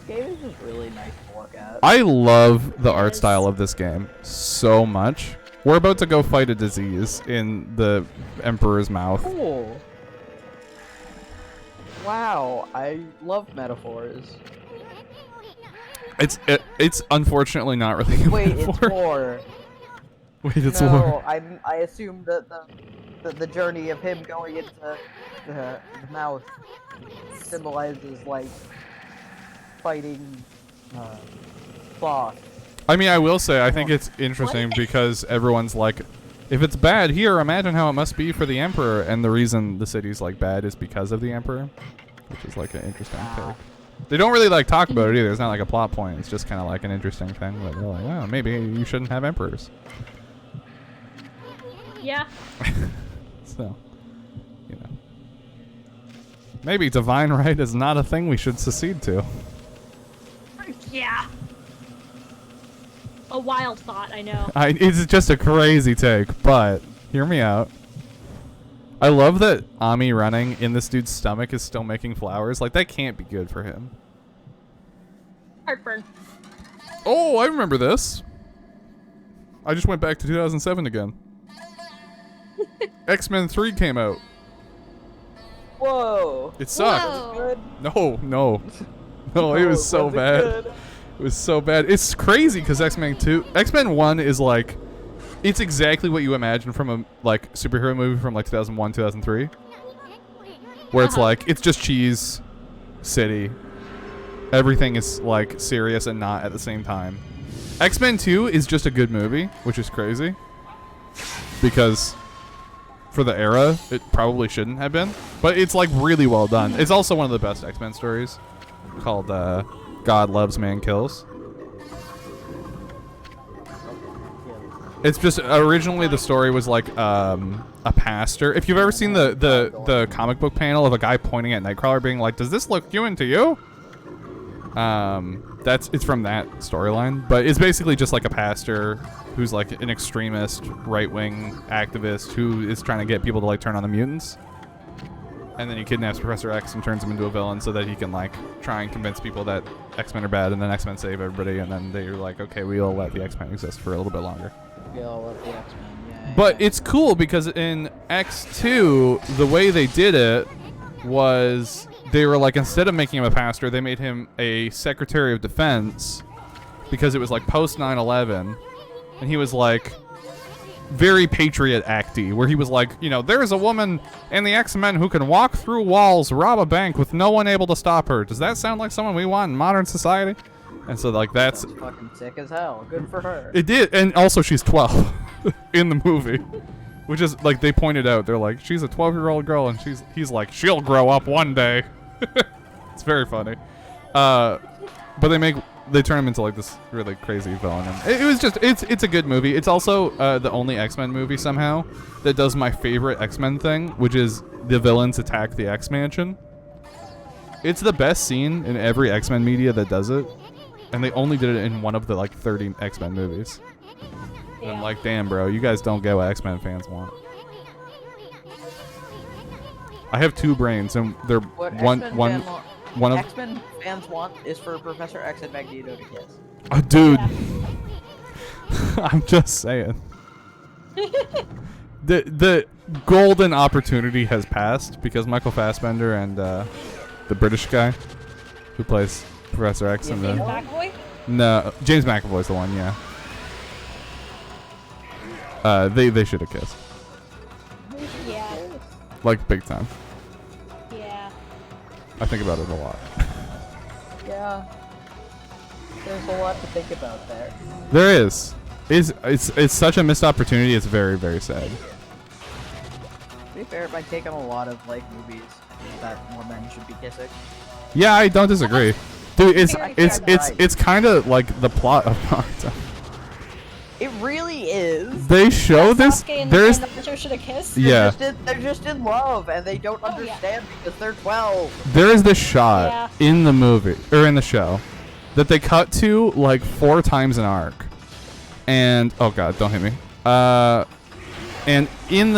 game is just really nice to look at. I love the art style of this game so much. We're about to go fight a disease in the Emperor's mouth. Cool. Wow, I love metaphors. It's unfortunately not really a Wait, it's metaphor. lore. Wait, it's No, lore. I assumed that the journey of him going into the mouth symbolizes like fighting boss. I mean, I will say, I think it's interesting because everyone's like, if it's bad here, imagine how it must be for the Emperor. And the reason the city's like bad is because of the Emperor, which is like an interesting take. They don't really like talk about it either. It's not like a plot point. It's just kind of like an interesting thing. But they're like, oh, maybe you shouldn't have emperors. Yeah. So, you know, maybe divine right is not a thing we should secede to. Yeah. A wild thought, I know. It's just a crazy take, but hear me out. I love that Ami running in this dude's stomach is still making flowers. Like, that can't be good for him. Heartburn. Oh, I remember this. I just went back to 2007 again. X-Men 3 came out. Whoa. It sucked. Whoa. Good. No, it was so was it bad. good? It was so bad. It's crazy because X-Men 1 is like, it's exactly what you imagine from a like superhero movie from like 2001, 2003, where it's like it's just cheese, city, everything is like serious and not at the same time. X-Men 2 is just a good movie, which is crazy because for the era it probably shouldn't have been, but it's like really well done. It's also one of the best X-Men stories, called God Loves, Man Kills. It's just originally the story was like a pastor. If you've ever seen the comic book panel of a guy pointing at Nightcrawler being like, "Does this look human to you?" It's from that storyline, but it's basically just like a pastor who's like an extremist right-wing activist who is trying to get people to like turn on the mutants. And then he kidnaps Professor X and turns him into a villain so that he can like try and convince people that X-Men are bad, and then X-Men save everybody, and then they're like, okay, we'll let the X-Men exist for a little bit longer. Yeah, I'll let the X-Men. Yeah, But it's cool because in X2, the way they did it was they were like, instead of making him a pastor, they made him a Secretary of Defense because it was like post 9/11, and he was like, very Patriot acty, where he was like, you know, there's a woman in the X-Men who can walk through walls, rob a bank with no one able to stop her. Does that sound like someone we want in modern society? And so, like, that's fucking sick as hell. Good for her. It did, and also she's 12 in the movie, which is like they pointed out. They're like, she's a 12-year-old girl, and he's like, she'll grow up one day. It's very funny. But they turn him into like this really crazy villain. And it was just it's a good movie. It's also the only X-Men movie somehow that does my favorite X-Men thing, which is the villains attack the X-Mansion. It's the best scene in every X-Men media that does it, and they only did it in one of the like 30 X-Men movies. Yeah. And I'm like, damn, bro, you guys don't get what X-Men fans want. I have two brains, and they're one of X-Men fans want is for Professor X and Magneto to kiss. Oh, dude. Yeah. I'm just saying. The golden opportunity has passed because Michael Fassbender and the British guy who plays Professor X and James McAvoy? No, James McAvoy's the one, yeah. They should have kissed. Yeah. Like big time. Yeah. I think about it a lot. Yeah. There's a lot to think about there. There is. It's such a missed opportunity. It's very, very sad. To be fair, it might take on a lot of like movies that more men should be kissing. Yeah, I don't disagree. Dude, it's kind of like the plot of Naruto. It really is. They show this. There's Naruto should have kissed. Yeah. They're just in love, and they don't understand because they're 12. There is this shot in the movie or in the show that they cut to like 4 times an arc, and oh god, don't hit me. And in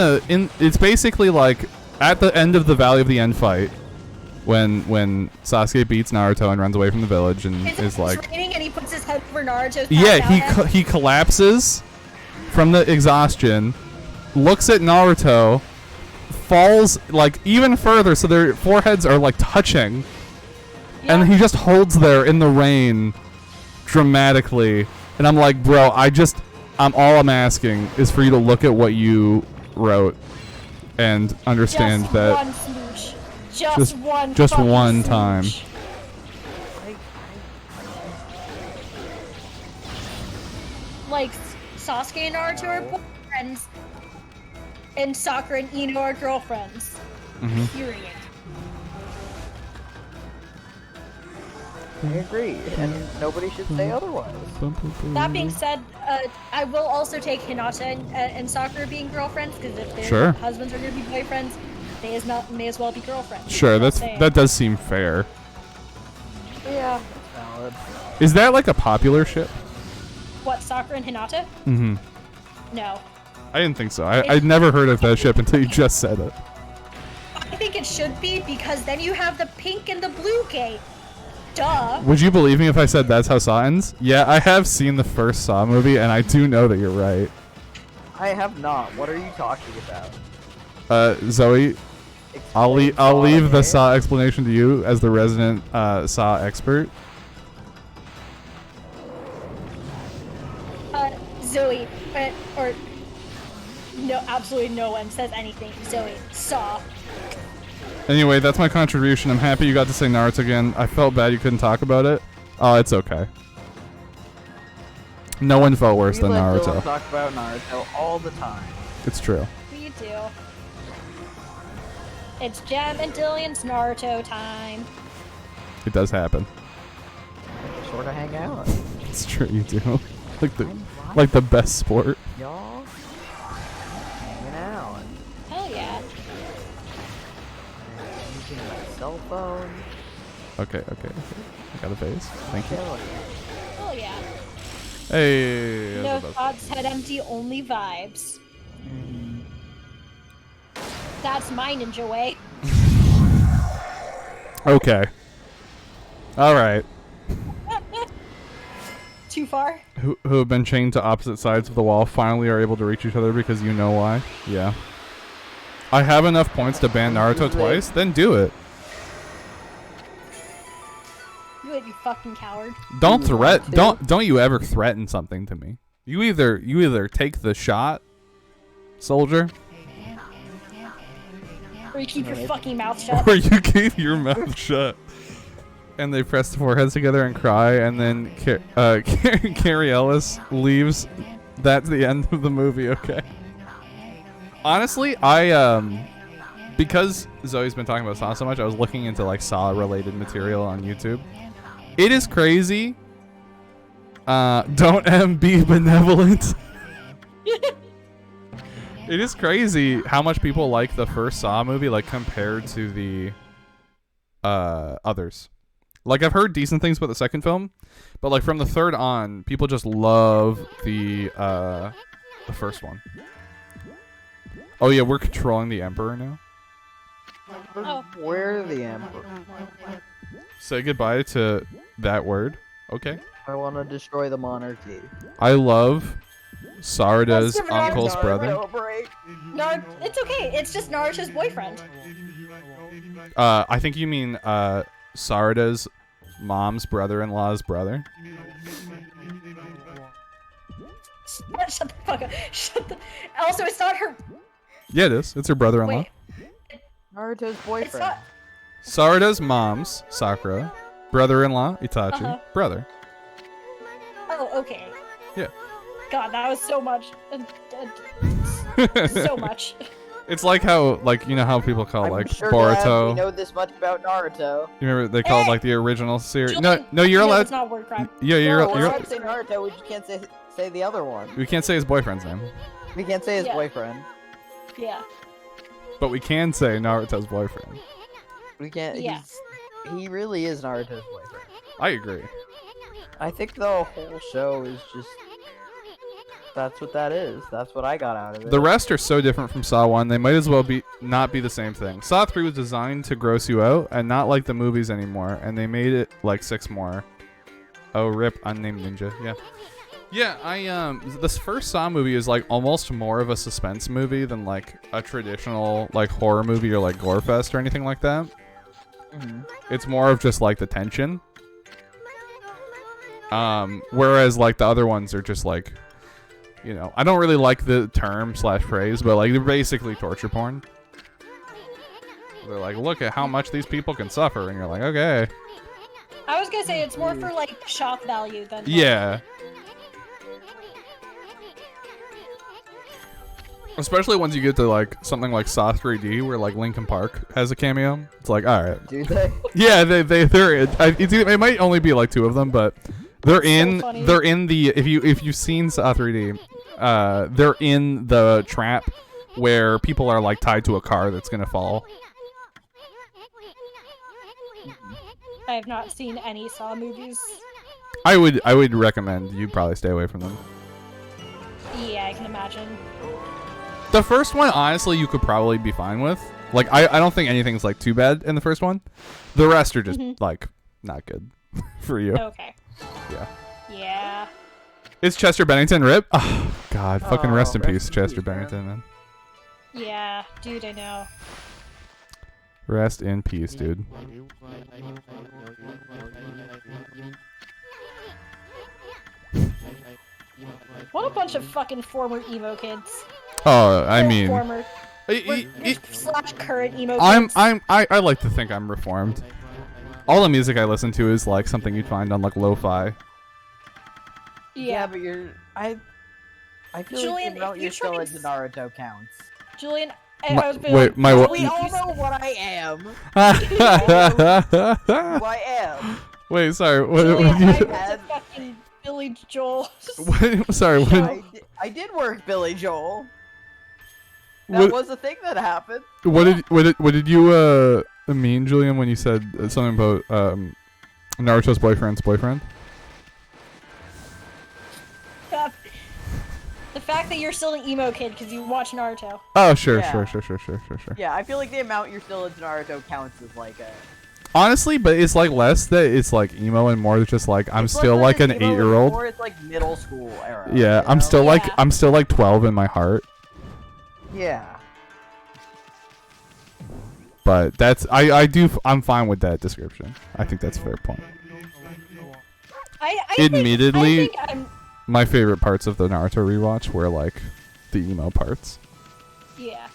it's basically like at the end of the Valley of the End fight. When Sasuke beats Naruto and runs away from the village and is like, raining and he puts his head over Naruto's he collapses from the exhaustion, looks at Naruto, falls like even further, so their foreheads are like touching, and he just holds there in the rain, dramatically. And I'm like, bro, all I'm asking is for you to look at what you wrote and understand that. Just one time. Like Sasuke and Naruto are boyfriends, and Sakura and Ino are girlfriends. Period. I agree, and nobody should say otherwise. That being said, I will also take Hinata and Sakura being girlfriends, because if their husbands are going to be boyfriends, may as well be girlfriends. Sure, that does seem fair. Yeah, valid. Is that like a popular ship? What, Sakura and Hinata? Mm-hmm. No. I didn't think so. I'd never heard of that ship until you just said it. I think it should be, because then you have the pink and the blue gate. Duh. Would you believe me if I said that's how Saw ends? Yeah, I have seen the first Saw movie, and I do know that you're right. I have not. What are you talking about? Zoe, I'll leave the Saw explanation to you as the resident Saw expert. Zoe, or no, absolutely no one says anything. Zoe, Saw. Anyway, that's my contribution. I'm happy you got to say Naruto again. I felt bad you couldn't talk about it. Oh, it's okay. No one felt worse than Naruto. We talk about Naruto all the time. It's true. We do. It's Jam and Dillian's Naruto time. It does happen. Sort of hang out. It's true, you do. like the best sport. Y'all hanging out. Hell yeah. Using my cell phone. Okay. I got a vase. Thank you. Hell yeah. Hey. No thoughts, head empty, only vibes. That's my ninja way. Okay. All right. Too far? Who have been chained to opposite sides of the wall finally are able to reach each other because you know why? Yeah. I have enough points to ban Naruto twice? Then do it. Do it, you fucking coward. Don't you ever threaten something to me. You either take the shot soldier. Or you keep your fucking mouth shut. Or you keep your mouth shut. And they press the foreheads together and cry, and then Carrie Ellis leaves. That's the end of the movie, okay? Honestly, because Zoe's been talking about Saw so much, I was looking into like Saw-related material on YouTube. It is crazy. Don't be benevolent. It is crazy how much people like the first Saw movie, like compared to the others. Like, I've heard decent things about the second film, but like from the third on, people just love the first one. Oh yeah, we're controlling the Emperor now. Oh. We're the Emperor. Say goodbye to that word. Okay. I want to destroy the monarchy. I love Sarada's Let's give it uncle's up. brother. No, it's okay. It's just Naruto's boyfriend. I think you mean Sarada's mom's brother-in-law's brother. Shut the fuck up. Also, it's not her. Yeah, it is. It's her brother-in-law. Wait. Naruto's It's boyfriend. not. Sarada's mom's, Sakura, brother-in-law, Itachi, brother. Oh, okay. Yeah. God, that was so much. So much. It's like how, like, you know how people call, I'm like, sure glad Boruto. we know this much about Naruto. You remember they called, Hey! like, the original series? Julian, No, you're no, allowed. It's not word crime. Yeah, you're. No, we're you're allowed to say Naruto, we just can't say the other one. we can't say his boyfriend's name, We can't say his Yeah. boyfriend. Yeah. but we can say Naruto's boyfriend. We can't. Yeah. He really is Naruto's boyfriend. I agree. I think the whole show is just. That's what that is. That's what I got out of it. The rest are so different from Saw 1, they might as well not be the same thing. Saw 3 was designed to gross you out and not like the movies anymore, and they made it like 6 more. Oh, rip, unnamed ninja. Yeah. Yeah, this first Saw movie is like almost more of a suspense movie than like a traditional like horror movie or like gore fest or anything like that. It's more of just like the tension. Whereas like the other ones are just like, you know, I don't really like the term / phrase, but like they're basically torture porn. They're like, look at how much these people can suffer, and you're like, okay. I was gonna say it's more for like shock value than. Yeah. Especially once you get to like something like Saw 3D, where like Linkin Park has a cameo. It's like, all right. Do they? Yeah, they're in. It might only be like 2 of them, but they're in. funny. They're in the. If you've seen Saw 3D, they're in the trap where people are like tied to a car that's gonna fall. I have not seen any Saw movies. I would recommend you probably stay away from them. Yeah, I can imagine. The first one, honestly, you could probably be fine with. Like, I don't think anything's like too bad in the first one. The rest are just like not good for you. Okay. Yeah. Yeah. It's Chester Bennington, rip. Oh, God, fucking Oh, rest in rest peace, in Chester peace, man. Bennington, man. Yeah, dude, I know. Rest in peace, dude. What a bunch of fucking former emo kids. Oh, I Or mean, former I- slash current emo I'm kids. I like to think I'm reformed. All the music I listen to is like something you'd find on like lo-fi. Yeah, but I feel Julian, like the if amount you you're still try into and Naruto counts. Julian, My- I was wait, my like, wa- We all know what I am. Who I am. Wait, sorry. What, Julian, what, I did went to fucking Billy Joel. sorry. I did work Billy Joel. That What- was a thing that happened. What did you mean, Julian, when you said something about Naruto's boyfriend's boyfriend? The fact that you're still an emo kid because you watch Naruto. Oh, sure. Yeah. Sure. Yeah, I feel like the amount you're still into Naruto counts as like a. Honestly, but it's like less that it's like emo and more just like I'm It's still less like an emo and 8-year-old. More it's like middle school era. Yeah, you I'm know? still like Yeah. I'm still like 12 in my heart. Yeah. But I'm fine with that description. I think that's a fair point. I Admittedly- think I'm. My favorite parts of the Naruto rewatch were like the emo parts. Yeah.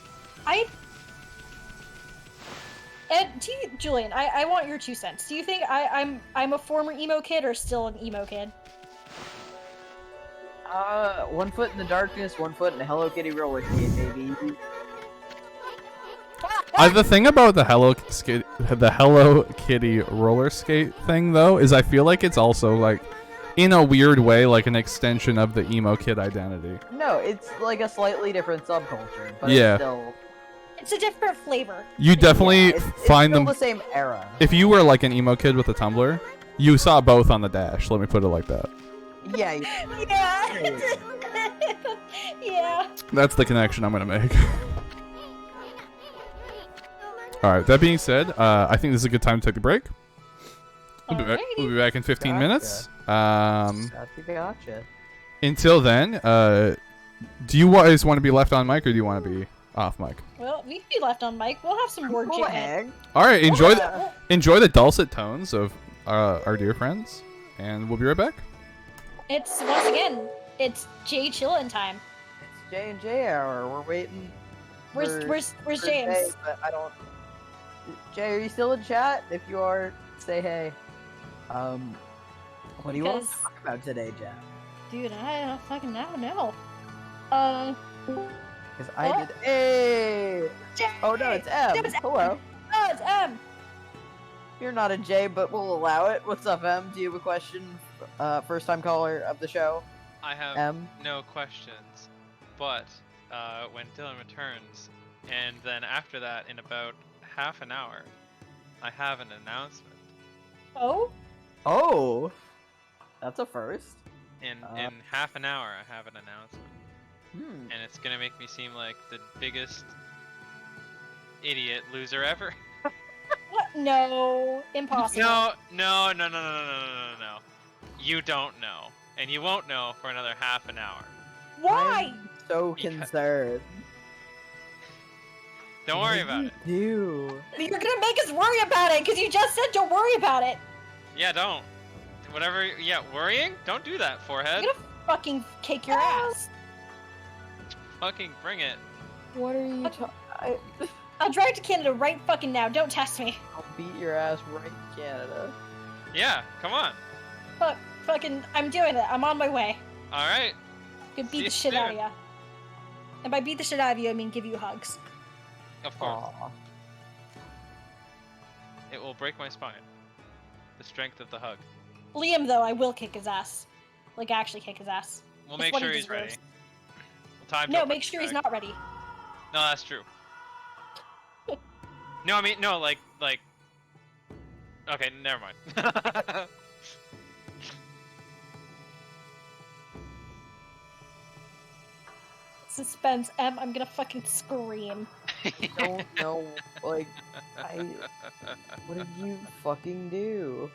Julian, I want your 2 cents. Do you think I'm a former emo kid or still an emo kid? 1 foot in the darkness, 1 foot in the Hello Kitty roller skate, baby. The thing about the Hello Kitty roller skate thing though is I feel like it's also like, in a weird way, like an extension of the emo kid identity. No, it's like a slightly different subculture, but Yeah. it's still. It's a different flavor. You definitely It's find still them. the same era. If you were like an emo kid with a Tumblr, you saw both on the dash. Let me put it like that. Yeah. Yeah. Yeah. That's the connection I'm gonna make. All right. That being said, I think this is a good time to take a break. We'll be back in 15 Gotcha. minutes. Gotcha. Until then, do you guys want to be left on mic or do you want to be off mic? Well, we can be left on mic. We'll have some word jam. All right. Enjoy the dulcet tones of our dear friends, and we'll be right back. It's once again, it's Jay chillin' time. It's J&J hour. We're waiting. Where's for James? Jay, but I don't. Jay, are you still in chat? If you are, say hey. What do you want to Because- talk about today, Jeff? Dude, I don't fucking know. Because I Oh. did. Hey! Jay! Oh no, it's M. It's M. Hello. Oh, it's M. You're not a J, but we'll allow it. What's up, M? Do you have a question? First time caller of the show. I have M. no questions, but when Dylan returns, and then after that, in about half an hour, I have an announcement. Oh? Oh, that's a first. In half an hour, I have an announcement, Hmm. and it's gonna make me seem like the biggest idiot loser ever. What? No. Impossible. No. You don't know, and you won't know for another half an hour. Why? I'm so Because- concerned. Don't worry about it. Do. You're gonna make us worry about it because you just said don't worry about it. Yeah, don't. Whatever. Yeah, worrying? Don't do that, forehead. I'm gonna fucking kick your ass. Fucking bring it. What are you talking? I'll drive to Canada right fucking now. Don't test me. I'll beat your ass right in Canada. Yeah, come on. Fucking, I'm doing it. I'm on my way. All right. Gonna See beat you the shit out of soon. you. And by beat the shit out of you, I mean give you hugs. Of course. Aw. It will break my spine. The strength of the hug. Liam, though, I will kick his ass. Like, actually kick his ass. We'll It's make what he sure he's ready. deserves. We'll time No, jump make it sure he's back. not ready. No, that's true. No, I mean, no, like. Okay, never mind. Suspense. I'm gonna fucking scream. Don't know. Like, what did you fucking do?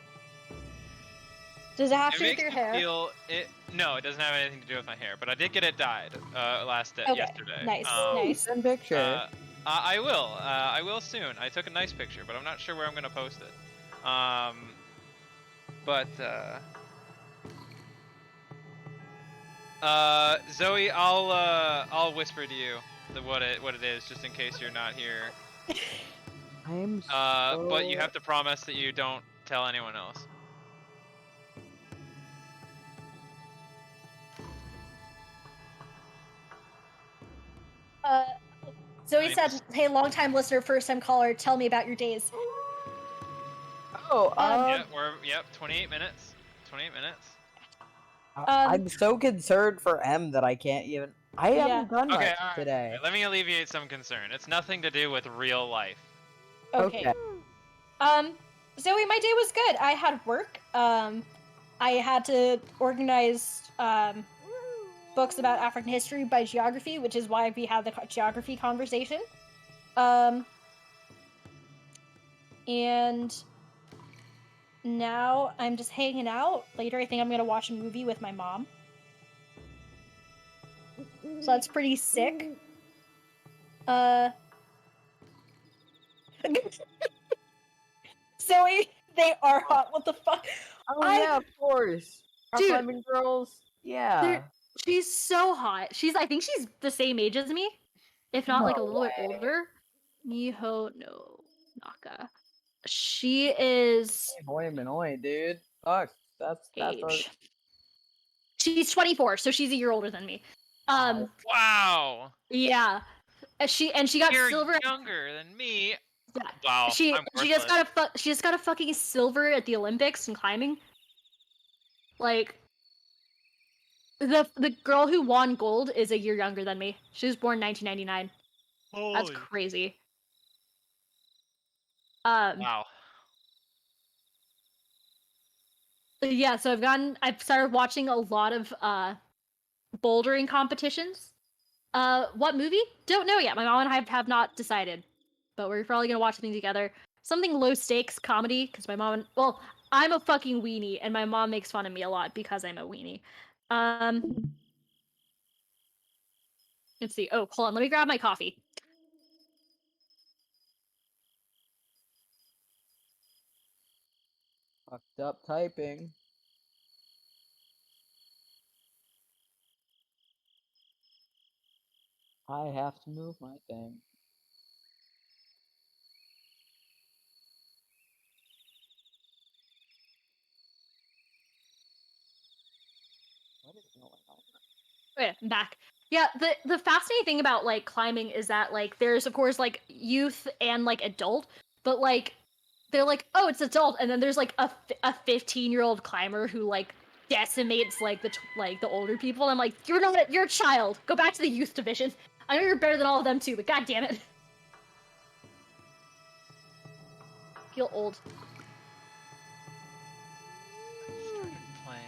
Does it have It to do with makes your me hair? feel it. No, it doesn't have anything to do with my hair, but I did get it dyed Okay, yesterday. nice, nice. Send picture. I will. I will soon. I took a nice picture, but I'm not sure where I'm gonna post it. Zoe, I'll whisper to you what it is, just in case you're not here. I'm But you have to promise that you don't tell anyone else. Zoe Nice. said, "Hey, long-time listener, first-time caller, tell me about your days." Oh, Yep, 28 minutes. 28 minutes. I'm so concerned for M that I can't even. I Yeah. haven't done Okay, much alright. today. Let me alleviate some concern. It's nothing to do with real life. Okay. Zoe, my day was good. I had work. I had to organize books about African history by geography, which is why we had the geography conversation. And now I'm just hanging out. Later, I think I'm gonna watch a movie with my mom. So that's pretty sick. Zoe, they are hot. What the fuck? Oh I- yeah, of course. Our Dude. climbing girls. Yeah. She's so hot. I think she's the same age as me, if not like a No little bit way. older. Miho no Naka. She is Hoy Minoi, dude. Fuck. That's age. She's 24, so she's a year older than me. Wow. Yeah. She got You're silver. younger than me. Yeah. Wow. She I'm just worthless. got a fucking silver at the Olympics in climbing. Like the girl who won gold is a year younger than me. She was born 1999. That's Holy. crazy. Wow. Yeah, so I've started watching a lot of bouldering competitions. What movie? Don't know yet. My mom and I have not decided, but we're probably gonna watch something together. Something low stakes comedy, because well, I'm a fucking weenie, and my mom makes fun of me a lot because I'm a weenie. Let's see. Oh, hold on. Let me grab my coffee. Fucked up typing. I have to move my thing. What is going on? Okay, I'm back. Yeah, the fascinating thing about like climbing is that like there's of course like youth and like adult, but like they're like, oh, it's adult, and then there's like a 15-year-old climber who like decimates like the older people. And I'm like, you're a child. Go back to the youth division. I know you're better than all of them too, but god damn it. I feel old. I started playing.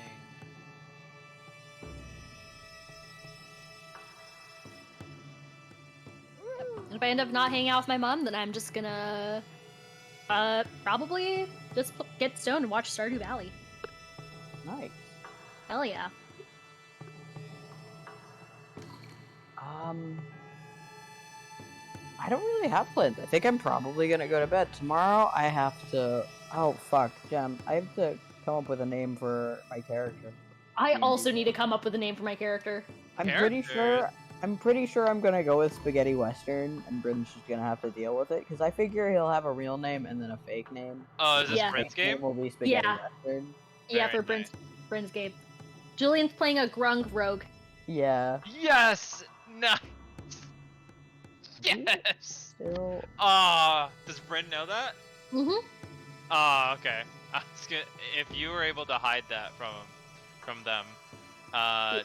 And if I end up not hanging out with my mom, then I'm just gonna probably just get stoned and watch Stardew Valley. Nice. Hell yeah. I don't really have plans. I think I'm probably gonna go to bed. Tomorrow I have to... Oh, fuck, Jem. I have to come up with a name for my character. I also need to come up with a name for my character. I'm pretty sure I'm gonna go with Spaghetti Western, and Bryn's just gonna have to deal with it, because I figure he'll have a real name and then a fake name. Oh, is this Yeah. Bryn's Fake name game? will be Spaghetti Yeah. Western. Yeah, Very for nice. Bryn's game. Julian's playing a grung rogue. Yeah. Yes! Nice! Yes! Still... Does Bryn know that? Mm-hmm. Okay. I was gonna, if you were able to hide that from them,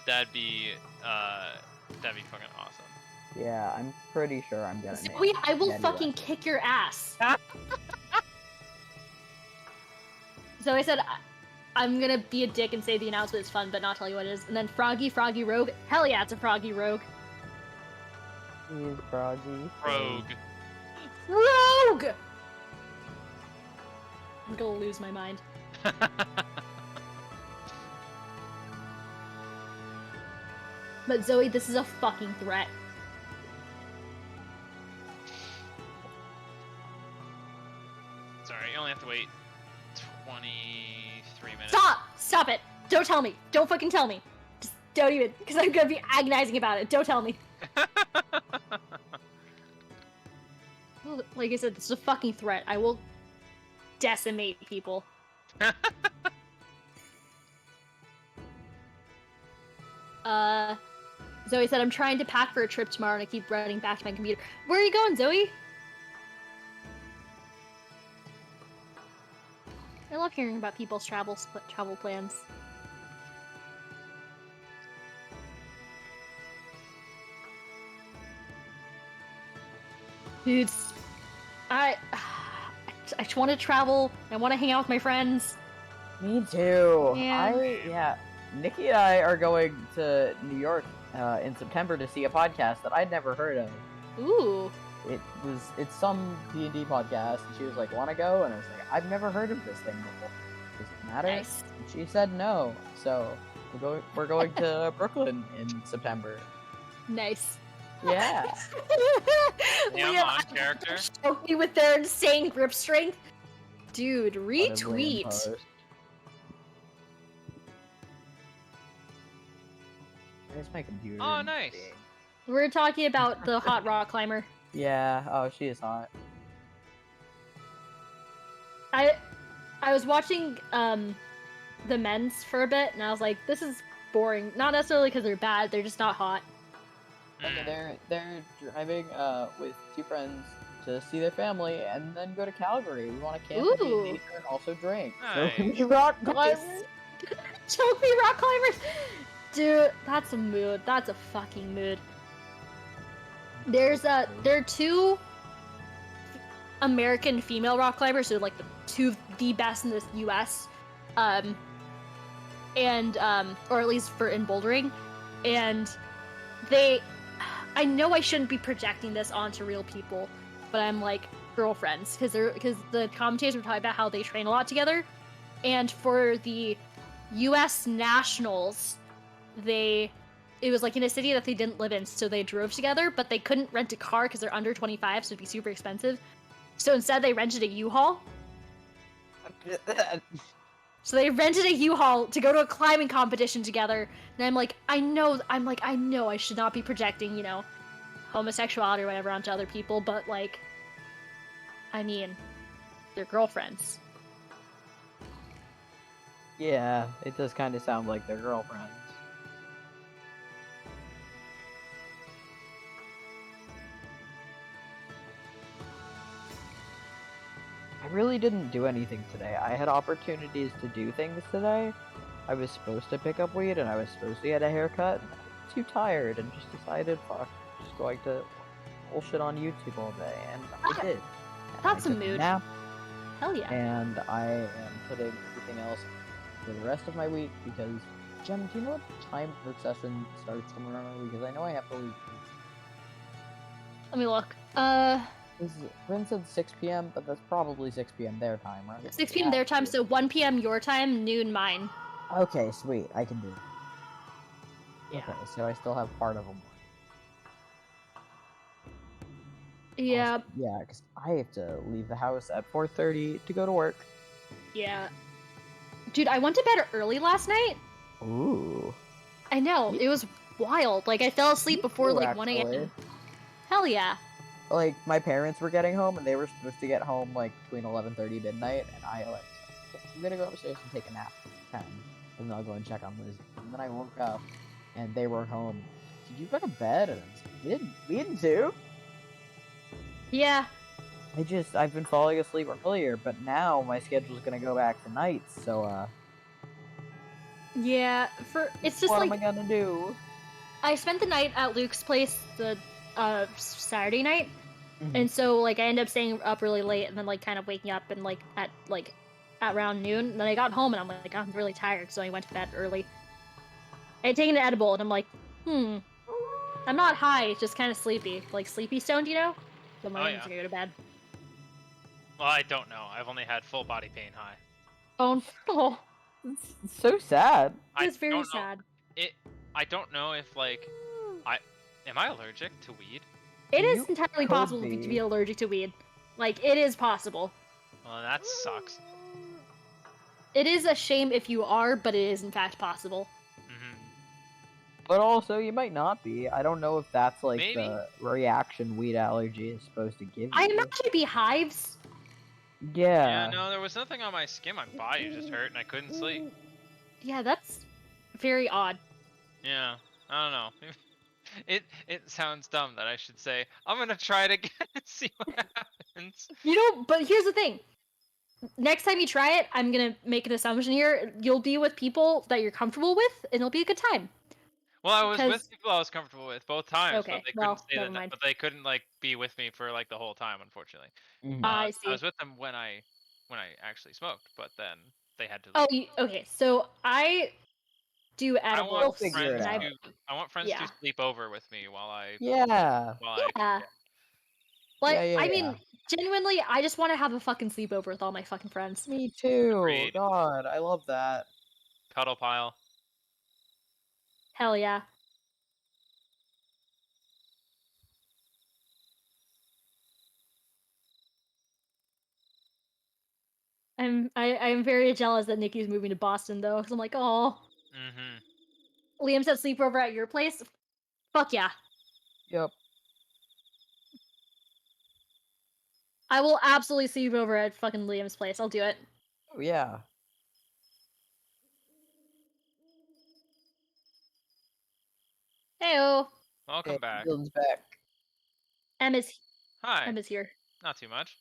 that'd be fucking awesome. Yeah, I'm pretty sure I'm gonna name Zoe, I will Spaghetti fucking Western. kick your ass. So I said, I'm gonna be a dick and say the announcement is fun, but not tell you what it is. And then Froggy Rogue. Hell yeah, it's a Froggy Rogue. He's Froggy. Rogue. Rogue! I'm gonna lose my mind. But Zoe, this is a fucking threat. Sorry, you only have to wait 23 minutes. Stop it! Don't tell me! Don't fucking tell me! Just don't even, because I'm gonna be agonizing about it. Don't tell me. Like I said, this is a fucking threat. I will decimate people. Zoe said, I'm trying to pack for a trip tomorrow and I keep running back to my computer. Where are you going, Zoe? I love hearing about people's travel plans. Dudes, I just want to travel. I want to hang out with my friends. Me too. Yeah. Nikki and I are going to New York in September to see a podcast that I'd never heard of. Ooh. It's some D&D podcast, and she was like, "Want to go?" And I was like, "I've never heard of this thing before. Does it matter?" Nice. And she said no. So we're going to Brooklyn in September. Nice. Yeah. Yeah, I'm on character. Choke me with their insane grip strength. Dude, What a Liam retweet. post. Where's my computer? Oh, nice. We're talking about the hot rock climber. Yeah. Oh, she is hot. I was watching the men's for a bit, and I was like, this is boring. Not necessarily because they're bad, they're just not hot. Okay, they're driving with two friends to see their family and then go to Calgary. We want to camp and be in Ooh. nature and also drink. Nice. So we rock Nice. climbers. Show me rock climbers! Dude, that's a mood. That's a fucking mood. There are two American female rock climbers, so like the best in the US. And or at least for in bouldering. And I know I shouldn't be projecting this onto real people, but I'm like girlfriends because the commentators were talking about how they train a lot together, and for the U.S. Nationals, it was like in a city that they didn't live in, so they drove together, but they couldn't rent a car because they're under 25, so it'd be super expensive. So instead, they rented a U-Haul. So they rented a U-Haul to go to a climbing competition together, and I'm like, I know I should not be projecting, homosexuality or whatever onto other people, but like, I mean, they're girlfriends. Yeah, it does kind of sound like they're girlfriends. I really didn't do anything today. I had opportunities to do things today. I was supposed to pick up weed and I was supposed to get a haircut. I was too tired and just decided, fuck, just going to bullshit on YouTube all day, and I did. And That's I a took mood. nap, Hell yeah. and I am putting everything else for the rest of my week because, Jem, do you know what time work session starts tomorrow? Because I know I have to leave. Let me look. Rin said 6 p.m., but that's probably 6 p.m. their time, right? 6 p.m. their time, so 1 p.m. your time, noon mine. Okay, sweet. I can do it. Yeah. Okay, so I still have part of them. Yeah. Also, yeah, because I have to leave the house at 4:30 to go to work. Yeah. Dude, I went to bed early last night. Ooh. I know, it was wild. Like, I fell asleep before Ooh, like 1 actually. a.m. Hell yeah. Like, my parents were getting home, and they were supposed to get home, like, between 11:30 midnight, and I, like, I'm gonna go upstairs and take a nap at 10, and then I'll go and check on Liz. And then I woke up, and they were home. Did you go to bed? And I was like, we didn't too? Yeah. I've been falling asleep earlier, but now my schedule's gonna go back to nights, so, Yeah, it's just what like, am I gonna do? I spent the night at Luke's place the Saturday night, Mhm. and so like I ended up staying up really late and then like kind of waking up and like at around noon. And then I got home and I'm like, I'm really tired, so I went to bed early. I had taken an edible and I'm like, I'm not high, it's just kind of sleepy, like sleepy stoned, So I'm like, Oh, I'm yeah. just gonna go to bed. Well, I don't know. I've only had full body pain high. Oh no, It's so sad. it's I very don't know. sad. I don't know if like am I allergic to weed? It is You entirely could possible to be. be allergic to weed. Like, it is possible. Well, that sucks. It is a shame if you are, but it is in fact possible. Mhm. But also, you might not be. I don't know if that's like Maybe. the reaction weed allergy is supposed to give you. I imagine it'd be hives. Yeah, Yeah. no, there was nothing on my skin. My body just hurt and I couldn't sleep. Yeah, that's very odd. Yeah, I don't know. It sounds dumb that I should say I'm gonna try it again and see what happens. But here's the thing. Next time you try it, I'm gonna make an assumption here. You'll be with people that you're comfortable with, and it'll be a good time. Well, I was with 'Cause- people I was comfortable with both times, but Okay, they well, couldn't stay never mind. but they couldn't like be with me for like the whole time, unfortunately. Mhm. I I see. was with them when I actually smoked, but then they had to Oh, leave. okay. So I do I edibles. want figure it friends out. to I want friends Yeah. to sleep over with me while I Yeah. Yeah. Like, Yeah, I mean, genuinely, I just want to have a fucking sleepover with all my fucking friends. Me too. Agreed. God, I love that. Cuddle pile. Hell yeah. I'm very jealous that Nikki's moving to Boston though, because I'm like, oh. Mhm. Liam said sleepover at your place. Fuck yeah. Yep. I will absolutely see you over at fucking Liam's place. I'll do it. Oh yeah. Heyo. Welcome Hey, back. Dylan's back. Em is Hi. here. Not too much.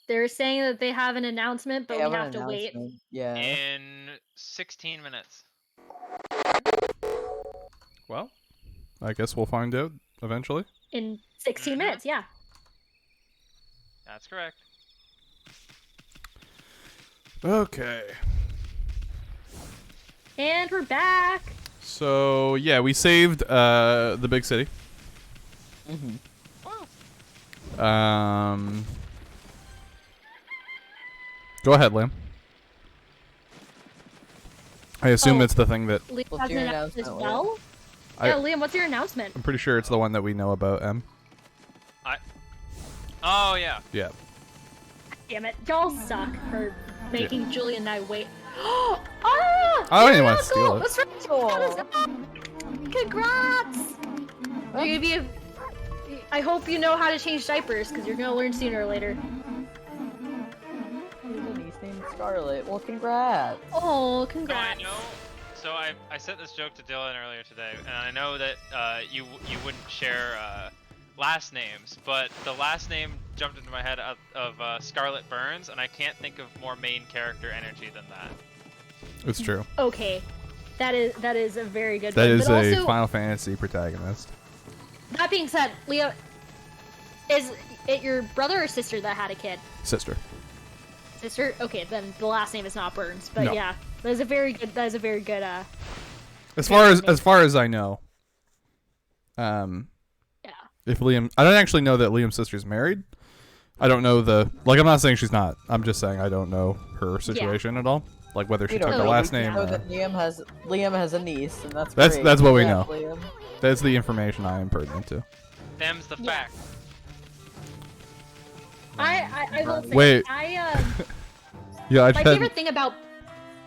They're saying that they have an announcement, but They we have an have to wait. announcement. Yeah. In 16 minutes. Well, I guess we'll find out eventually. In 16 minutes, yeah. That's correct. Okay. And we're back. So yeah, we saved the big city. Mm-hmm. Go ahead, Liam. I assume Oh. it's the thing that Liam What's has an your announcement as announcement, well. Yeah, Liam, what's your announcement? I'm pretty sure it's the one that we know about. Oh, yeah. Yeah. Damn it, y'all suck for making Julie and I wait. Ah! I don't even you're want an to steal uncle! it. That's right. Congrats! You're gonna be I hope you know how to change diapers, because you're gonna learn sooner or later. He's named Scarlet. Well, congrats. Oh, So congrats. I know. So I sent this joke to Dylan earlier today, and I know that you wouldn't share last names, but the last name jumped into my head of Scarlet Burns, and I can't think of more main character energy than that. It's true. Okay. That is a very good That one. is But a also, Final Fantasy protagonist. that being said, Leo, is it your brother or sister that had a kid? Sister. Sister? Okay, then the last name is not Burns. But No. yeah, that is a very good. As far as I know. Yeah. If Liam, I don't actually know that Liam's sister's married. I don't know I'm not saying she's not. I'm just saying I don't know her situation at all. Like whether she We took don't her know. last We name know or... that Liam has a niece, and that's That's- great. that's what we Congrats, know. Liam. That's the information I am pertinent to. Them's the Yeah. fact. I will say. Wait. Yeah, I My tried... favorite thing about.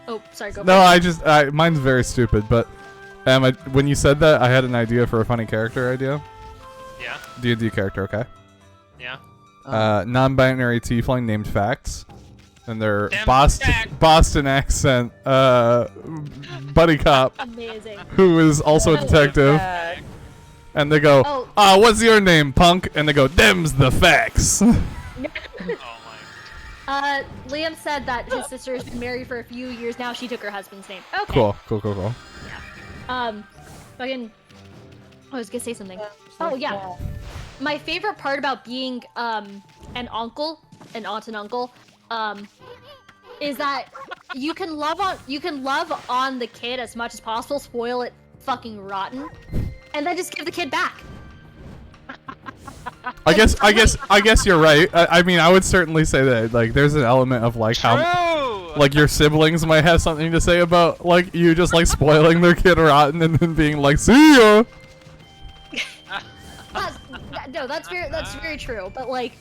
Oh, sorry. Go. No, for it. mine's very stupid, but when you said that, I had an idea for a funny character idea. Yeah. D&D character, okay? Yeah. Non-binary tiefling named Facts. And they're Them Boston accent buddy cop Amazing. who is also a detective. Yeah. And they go, Oh. what's your name, punk? And they go, them's the facts. Oh my. Liam said that his sister's been married for a few years now. She took her husband's name. Okay. Cool. Fucking. I was gonna say something. Oh yeah. My favorite part about being an uncle, an aunt and uncle, is that you can love on the kid as much as possible, spoil it fucking rotten, and then just give the kid back. I guess you're right. I mean, I would certainly say that like there's an element of like how True! like your siblings might have something to say about like you just like spoiling their kid rotten and then being like, see ya. That's very true. But like,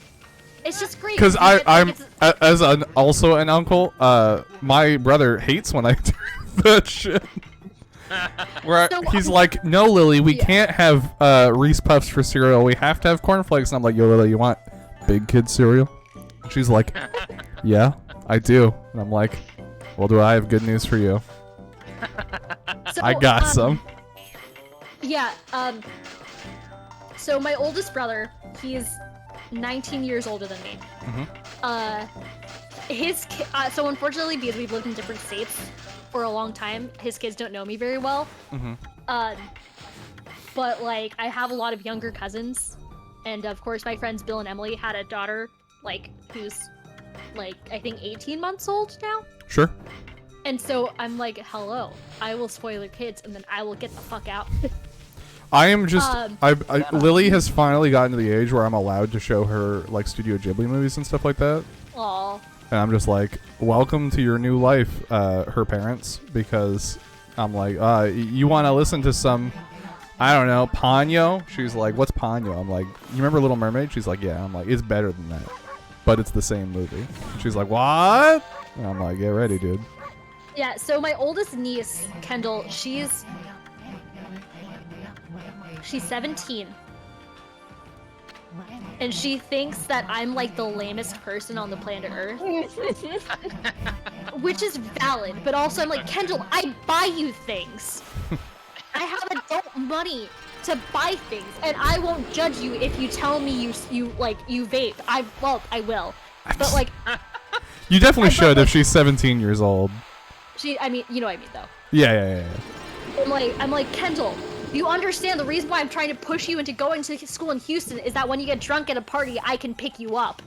it's just great. Because you get, I'm like, as also an uncle. My brother hates when I do that shit. Where So, he's like, no, Lily, we can't have Reese Puffs for cereal. We have to have cornflakes. And I'm like, yo, Lily, you want big kid cereal? And she's like, yeah, I do. And I'm like, well, do I have good news for you? so, I got some. Yeah. So my oldest brother, he's 19 years older than me. So unfortunately, because we've lived in different states for a long time, his kids don't know me very well. But like, I have a lot of younger cousins, and of course, my friends Bill and Emily had a daughter, like who's like I think 18 months old now. Sure. And so I'm like, hello, I will spoil your kids, and then I will get the fuck out. I am just. Lily has finally gotten to the age where I'm allowed to show her like Studio Ghibli movies and stuff like that. Aw. And I'm just like, welcome to your new life, her parents, because I'm like, you want to listen to some, I don't know, Ponyo? She's like, what's Ponyo? I'm like, you remember Little Mermaid? She's like, yeah. I'm like, it's better than that, but it's the same movie. She's like, what? And I'm like, get ready, dude. Yeah, so my oldest niece, Kendall, she's 17. and she thinks that I'm like the lamest person on the planet Earth. Which is valid, but also I'm like, Kendall, I buy you things. I have adult money to buy things, and I won't judge you if you tell me you vape. I will. But like You definitely should like, if she's 17 years old. I mean, you know what I mean though. Yeah. I'm like, Kendall, you understand the reason why I'm trying to push you into going to school in Houston is that when you get drunk at a party, I can pick you up.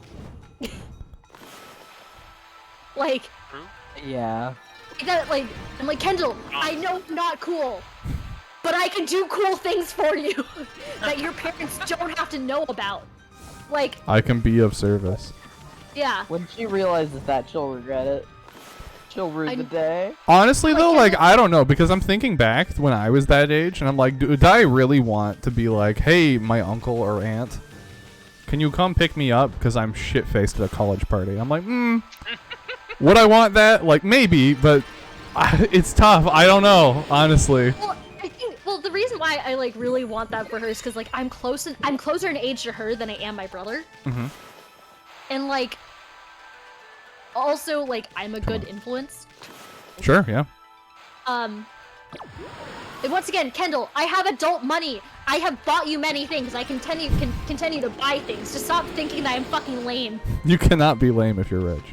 Like, Yeah. I'm like, Kendall, I know I'm not cool, but I can do cool things for you that your parents don't have to know about. Like, I can be of service. yeah. When she realizes that, she'll regret it. She'll rue the day. Honestly, though, Kendall, like, I don't know, because I'm thinking back when I was that age, and I'm like, do I really want to be like, hey, my uncle or aunt, can you come pick me up? Because I'm shit-faced at a college party. I'm like, would I want that? Like, maybe, but it's tough. I don't know, honestly. Well, the reason why I like really want that for her is because like I'm closer in age to her than I am my brother. Mm-hmm. And like, also like I'm a good influence. Sure, yeah. And once again, Kendall, I have adult money. I have bought you many things. I can continue to buy things. Just stop thinking that I'm fucking lame. You cannot be lame if you're rich.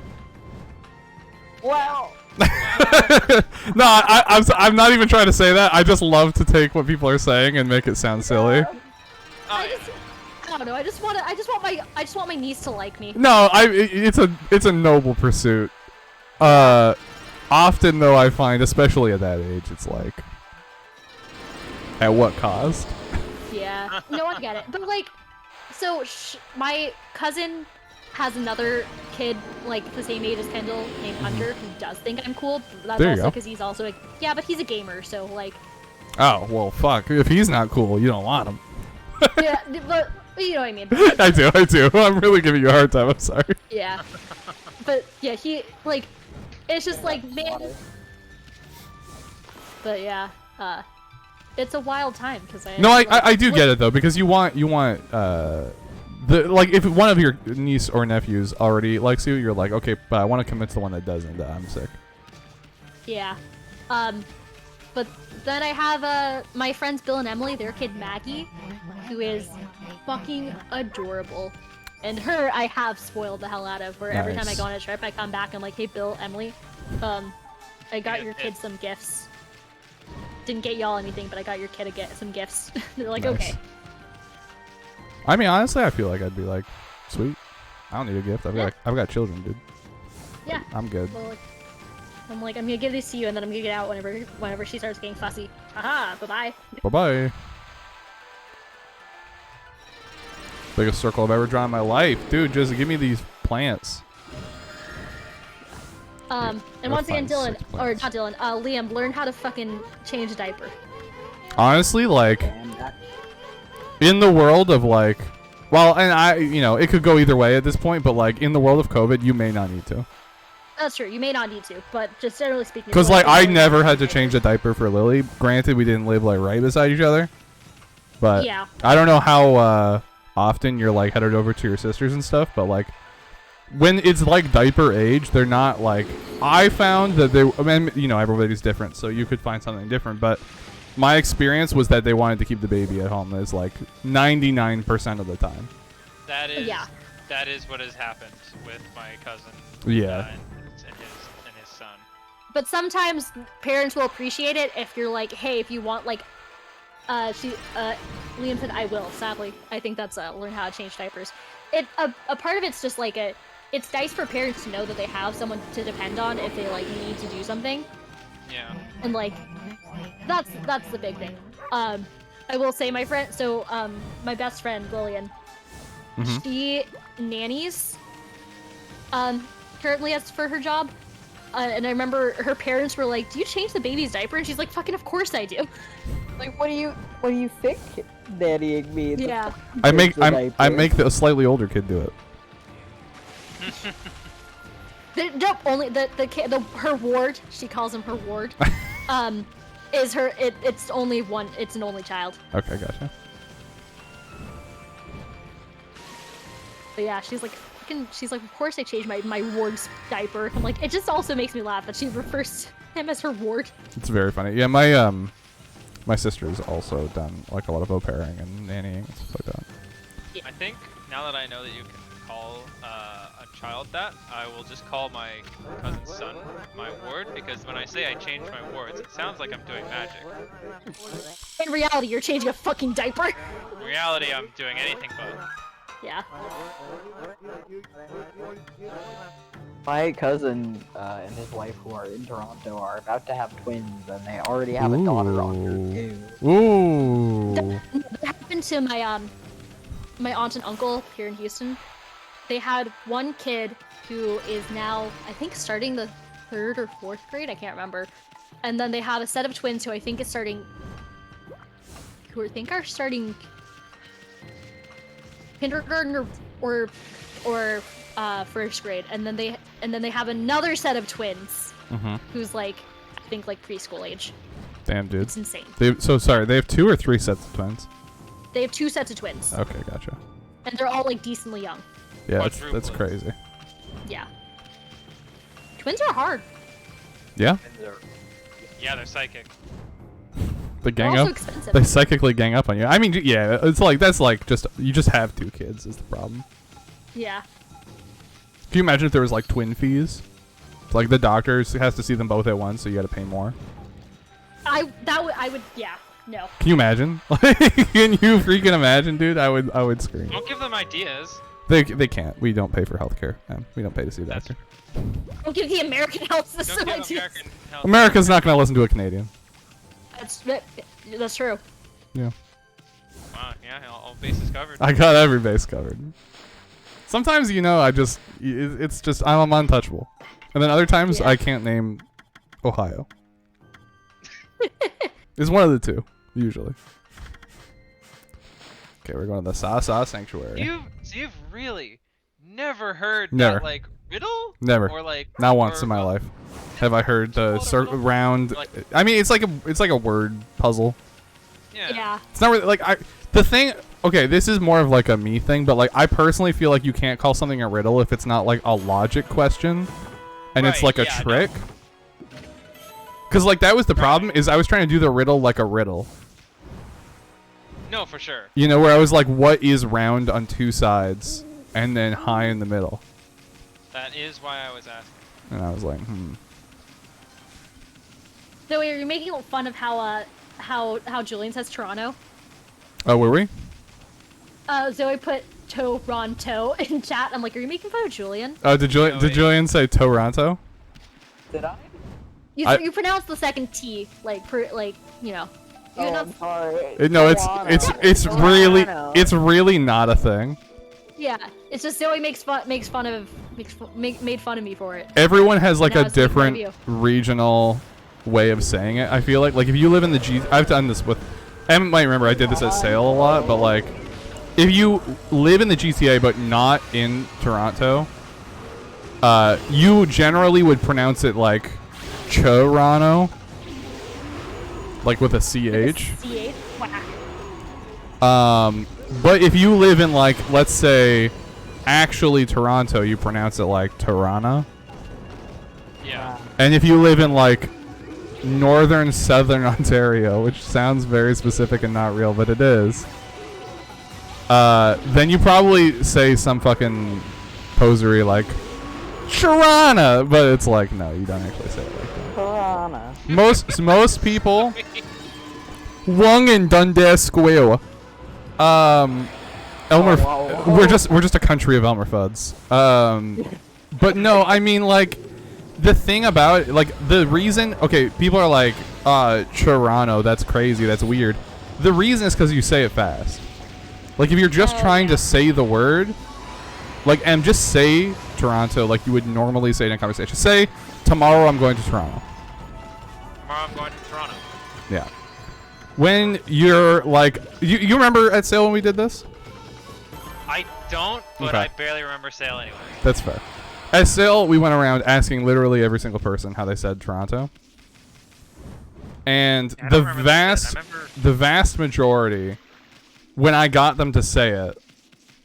Well. No, I'm not even trying to say that. I just love to take what people are saying and make it sound silly. I don't know. I just want my niece to like me. No, it's a noble pursuit. Often though, I find, especially at that age, it's like, at what cost? Yeah. No, I get it. But like, so my cousin has another kid like the same age as Kendall named Hunter who does think I'm cool. But that's There you also go. because he's also but he's a gamer, so like. Oh well, fuck. If he's not cool, you don't want him. Yeah, but you know what I mean. I do. I'm really giving you a hard time. I'm sorry. Yeah. But yeah, he like, it's just like man. But yeah, it's a wild time because No, I do get it though, because you want like if one of your niece or nephews already likes you, you're like, okay, but I want to convince the one that doesn't that I'm sick. Yeah. But then I have my friends Bill and Emily, their kid Maggie, who is fucking adorable. And her I have spoiled the hell out of, where every time I Nice. go on a trip I come back and I'm like, hey Bill, Emily, I got your kid some gifts. Didn't get y'all anything, but I got your kid some gifts. They're like, Nice. okay. I mean, honestly, I feel like I'd be like, sweet. I don't need a gift. I've got children, dude. Yeah. I'm good. Well, like, I'm like, I'm gonna give this to you, and then I'm gonna get out whenever she starts getting fussy. Haha, bye-bye. Bye-bye. Biggest circle I've ever drawn in my life. Dude, just give me these plants. And I'll once again, find Dylan, 6 or plants. not Dylan, Liam, learn how to fucking change a diaper. Honestly, like, And that, in the world of, like, well, and it could go either way at this point, but, like, in the world of COVID, you may not need to. That's true, you may not need to, but just generally speaking. Because, it's like, I really never not had to needed. change a diaper for Lily. Granted, we didn't live, like, right beside each other. But Yeah. I don't know how often you're, like, headed over to your sisters and stuff, but, like, when it's, like, diaper age, they're not, like... I found that I mean, everybody's different, so you could find something different, but my experience was that they wanted to keep the baby at home is, like, 99% of the time. That is Yeah. that is what has happened with my cousin. Yeah. And his son. But sometimes parents will appreciate it if you're like, hey, if you want, like, Liam said, I will, sadly. I think that's, learn how to change diapers. A part of it's just like it's nice for parents to know that they have someone to depend on if they, like, need to do something. Yeah. And, like, that's the big thing. I will say my my best friend, Lillian, Mhm. she nannies, currently as for her job. And I remember her parents were like, do you change the baby's diaper? And she's like, fucking of course I do. like, what do you think nannying means? Yeah. I make Diaper. the slightly older kid do it. Nope, only the kid, her ward, she calls him her ward, is her, it's only one, it's an only child. Okay, gotcha. But yeah, she's like, of course I changed my ward's diaper. I'm like, it just also makes me laugh that she refers to him as her ward. It's very funny. Yeah, my sister's also done like a lot of au pairing and nannying and stuff like that. I think now that I know that you can call a child that, I will just call my cousin's son my ward, because when I say I change my wards, it sounds like I'm doing magic. In reality, you're changing a fucking diaper. In reality, I'm doing anything but. Yeah. My cousin and his wife, who are in Toronto, are about to have twins, and they already have a daughter on her too. Ooh. That happened to my aunt and uncle here in Houston. They had one kid who is now, I think, starting the 3rd or 4th grade. I can't remember. And then they have a set of twins who I think are starting kindergarten or 1st grade. And then they have another set of twins who's like, I think like preschool age. Damn, dude. It's insane. So sorry, they have 2 or 3 sets of twins? They have 2 sets of twins. Okay, gotcha. And they're all like decently young. Yeah, that's crazy. Yeah. Twins are hard. Yeah? Yeah, they're psychic. They gang They're also up. expensive. They psychically gang up on you. I mean, yeah, it's like that's like just you just have 2 kids is the problem. Yeah. Can you imagine if there was like twin fees? Like the doctor has to see them both at once, so you got to pay more. I would yeah. No. Can you imagine? Like, can you freaking imagine, dude? I would scream. Don't give them ideas. They can't. We don't pay for healthcare. We don't pay to see a doctor. Don't give the American health system Don't give ideas. American health. America's not gonna listen to a Canadian. That's true. Yeah. Wow, yeah, all bases covered. I got every base covered. Sometimes, it's just I'm untouchable, and then other times I can't name Ohio. It's one of the 2 usually. Okay, we're going to the Sa Sanctuary. You've really never heard Never. that like riddle? Never. Or like Not once in my life have I heard the round. I mean, it's like a word puzzle. Yeah. It's not really like the thing. Okay, this is more of like a me thing, but like I personally feel like you can't call something a riddle if it's not like a logic question, and it's like a trick. Because like that was the problem is I was trying to do the riddle like a riddle. No, for sure. You know, where I was like, what is round on 2 sides and then high in the middle? That is why I was asking. And I was like, Zoe, are you making fun of how Julian says Toronto? Oh, were we? Zoe put Toronto in chat. I'm like, are you making fun of Julian? Oh, did Julian say Toronto? Did I? You pronounce the second T like you know. Oh, I'm sorry. No, it's really not a thing. Yeah, it's just Zoe made fun of me for it. Everyone has like Now a it's making fun of different you. regional way of saying it. I feel like if you live in the G, I've done this with. Em might remember I did this at Sale a lot, but like if you live in the GTA but not in Toronto, you generally would pronounce it like Toronto, like with a CH. CH? Whack. But if you live in like, let's say, actually Toronto, you pronounce it like Tirana. Yeah. And if you live in like northern southern Ontario, which sounds very specific and not real, but it is, then you probably say some fucking posery like Tirana, but it's like, no, you don't actually say it like that. Piranha. Most people Wong and Dundas Square. Elmer, we're just a country of Elmer Fuds. But no, I mean like the thing about it, like the reason. Okay, people are like, Toronto, that's crazy, that's weird. The reason is because you say it fast. Like if you're just trying to say the word, like just say Toronto like you would normally say in a conversation. Say tomorrow I'm going to Toronto. Tomorrow I'm going to Toronto. Yeah. When you're like, you remember at Sale when we did this? I don't, but Okay. I barely remember Sale anyway. That's fair. At Sale, we went around asking literally every single person how they said Toronto. And I the don't remember vast majority, when I got them to say it,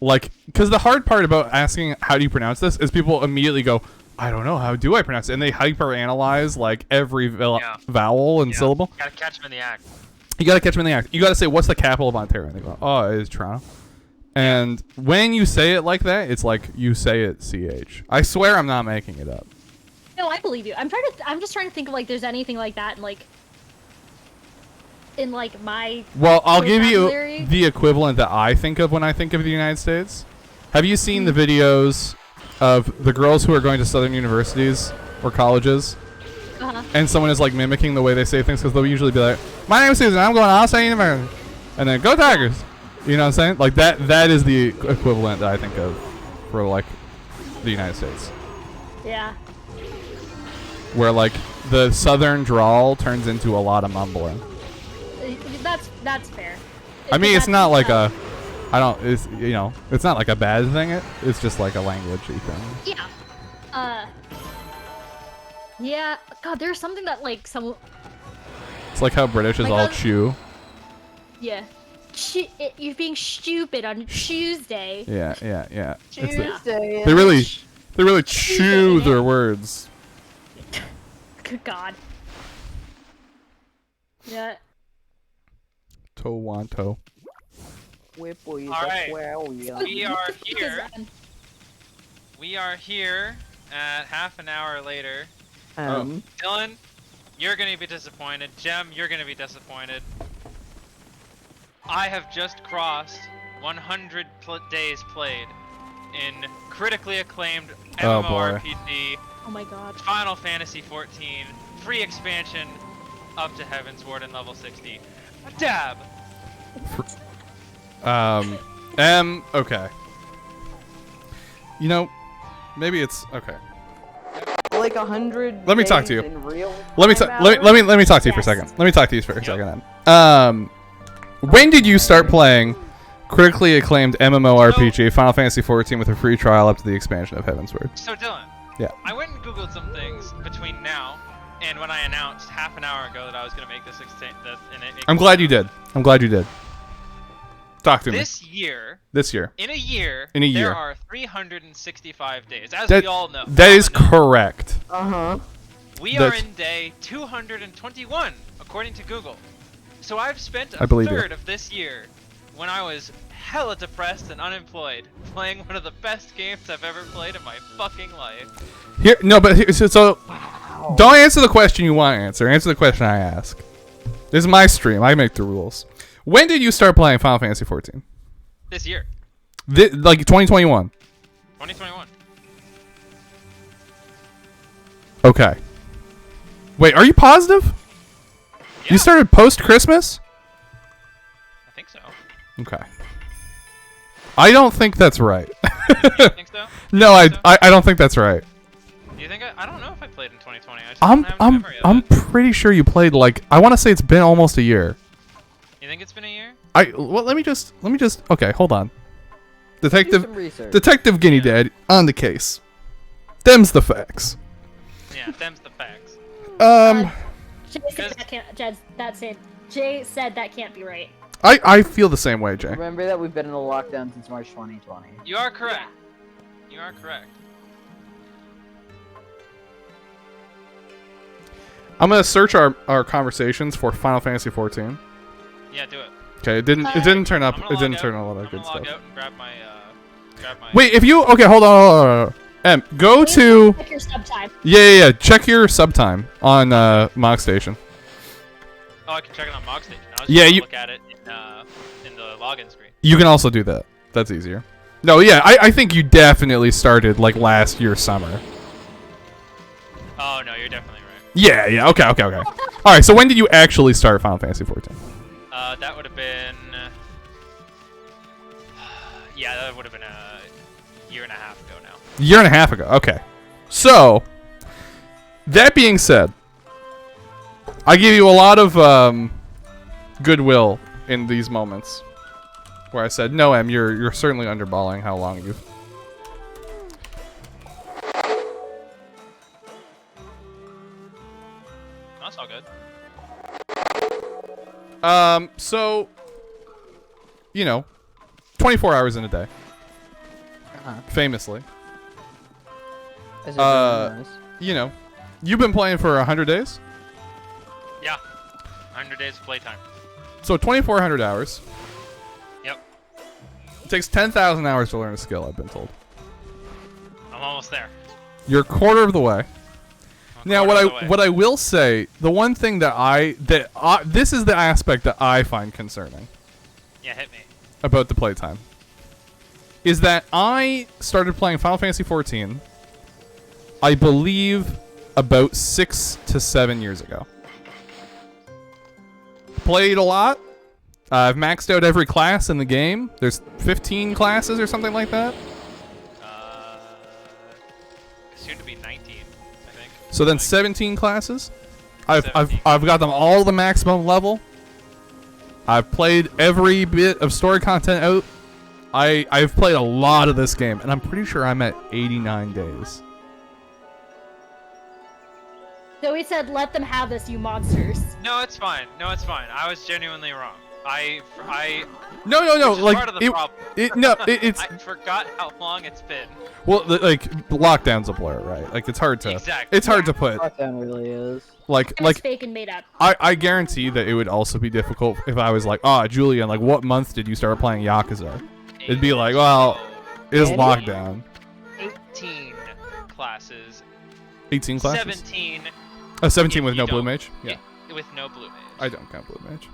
like, because the hard part about asking how do you pronounce this is people immediately go, I don't know, how do I pronounce it? And they hyper analyze like every vowel and syllable. Gotta catch them in the act. You gotta catch them in the act. You gotta say, what's the capital of Ontario? And they go, oh, it is Toronto. And when you say it like that, it's like you say it CH. I swear I'm not making it up. No, I believe you. I'm just trying to think of like there's anything like that in like my. Well, I'll give you vocabulary. the equivalent that I think of when I think of the United States. Have you seen the videos of the girls who are going to southern universities or colleges? And someone is like mimicking the way they say things because they'll usually be like, "My name is Susan. I'm going to Austin University," and then "Go Tigers." You know what I'm saying? Like that. That is the equivalent that I think of for like the United States. Yeah. Where like the southern drawl turns into a lot of mumbling. That's fair. I mean, it's not like a. I don't. It's it's not like a bad thing. It's just like a language-y thing. Yeah. Yeah. God, there's something that like some. It's like how British is all chew. Yeah. You're being stupid on Tuesday. Yeah. Tuesday. They really chew their words. Good God. Yeah. Toronto. Alright. We are here. We are here at half an hour later. Dylan, you're gonna be disappointed. Jem, you're gonna be disappointed. I have just crossed 100 days played in critically acclaimed MMORPG. Oh my God. Final Fantasy 14 free expansion up to Heaven's Ward and level 60. A dab. Okay. You know, maybe it's okay. Like 100. Let me talk to you. In real Let me talk to you for a second. Let me talk to you for a second. Then. When did you start playing critically acclaimed MMORPG Final Fantasy 14 with a free trial up to the expansion of Heaven's Word? So Dylan. Yeah. I went and googled some things between now and when I announced half an hour ago that I was going to make this I'm glad you did. I'm glad you did. Talk to me. This year. In a year. There are 365 days, as we all know. That is correct. We are in day 221, according to Google. So I've spent a third of this year, when I was hella depressed and unemployed, playing one of the best games I've ever played in my fucking life. Don't answer the question you want to answer. Answer the question I ask. This is my stream. I make the rules. When did you start playing Final Fantasy 14? This year. Like 2021? 2021. Okay. Wait, are you positive? Yeah. You started post-Christmas? I think so. Okay. I don't think that's right. You think so? No, I don't think that's right. Do you think I don't know if I played in 2020. I just don't have a memory of I'm it. pretty sure you played like I want to say it's been almost a year. You think it's been a year? Let me just okay, hold on. Detective Guinea Yeah. Dad on the case. Them's the facts. Yeah, them's the facts. Jay said that can't be right. I feel the same way, Jay. Remember that we've been in a lockdown since March 2020. You are correct. You are correct. I'm gonna search our conversations for Final Fantasy 14. Yeah, do it. Okay, it didn't turn up. I'm It didn't log turn out. a lot of good I'm gonna stuff. log out and grab my Wait, if you hold on. Go to Check your sub time. yeah. Check your sub time on Mog Station. Oh, I can check it on Mog Station. I was Yeah, just you- look at it in the login screen. You can also do that. That's easier. No, yeah, I think you definitely started like last year summer. Oh no, you're definitely right. Yeah. Okay. All right. So when did you actually start Final Fantasy 14? That would have been. Yeah, that would have been a year and a half ago now. Year and a half ago. Okay. So that being said, I give you a lot of goodwill in these moments where I said, "No, Em, you're certainly underballing how long you've." That's all good. So, 24 hours in a day. famously. As everyone knows. You know, you've been playing for 100 days? Yeah. 100 days of playtime. So 2,400 hours. Yep. It takes 10,000 hours to learn a skill, I've been told. I'm almost there. You're a quarter of the way. Now, Quarter of the way. what I will say, the one thing this is the aspect that I find concerning Yeah, hit me. about the playtime, is that I started playing Final Fantasy XIV, I believe, about 6 to 7 years ago. Played a lot. I've maxed out every class in the game. There's 15 classes or something like that. Soon to be 19, I think. So then 17 classes. I've 17. got them all to the maximum level. I've played every bit of story content out. I've played a lot of this game, and I'm pretty sure I'm at 89 days. So he said, "Let them have this, you monsters." No, it's fine. No, it's fine. I was genuinely wrong. No, Which is like part of the problem. it's I forgot how long it's been. well, like lockdown's a blur, right? Like it's hard to Exactly. it's hard to put Lockdown really is. like It's like fake and made up. I guarantee that it would also be difficult if I was like, "Oh, Julian, like what month did you start playing Yakuza?" It'd be like, "Well, it is And- lockdown." 18 classes. 18 classes. 17 17 if with you no Blue don't- Mage. Yeah. with no blue mage. I don't count Blue Mage.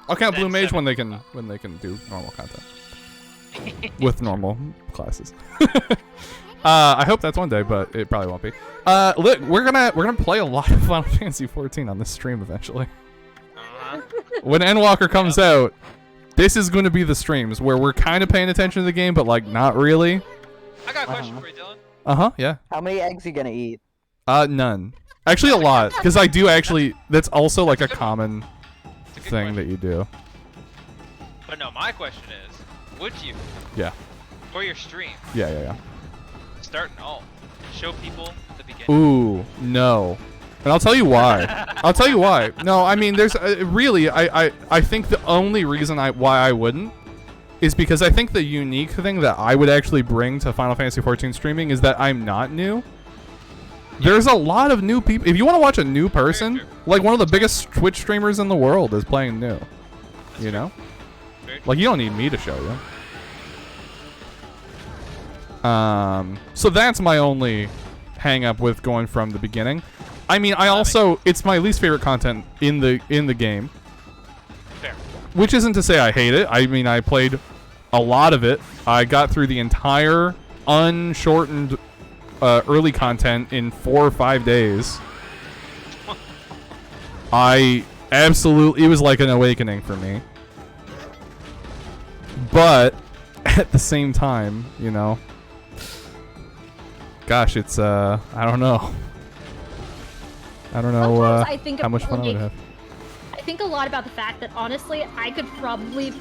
I'll count Then Blue Mage when 7. they can do normal content with normal classes. I hope that's one day, but it probably won't be. Look, we're gonna play a lot of Final Fantasy 14 on this stream eventually. Uh-huh. When Endwalker comes out, this is going to be the streams where we're kind of paying attention to the game, but like not really. I got a question Uh-huh. for you, Dylan. Yeah. How many eggs are you gonna eat? None. Actually, a lot, because I do actually. That's also like a common It's a good thing question. that you do. But no, my question is, would you, Yeah. for your stream, Yeah. start an alt and show people the beginning? Ooh, no. And I'll tell you why. I'll tell you why. No, I mean, there's really, I think the only reason why I wouldn't is because I think the unique thing that I would actually bring to Final Fantasy XIV streaming is that I'm not new. There's a lot of new people. If you want to watch a new person, true. like one of the biggest Twitch streamers in the world is playing new. You know? Very true. Like, you don't need me to show you. So that's my only hang up with going from the beginning. I mean, it's my least favorite content in the game, Fair. which isn't to say I hate it. I mean, I played a lot of it. I got through the entire unshortened early content in 4 or 5 days. It was like an awakening for me. But at the same time, you know, gosh, it's I don't know. I don't know Sometimes I think how much about, fun I would like, have. I think a lot about the fact that honestly, I could probably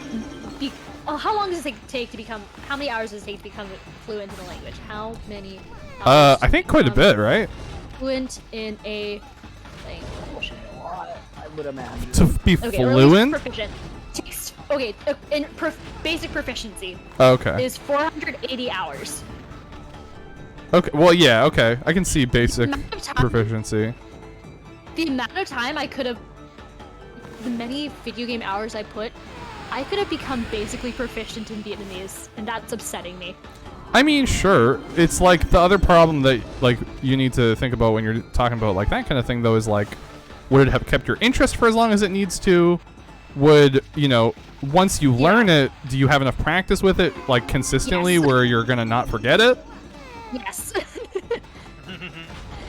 be. Oh, how long does it take to become? How many hours does it take to become fluent in a language? How many? hours I think quite a to bit, become right? Fluent in a language. I would imagine. To be Okay, or at least fluent? proficient. Okay, basic proficiency Okay. is 480 hours. Okay. Well, yeah. Okay. I can see basic amount of time- proficiency. The amount of time I could have, the many video game hours I put, I could have become basically proficient in Vietnamese, and that's upsetting me. I mean, sure. It's like the other problem that like you need to think about when you're talking about like that kind of thing, though, is like, would it have kept your interest for as long as it needs to? Would, you know, once you learn it, do you have enough practice with it, like consistently, Yes. where you're gonna not forget it? Yes.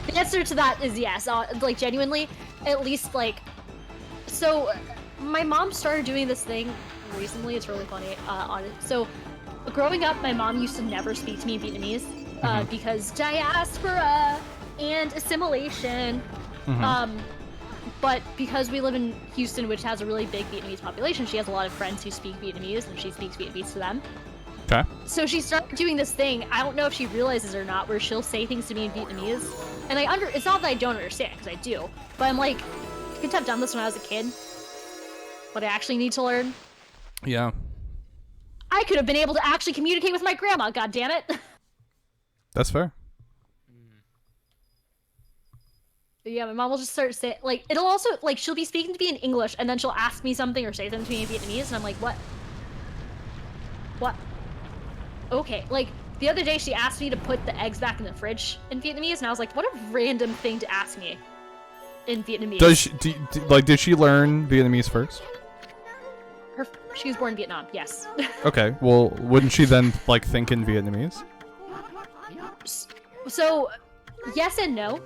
The answer to that is yes. Like genuinely, at least like. So, my mom started doing this thing recently. It's really funny. So, growing up, my mom used to never speak to me in Vietnamese because diaspora and assimilation. But because we live in Houston, which has a really big Vietnamese population, she has a lot of friends who speak Vietnamese, and she speaks Vietnamese to them. Okay. So she started doing this thing, I don't know if she realizes or not, where she'll say things to me in Vietnamese. And it's not that I don't understand, because I do. But I'm like, I couldn't have done this when I was a kid. What I actually need to learn. Yeah. I could have been able to actually communicate with my grandma, god damn it. That's fair. But yeah, my mom will just start saying, like, it'll also, like, she'll be speaking to me in English, and then she'll ask me something or say something to me in Vietnamese, and I'm like, what? What? Okay, like, the other day she asked me to put the eggs back in the fridge in Vietnamese, and I was like, what a random thing to ask me in Vietnamese. Does she, did she learn Vietnamese first? She was born in Vietnam, yes. Okay, well, wouldn't she then, like, think in Vietnamese? So, yes and no.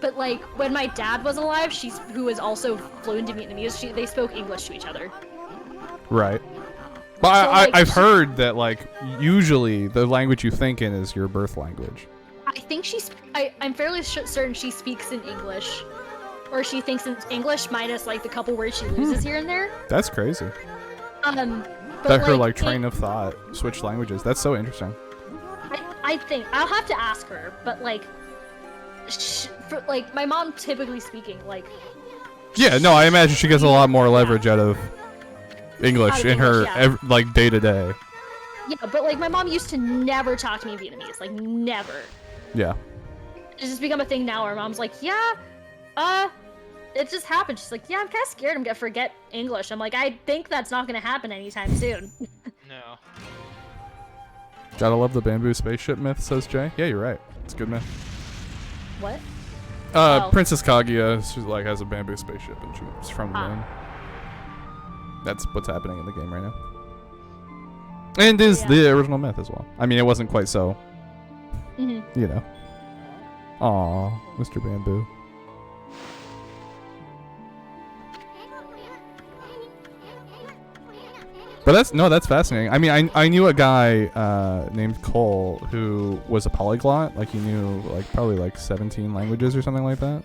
But, like, when my dad was alive, who was also fluent in Vietnamese, they spoke English to each other. Right. But So, like, I've heard that, like, usually the language you think in is your birth language. I think I'm fairly certain she speaks in English. Or she thinks in English, minus, like, the couple words she loses here and there. That's crazy. But, That her, like, train of thought switched languages. That's so interesting. I think I'll have to ask her, but like, my mom typically speaking, like. Yeah, no, I imagine she gets a lot more leverage out of English Out of in her English, yeah. like day to day. Yeah, but like my mom used to never talk to me in Vietnamese, like never. Yeah. It's just become a thing now where mom's like, yeah, it just happened. She's like, yeah, I'm kind of scared I'm gonna forget English. I'm like, I think that's not gonna happen anytime soon. No. Gotta love the bamboo spaceship myth, says Jay. Yeah, you're right. It's a good myth. What? Princess Kaguya, she like has a bamboo spaceship and she's from the moon. That's what's happening in the game right now. And is the original myth as well. I mean, it wasn't quite so, you know. Aw, Mr. Bamboo. But that's fascinating. I mean, I knew a guy named Cole who was a polyglot. Like he knew like probably like 17 languages or something like that.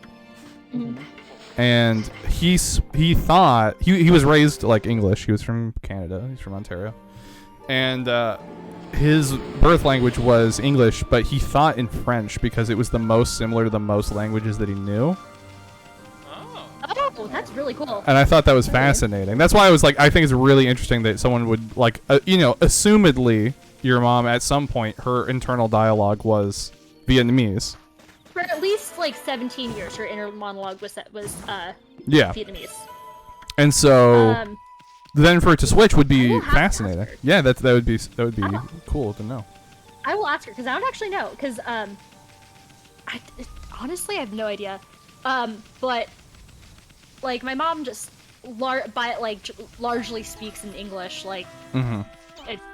And he thought he was raised like English. He was from Canada. He's from Ontario, and his birth language was English. But he thought in French because it was the most similar to the most languages that he knew. Oh, that's really cool. And I thought that was fascinating. That's why I was like, I think it's really interesting that someone would like, you know, assumedly your mom at some point her internal dialogue was Vietnamese. For at least like 17 years, her inner monologue was yeah. Vietnamese. And so then for it to switch would be fascinating. Yeah, that would be cool to know. I will ask her because I don't actually know because honestly I have no idea. But like my mom just largely speaks in English. Like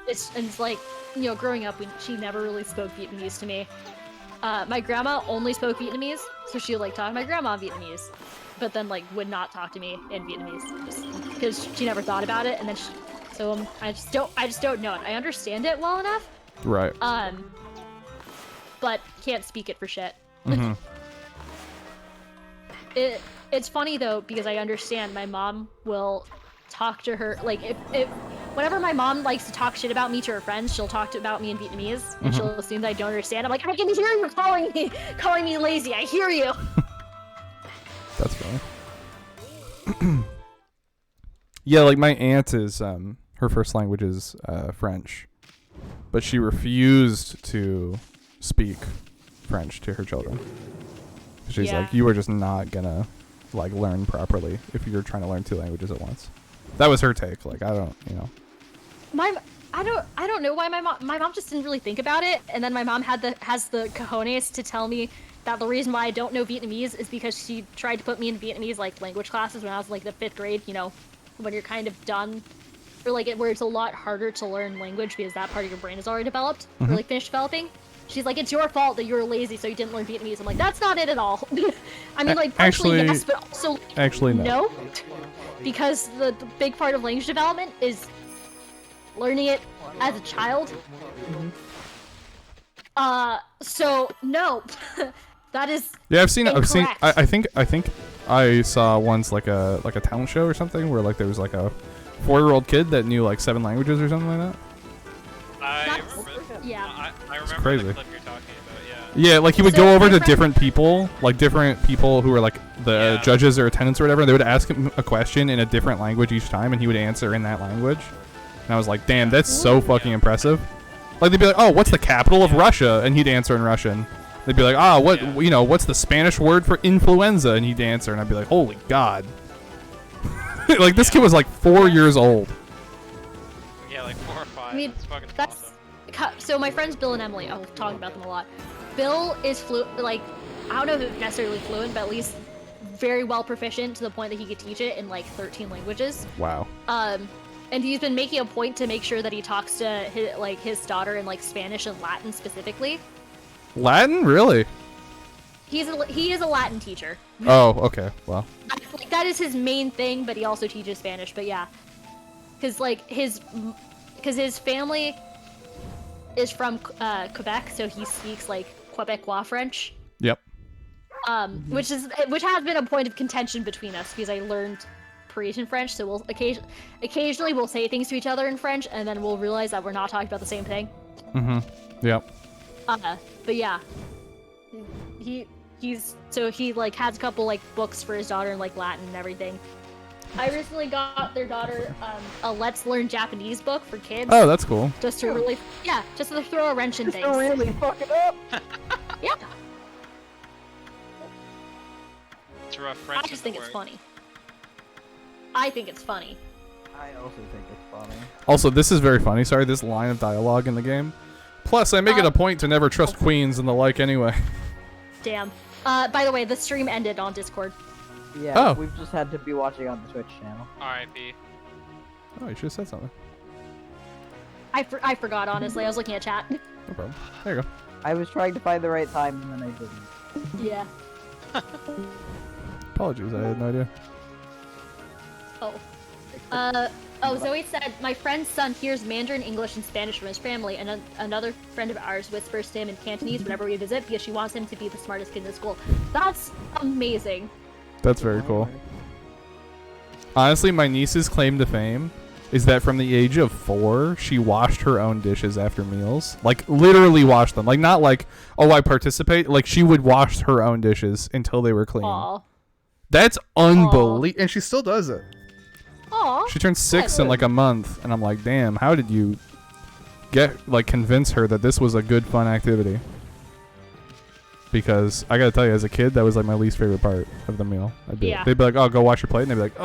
it's like, you know, growing up she never really spoke Vietnamese to me. My grandma only spoke Vietnamese, so she would like talk to my grandma in Vietnamese, but then like would not talk to me in Vietnamese just because she never thought about it. And then I just don't know it. I understand it well enough. Right. But can't speak it for shit. It's funny though because I understand my mom will talk to her like if whenever my mom likes to talk shit about me to her friends, she'll talk about me in Vietnamese and she'll assume that I don't understand. I'm like, I can hear you calling me lazy. I hear you. That's funny. Yeah, like my aunt is her first language is French, but she refused to speak French to her children. She's like, you are just not gonna like learn properly if you're trying to learn two languages at once. That was her take. Like I don't, you know. I don't know why my mom just didn't really think about it, and then my mom has the cojones to tell me that the reason why I don't know Vietnamese is because she tried to put me in Vietnamese like language classes when I was like the 5th grade, you know, when you're kind of done, or like where it's a lot harder to learn language because that part of your brain is already developed, or like finished developing. She's like, it's your fault that you were lazy, so you didn't learn Vietnamese. I'm like, that's not it at all. I mean, like, partially yes, but also actually no. Because the big part of language development is learning it as a child. So no, that is I've seen. incorrect. I think I saw once like a talent show or something where like there was like a 4-year-old kid that knew like 7 languages or something like that. I remember crazy. the clip you're talking about, yeah. Yeah, like he would go over to different people who were like the judges or attendants or whatever, and they would ask him a question in a different language each time, and he would answer in that language. And I was like, damn, that's so fucking impressive. Like they'd be like, "Oh, what's the capital of Russia?" And he'd answer in Russian. They'd be like, "Ah, what's the Spanish word for influenza?" And he'd answer, and I'd be like, "Holy God!" Like this kid was like 4 years old. Yeah, like 4 or 5. I mean, that's fucking that's awesome. so. My friends Bill and Emily, I'll talk about them a lot. Bill is like, I don't know if it's necessarily fluent, but at least very well proficient to the point that he could teach it in like 13 languages. Wow. And he's been making a point to make sure that he talks to his daughter in like Spanish and Latin specifically. Latin, really? He is a Latin teacher. Oh, okay. Well. Like that is his main thing, but he also teaches Spanish. But yeah, because his family is from Quebec, so he speaks like Quebecois French. Yep. Which has been a point of contention between us because I learned Parisian French, so we'll occasionally we'll say things to each other in French, and then we'll realize that we're not talking about the same thing. Yep. But yeah, he like has a couple like books for his daughter in like Latin and everything. I recently got their daughter a Let's Learn Japanese book for kids. Oh, that's cool. Just to really, just to throw a wrench in things. To really fuck it up. Yeah. It's rough French. I just think it's funny. I think it's funny. I also think it's funny. Also, this is very funny. Sorry, this line of dialogue in the game. Plus, I make it a point to never trust queens and the like anyway. Damn. By the way, the stream ended on Discord. Yeah, Oh. we've just had to be watching on the Twitch channel. R.I.P. Oh, you should have said something. I forgot, honestly. I was looking at chat. No problem. There you go. I was trying to find the right time and then I didn't. Yeah. Apologies, I had no idea. Zoe said, my friend's son hears Mandarin, English, and Spanish from his family, and another friend of ours whispers to him in Cantonese whenever we visit because she wants him to be the smartest kid in the school. That's amazing. That's very cool. Honestly, my niece's claim to fame is that from the age of 4, she washed her own dishes after meals. Like, literally washed them. Like, not like, oh, I participate. Like, she would wash her own dishes until they were clean. Aw. That's unbelievable. And she still does it. Aw. She turned 6 in like a month. And I'm like, damn, how did you convince her that this was a good, fun activity? Because I gotta tell you, as a kid, that was like my least favorite part of the meal. They'd be like, "Oh, go wash your plate," and they'd be like,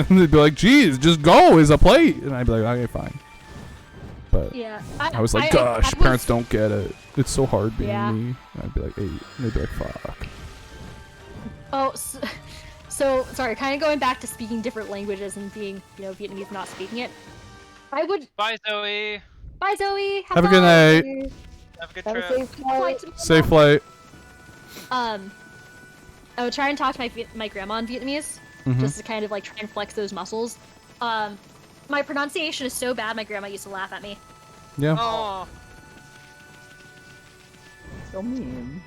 and they'd be like, "Geez, just go, is a plate," and I'd be like, "Okay, fine." But yeah, I was like, "Gosh, parents don't get it. It's so hard being me." And I'd be like, "8," and they'd be like, "Fuck." Oh, so sorry. Kind of going back to speaking different languages and being, Vietnamese, not speaking it. I would. Bye, Zoe. Bye, Zoe. Have a good night. Have a good Have a trip. safe flight. Safe flight. I would try and talk to my grandma in Vietnamese, just to kind of like try and flex those muscles. My pronunciation is so bad, my grandma used to laugh at me. Yeah. Oh. So mean.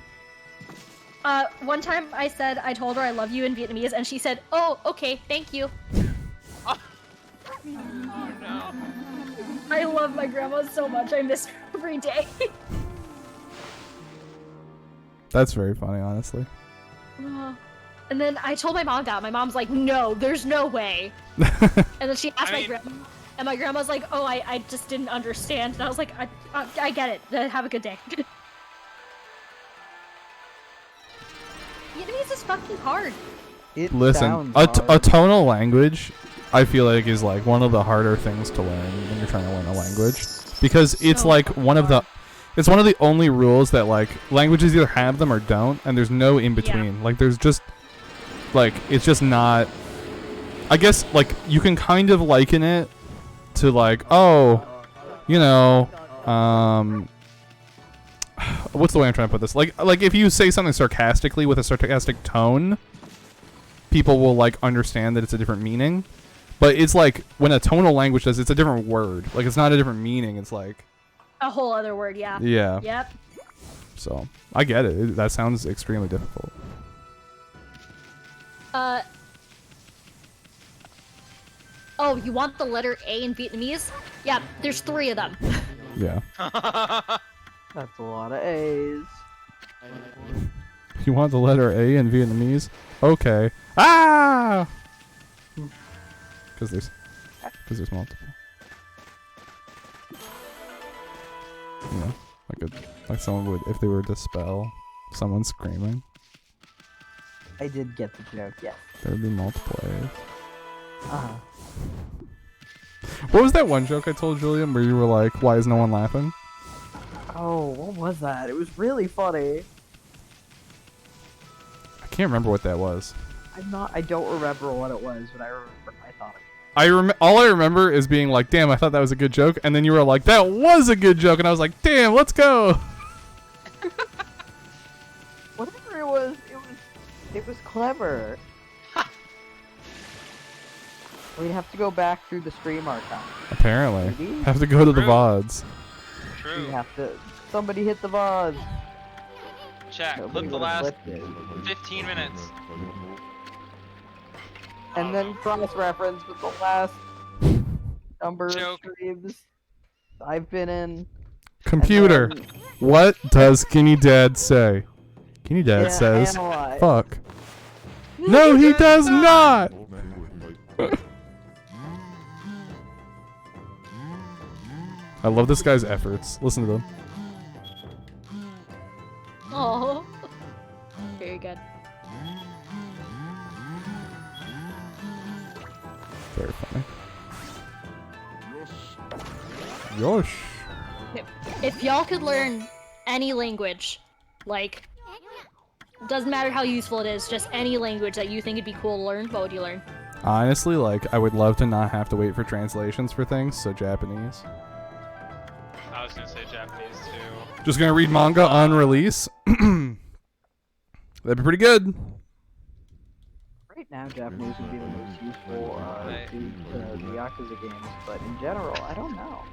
One time I told her I love you in Vietnamese, and she said, "Oh, okay, thank you." Oh no. I love my grandma so much. I miss her every day. That's very funny, honestly. And then I told my mom that. My mom's like, "No, there's no way." And then she asked my grandma, and my grandma's like, "Oh, I just didn't understand." And I was like, I get it. Have a good day." Vietnamese is fucking hard. Listen, a tonal language, I feel like, is like one of the harder things to learn when you're trying to learn a language, because it's like one of the only rules that like languages either have them or don't, and there's no in between. Yeah. Like there's just like it's just not. I guess like you can kind of liken it to like what's the way I'm trying to put this? Like if you say something sarcastically with a sarcastic tone, people will like understand that it's a different meaning. But it's like when a tonal language does, it's a different word. Like it's not a different meaning. It's like a whole other word. Yeah. Yeah. Yep. So I get it. That sounds extremely difficult. Oh, you want the letter A in Vietnamese? Yeah, there's 3 of them. Yeah. That's a lot of A's. You want the letter A in Vietnamese? Okay. Ah! Because there's multiple. You know, like someone would if they were to spell someone screaming. I did get the joke, yes. There would be multipliers. Uh-huh. What was that one joke I told Julian where you were like, "Why is no one laughing?" Oh, what was that? It was really funny. I can't remember what that was. I don't remember what it was, but I remember I thought it. All I remember is being like, "Damn, I thought that was a good joke," and then you were like, "That was a good joke," and I was like, "Damn, let's go." Whatever it was clever. We'd have to go back through the stream archive. Apparently, Maybe? have to go to the True. VODs. True. We have to. Somebody hit the VOD. Chat, Nobody clip the would've last clipped it. 15 minutes. And then cross-reference with the last number Joke. of streams I've been in. Computer, And then- what does Skinny Dad say? Skinny Dad Yeah, says, analyze. "Fuck." No, he does not. I love this guy's efforts. Listen to them. Oh. Very good. Very funny. Yosh. If y'all could learn any language, like, doesn't matter how useful it is, just any language that you think it'd be cool to learn, what would you learn? Honestly, like, I would love to not have to wait for translations for things, so Japanese. I was gonna say Japanese too. Just gonna read manga on release. That'd be pretty good. Right now, Japanese would be the most useful Right. to the Yakuza games, but in general, I don't know.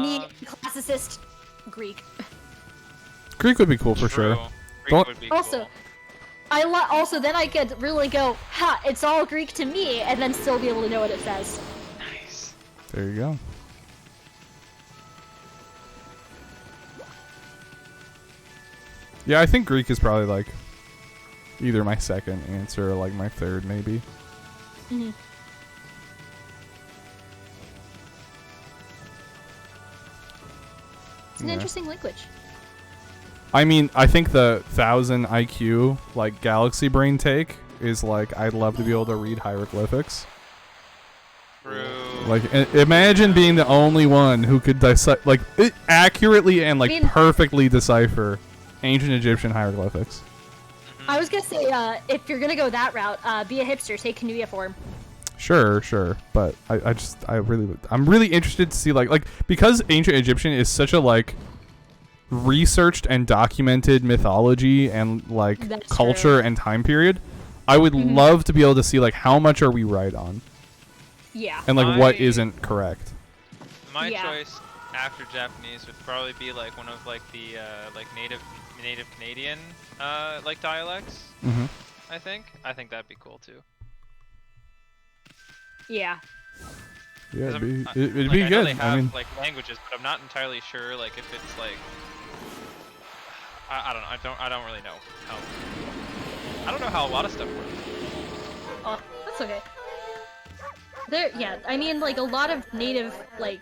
Me, classicist, Greek. Greek would be cool for True. sure. Greek Don't- would be Also, cool. also then I could really go, ha, it's all Greek to me, and then still be able to know what it says. Nice. There you go. Yeah, I think Greek is probably like either my second answer or like my third, maybe. Mm-hmm. It's an Yeah. interesting language. I mean, I think the 1000 IQ like galaxy brain take is like I'd love to be able to read hieroglyphics. True. Like imagine being the only one who could accurately and like I mean- perfectly decipher ancient Egyptian hieroglyphics. I was gonna say, if you're gonna go that route, be a hipster, take cuneiform. Sure, but I'm really interested to see like because ancient Egyptian is such a like researched and documented mythology and like That's culture true. and time period. I would love to be able to see like how much are we right on Yeah. and like what I- isn't correct. My Yeah. choice after Japanese would probably be like one of like the like native Canadian like dialects. Mm-hmm. I think that'd be cool too. Yeah. Yeah, 'Cause it'd I'm- be, it'd like, be I know good. they I have mean, like languages, but I'm not entirely sure like if it's like I don't really know how. I don't know how a lot of stuff works. Oh, that's okay. I mean, like, a lot of native, like,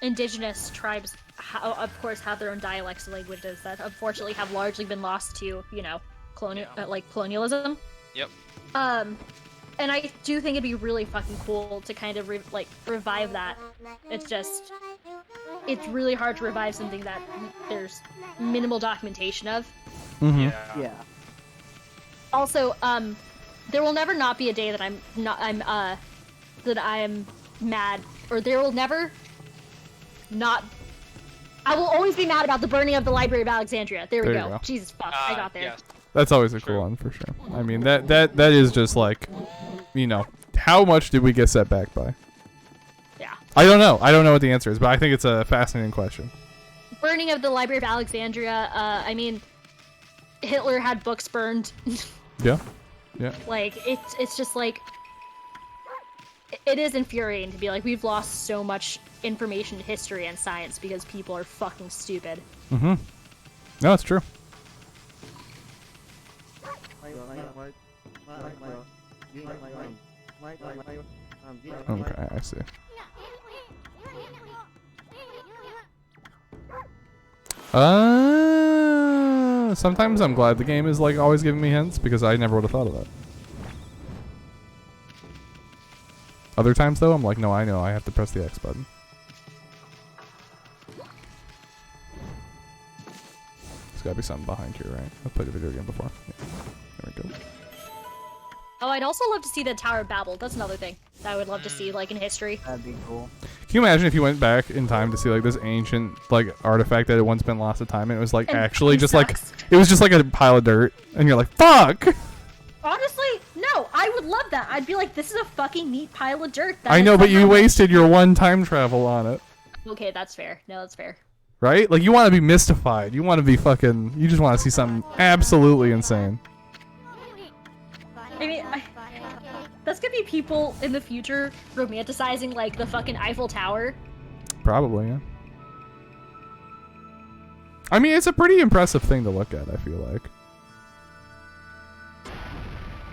indigenous tribes, of course, have their own dialects and languages that unfortunately have largely been lost to, you know, colonialism. Yep. And I do think it'd be really fucking cool to kind of, revive that. It's really hard to revive something that there's minimal documentation of. mhm. Yeah. Also, there will never not be a day that I am mad, or there will never not. I will always be mad about the burning of the Library of Alexandria. There we There you go. go. Jesus fuck, I got there. Yes. That's always a True. cool one for sure. I mean, that is just like, you know, how much did we get set back by? Yeah. I don't know what the answer is, but I think it's a fascinating question. Burning of the Library of Alexandria. I mean, Hitler had books burned. Yeah. Yeah. Like, it's just like, it is infuriating to be like, we've lost so much information, history, and science because people are fucking stupid. Mm-hmm. No, it's true. Okay, I see. Sometimes I'm glad the game is like always giving me hints because I never would have thought of that. Other times though, I'm like, no, I know, I have to press the X button. There's gotta be something behind here, right? I've played a video game before. Yeah. There we go. Oh, I'd also love to see the Tower of Babel. That's another thing that I would love to see, like, in history. That'd be cool. Can you imagine if you went back in time to see like this ancient like artifact that had once been lost to time and it was like And actually it just sucks. like it was just like a pile of dirt and you're like, fuck! Honestly, no, I would love that. I'd be like, this is a fucking neat pile of dirt. That I is know, but you somehow- wasted your one time travel on it. Okay, that's fair. No, that's fair. Right? Like you want to be mystified. You want to be fucking you just want to see something absolutely insane. I mean, that's gonna be people in the future Romanticizing, like, the fucking Eiffel Tower. Probably, yeah. I mean, it's a pretty impressive thing to look at, I feel like.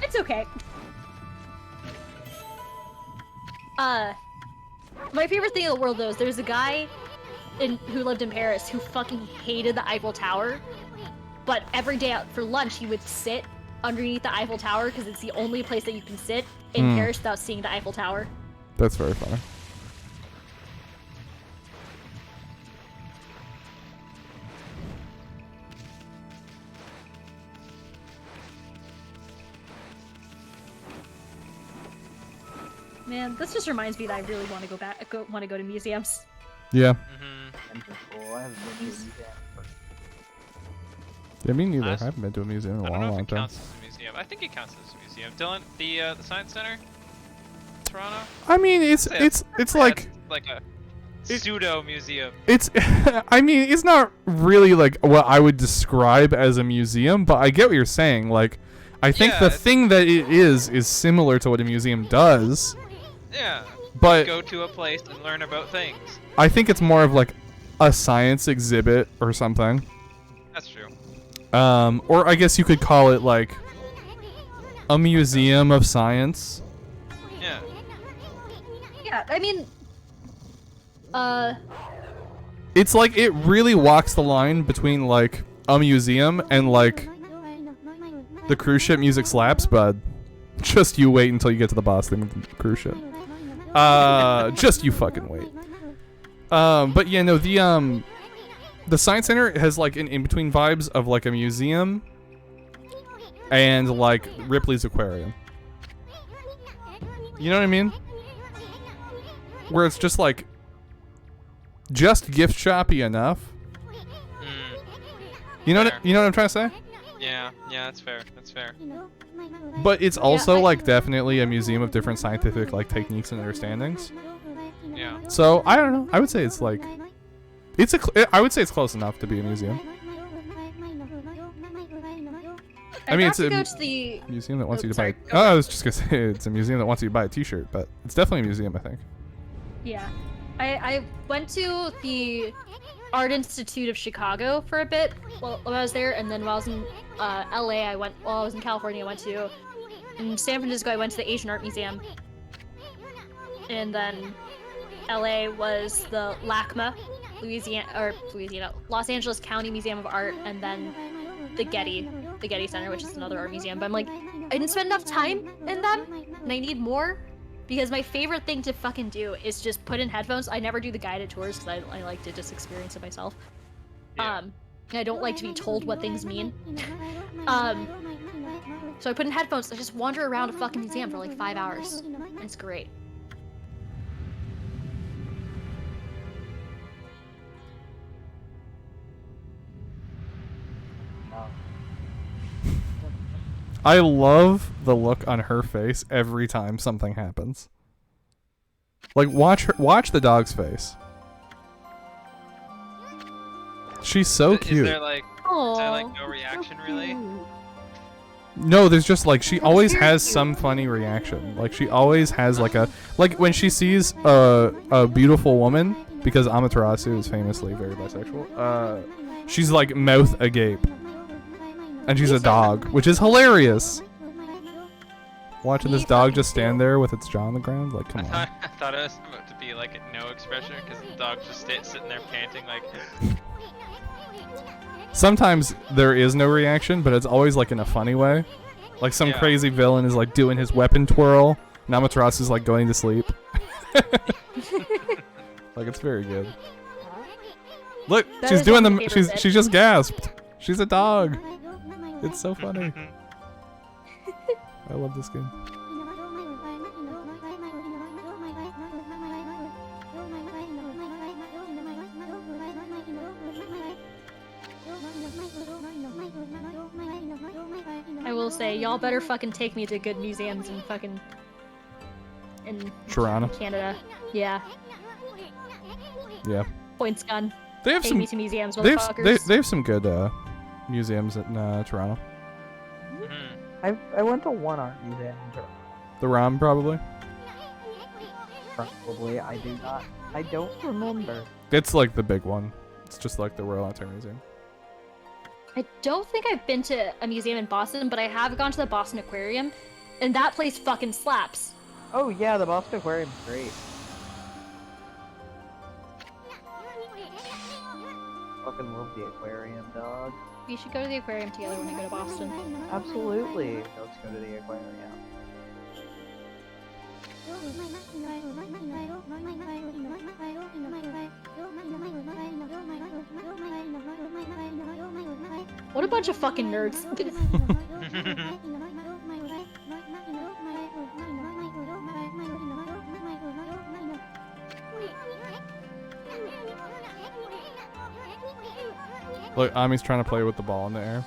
It's okay. My favorite thing in the world, though, is there's a guy who lived in Paris who fucking hated the Eiffel Tower, but every day out for lunch he would sit underneath the Eiffel Tower because it's the only place that you can sit in Paris without seeing the Eiffel Tower. That's very funny. Man, this just reminds me that I really want to go back. Want to go to museums. Yeah. Mm-hmm. That'd be cool. I haven't been to a museum. Yeah, me neither. Nice. I haven't been to a museum in I a don't know long, if long it time. counts as a museum. I think it counts as a museum. Dylan, the Science Center, Toronto. I mean, it's Yeah. it's like like a It- pseudo museum. it's I mean, it's not really like what I would describe as a museum, but I get what you're saying. Like I think Yeah, the it's- thing that it is similar to what a museum does, Yeah. but Go to a place and learn about things. I think it's more of like a science exhibit or something. That's true. Or I guess you could call it like a museum of science. Yeah. Yeah, I mean, It's like it really walks the line between like a museum and like the cruise ship music slaps, bud. Just you wait until you get to the boss thing with the cruise ship. Just you fucking wait. But yeah, no, the Science Center has like an in-between vibes of like a museum and like Ripley's Aquarium. You know what I mean? Where it's just like just gift shoppy enough. Mm. You know Fair. what I'm trying to say? Yeah. Yeah. That's fair. That's fair. But it's also I- like definitely a museum of different scientific like techniques and understandings. Yeah. So I don't know. I would say it's like I would say it's close enough to be a museum. I mean, got it's to a go to the. museum that wants Oh, you to sorry. buy. Go Oh, I was just gonna say it's a museum that wants you to buy a T-shirt, but it's definitely a museum, I think. Yeah, I went to the Art Institute of Chicago for a bit while I was there, and then while I was in LA, while I was in California, I went to in San Francisco. I went to the Asian Art Museum, and then LA was the LACMA, Los Angeles County Museum of Art, and then the Getty Center, which is another art museum. But I'm like, I didn't spend enough time in them, and I need more. Because my favorite thing to fucking do is just put in headphones. I never do the guided tours because I like to just experience it myself. Yeah. And I don't like to be told what things mean. So I put in headphones. I just wander around a fucking museum for like 5 hours. And it's great. I love the look on her face every time something happens. Like watch the dog's face. She's so Is cute. there like no reaction really? No, there's just like she always has some funny reaction. Like she always has like when she sees a beautiful woman, because Amaterasu is famously very bisexual. She's like mouth agape. And she's a dog, which is hilarious. Watching this dog just stand there with its jaw on the ground, like, come on. I thought it was about to be like a no expression because the dog just sitting there panting like. sometimes there is no reaction, but it's always like in a funny way. Like some crazy villain is like doing his weapon twirl. and Amaterasu is like going to sleep. Like it's very good. Look, That she's is doing one of my the. favorite bits. She just gasped. She's a dog. It's so funny. I love this game. I will say, y'all better fucking take me to good museums in fucking in Toronto. Canada. Yeah, Yeah. points gun. They have Take some. me to museums, They motherfuckers. have, they have some good museums in Toronto. I went to one art museum in Toronto. The ROM probably. Probably, I do not. I don't remember. It's like the big one. It's just like the Royal Ontario Museum. I don't think I've been to a museum in Boston, but I have gone to the Boston Aquarium, and that place fucking slaps. Oh yeah, the Boston Aquarium's great. Fucking love the aquarium, dog. We should go to the aquarium together when I go to Boston. Absolutely. Let's go to the aquarium. What a bunch of fucking nerds. Look, Ami's trying to play with the ball in the air.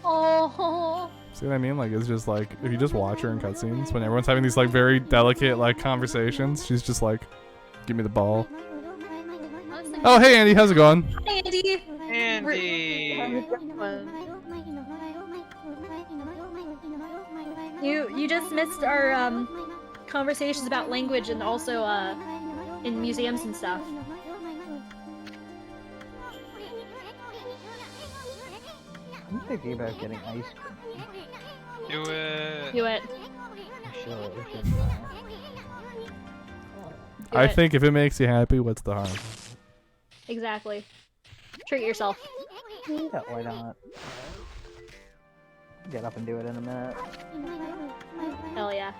Oh. See what I mean? Like, it's just like, if you just watch her in cutscenes, when everyone's having these, like, very delicate, like, conversations, she's just like, give me the ball. Oh, hey, Andy, how's it going? Hi, Andy. Andy. You just missed our conversations about language and also in museums and stuff. I'm thinking about getting ice cream. Do it. Do it. We should. Do I it. think if it makes you happy, what's the harm? Exactly. Treat yourself. Yeah, why not? Get up and do it in a minute. Hell yeah.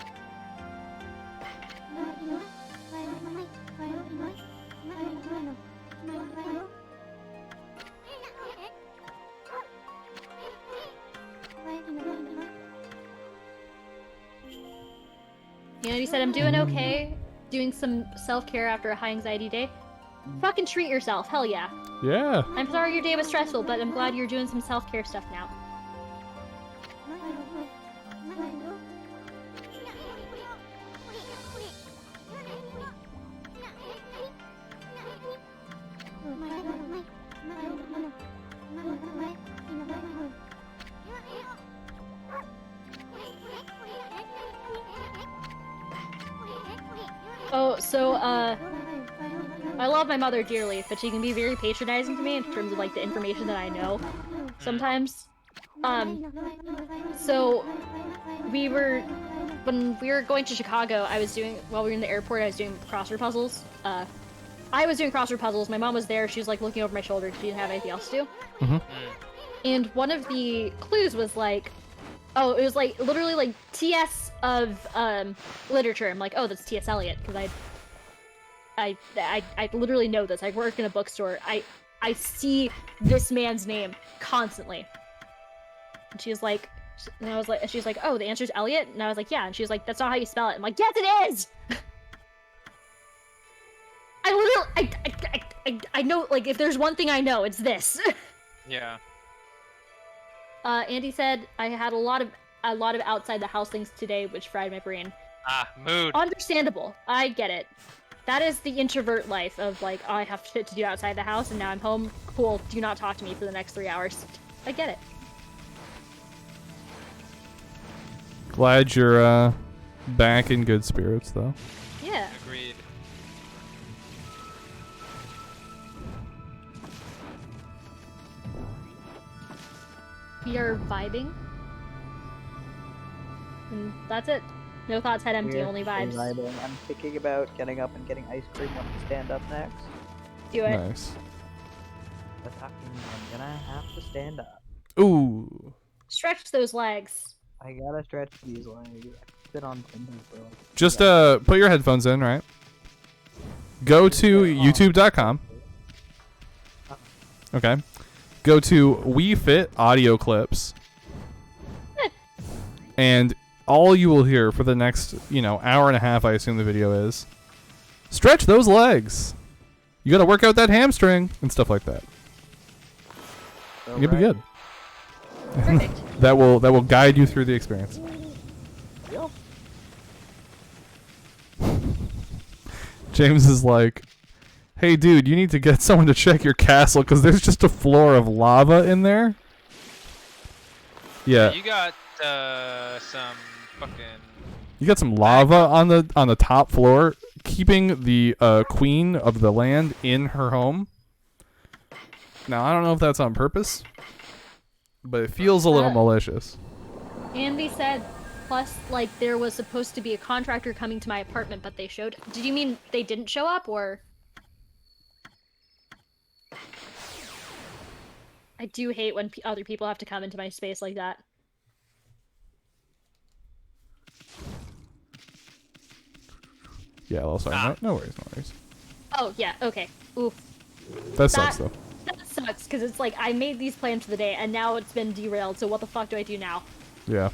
You know, you said I'm doing okay, doing some self-care after a high anxiety day. Fucking treat yourself, hell yeah. Yeah. I'm sorry your day was stressful, but I'm glad you're doing some self-care stuff now. Oh, so, I love my mother dearly, but she can be very patronizing to me in terms of, like, the information that I know sometimes. So, when we were going to Chicago, while we were in the airport, I was doing crossword puzzles. I was doing crossword puzzles, my mom was there, she was, like, looking over my shoulder, she didn't have anything else to do. Mm-hmm. And one of the clues was, like, oh, it was, like, literally, like, TS of, literature. I'm like, oh, that's T.S. Eliot, because I literally know this. I work in a bookstore. I see this man's name constantly. And she's like, she's like, oh, the answer's Eliot? And I was like, yeah. And she was like, that's not how you spell it. I'm like, yes, it is! I know, like, if there's one thing I know, it's this. Yeah. Andy said I had a lot of outside the house things today, which fried my brain. Ah, mood. Understandable. I get it. That is the introvert life of, like, oh, I have shit to do outside the house and now I'm home. Cool, do not talk to me for the next 3 hours. I get it. Glad you're back in good spirits, though. Yeah. Agreed. We are vibing. And that's it. No thoughts, head empty, We're only vibes. vibing. I'm thinking about getting up and getting ice cream when we stand up next. Do it. Nice. I'm gonna have to stand up. Ooh. Stretch those legs. I gotta stretch these legs. I've been on Tinder for like. Just put your headphones in, right? Go to youtube.com. Okay. Go to We Fit audio clips. And all you will hear for the next, hour and a half, I assume the video is, stretch those legs. You got to work out that hamstring and stuff like that. You'll be good. Perfect. that will guide you through the experience. Yep. James is like, hey, dude, you need to get someone to check your castle because there's just a floor of lava in there. Yeah. You got some fucking. You got some lava on the top floor, keeping the queen of the land in her home. Now, I don't know if that's on purpose, but it feels a little malicious. Andy said, plus, like, there was supposed to be a contractor coming to my apartment, but they showed... Did you mean they didn't show up, or...? I do hate when other people have to come into my space like that. Yeah, well, sorry. No worries, no worries. Oh, yeah, okay. Oof. That sucks, though. That sucks, because it's like, I made these plans for the day, and now it's been derailed, so what the fuck do I do now? Yeah.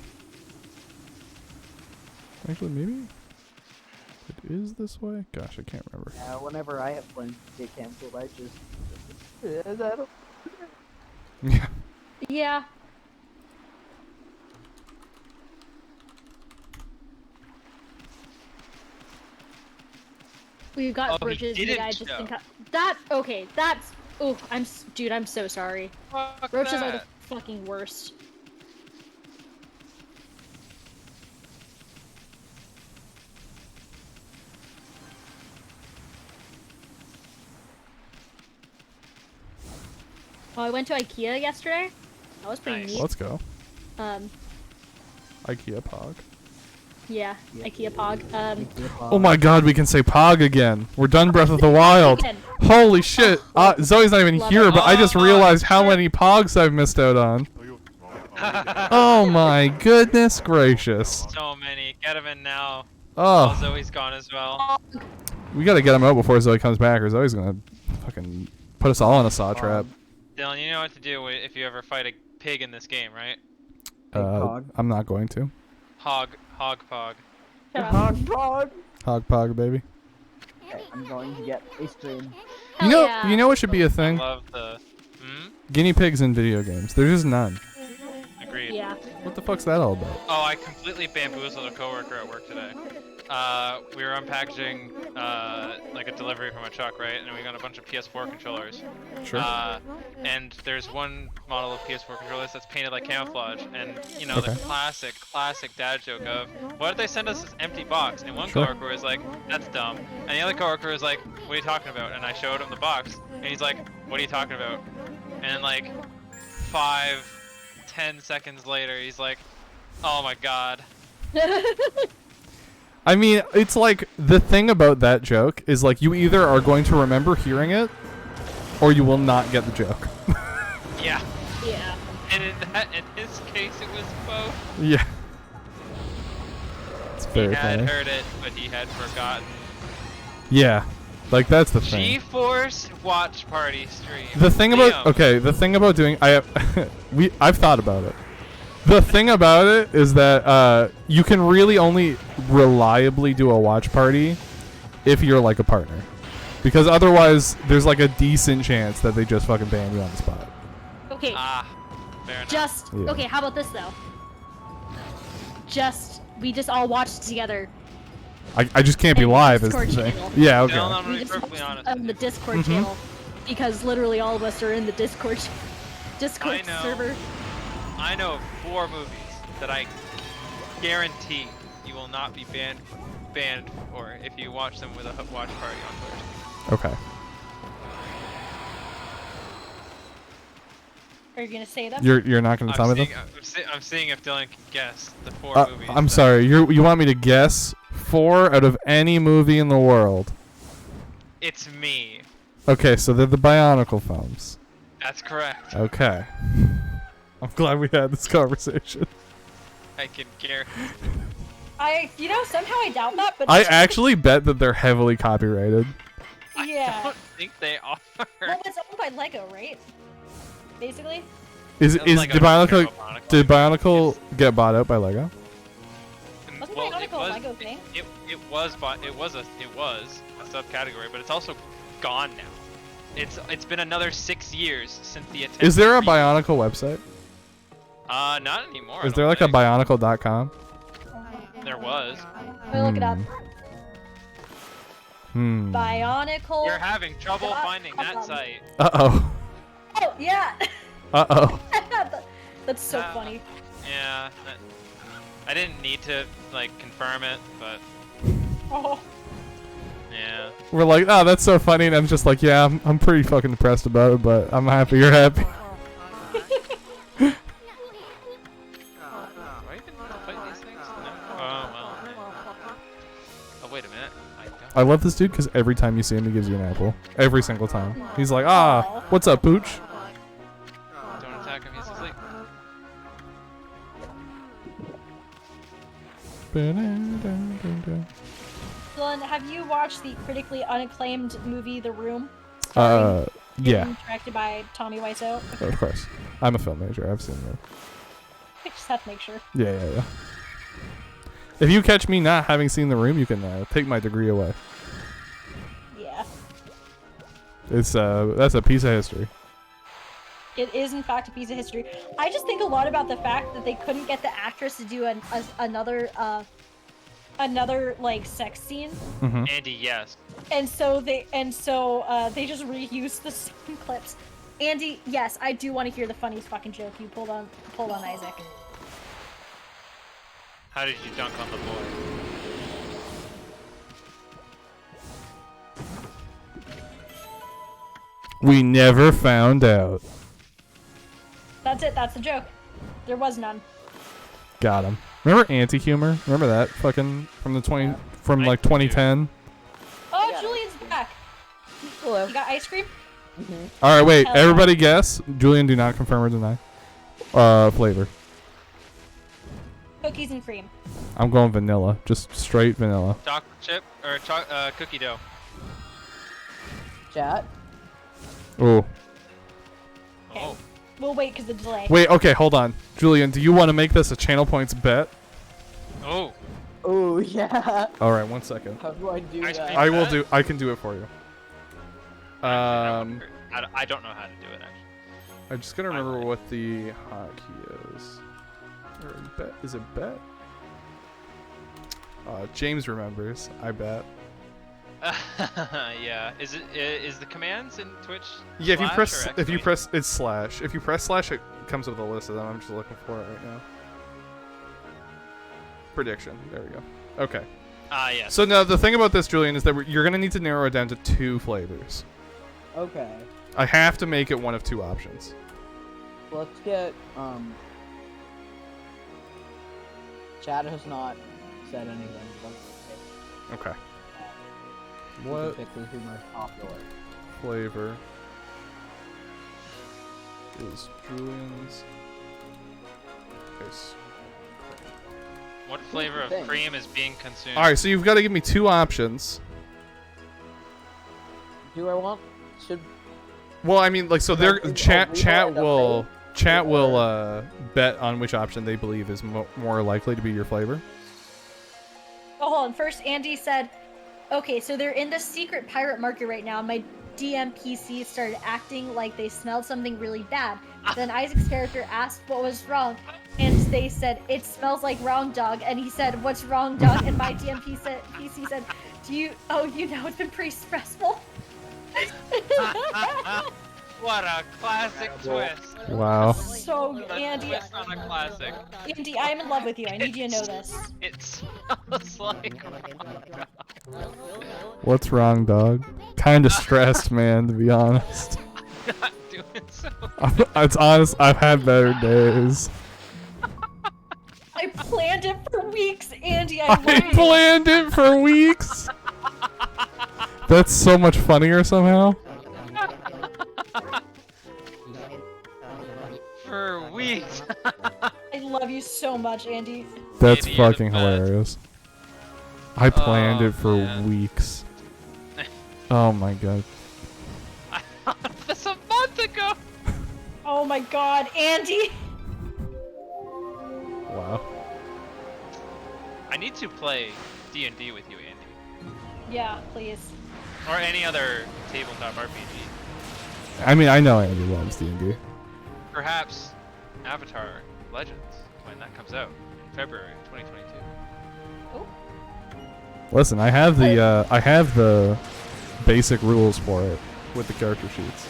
Actually, maybe it is this way? Gosh, I can't remember. Yeah, whenever I have plans to get canceled, I just. I don't. Yeah. Yeah. We've got bridges, the guy just that, okay, that's, oh, dude, I'm so sorry. Fuck Roaches are the that. fucking worst. Oh, I went to IKEA yesterday. That was pretty Nice. neat. Let's go. Um, IKEA Pog. yeah, IKEA Pog. Oh my god, we can say Pog again. We're done Breath of the Wild. Again. Holy shit. Zoe's not even Love here, it. but I just realized how many Pogs I've missed out on. Oh my goodness gracious. So many. Get him in now. Oh, Zoe's gone as well. we gotta get him out before Zoe comes back, or Zoe's gonna fucking put us all in a saw trap. Dylan, you know what to do if you ever fight a pig in this game, right? Pog. I'm not going to. Hog pog. Shut up. Pog. Hog Pog, baby. Okay, I'm going to get a stream. Hell yeah. You know what should be a I thing? love the. Guinea pigs in video games. There's just none. Agreed. Yeah. What the fuck's that all about? Oh, I completely bamboozled a coworker at work today. We were unpackaging like a delivery from a truck, right? And we got a bunch of PS4 controllers. Sure. And there's one model of PS4 controllers that's painted like camouflage, and Okay. the classic dad joke of, why did they send us this empty box? And one Sure. coworker was like, that's dumb. And the other coworker was like, what are you talking about? And I showed him the box, and he's like, what are you talking about? And then like 5-10 seconds later, he's like, oh my god. I mean, it's like, the thing about that joke is like, you either are going to remember hearing it, or you will not get the joke. Yeah. Yeah. And in his case, it was both. Yeah. It's He very had funny. heard it, but he had forgotten. Yeah. Like, that's the thing. GeForce Watch Party stream. The thing about Liam. the thing about doing I've thought about it. The thing about it is that you can really only reliably do a watch party if you're like a partner, because otherwise there's like a decent chance that they just fucking ban you on the spot. Okay. Fair enough. Yeah. Okay, how about this though? We just all watched together. I just can't be And live is the Discord thing. channel. Yeah, okay. Dylan, I'm gonna We be just perfectly watched honest. on the with you. Discord channel, because literally all of us are in the Discord I know. server. I know of 4 movies that I guarantee you will not be banned for if you watch them with a watch party on Twitch. Okay. Are you gonna say them? You're not gonna tell me them? I'm seeing if Dylan can guess the 4 movies. I'm that- sorry. You want me to guess 4 out of any movie in the world? It's me. Okay, so they're the Bionicle films. That's correct. Okay. I'm glad we had this conversation. I can guarantee. Somehow I doubt that, but I actually bet that they're heavily copyrighted. I yeah. don't think they are. Well, it's owned by Lego, right? Basically. Did Bionicle get bought out by Lego? Wasn't Well, Bionicle a Lego thing? It was a subcategory, but it's also gone now. It's been another 6 years since the attempt. Is there a to Bionicle website? Not anymore. Is there like a Bionicle.com? There was. Let me look it up. Bionicle. You're having trouble finding that site. Uh-oh. Oh, yeah. Uh-oh. That's so funny. Yeah. I didn't need to confirm it, but Oh. yeah. We're like, oh, that's so funny, and I'm just like, yeah, I'm pretty fucking depressed about it, but I'm happy you're happy. Oh, wait a minute. I love this dude because every time you see him, he gives you an apple. Every single time. He's like, ah, what's up, Pooch? Don't attack him, he's asleep. Dylan, have you watched the critically unacclaimed movie The Room? Yeah. Directed by Tommy Wiseau. Okay. Of course. I'm a film major. I've seen that. I just have to make sure. Yeah. If you catch me not having seen The Room, you can take my degree away. Yeah. That's a piece of history. It is, in fact, a piece of history. I just think a lot about the fact that they couldn't get the actress to do another sex scene. Mm-hmm. Andy, yes. And so they just reused the same clips. Andy, yes, I do want to hear the funniest fucking joke you pulled on Isaac. How did you dunk on the boy? We never found out. That's it. That's the joke. There was none. Got him. Remember Anti-Humor? Remember that fucking from the 2010? Oh, Yeah. Julian's back. Hello. You got ice cream? All right, wait. Hello. Everybody guess. Julian, do not confirm or deny. Flavor. Cookies and cream. I'm going vanilla. Just straight vanilla. Chocolate chip or cookie dough? Chat. Ooh. Okay. Oh. We'll wait because the delay. Wait, okay, hold on. Julian, do you want to make this a channel points bet? Oh. Oh yeah. All right, 1 second. How do I do Ice that? cream. I can do it for you. I don't know how to do it actually. I'm just gonna remember what the hotkey is. Or bet? Is it bet? James remembers. I bet. Yeah. Is the commands in Twitch? Yeah, if you / press it's slash. If you press slash, it comes with a list of them. I'm just looking for it right now. Prediction. There we go. Okay. Yes. So now the thing about this, Julian, is that you're gonna need to narrow it down to 2 flavors. Okay. I have to make it one of 2 options. Let's get Chad has not said anything. Okay. What? Typically, who most popular? Flavor is Julian's ice. What flavor of thing. cream is being consumed? All right, so you've got to give me 2 options. Do I want? Should Well, I mean, like, so they're Like, chat oh, will bet on which option they believe is more likely to be your flavor. Oh, hold on. First, Andy said, okay, so they're in the secret pirate market right now. My DMPC started acting like they smelled something really bad. Then Isaac's character asked what was wrong, and they said, it smells like wrong dog. And he said, what's wrong dog? And my DMPC said, it's been pretty stressful. What a classic twist. Wow. So, Andy, Twist on a classic. Andy, I am in love with you. I need you to know this. It smells like What's wrong, dog? Kind of stressed, man, to be honest. not doing so. It's honest. I've had better days. I planned it for weeks, Andy. I I waited. planned it for weeks. That's so much funnier somehow. please. I love you so much, Andy. That's Andy, you're the fucking best. hilarious. I planned Oh, it for man. weeks. Oh my god. That's a month ago. Oh my god, Andy! Wow. I need to play D&D with you, Andy, Yeah, please. or any other tabletop RPG. I mean, I know Andy loves D&D. Perhaps Avatar Legends when that comes out in February 2022. Oh, Listen, I have the basic rules for it with the character sheets.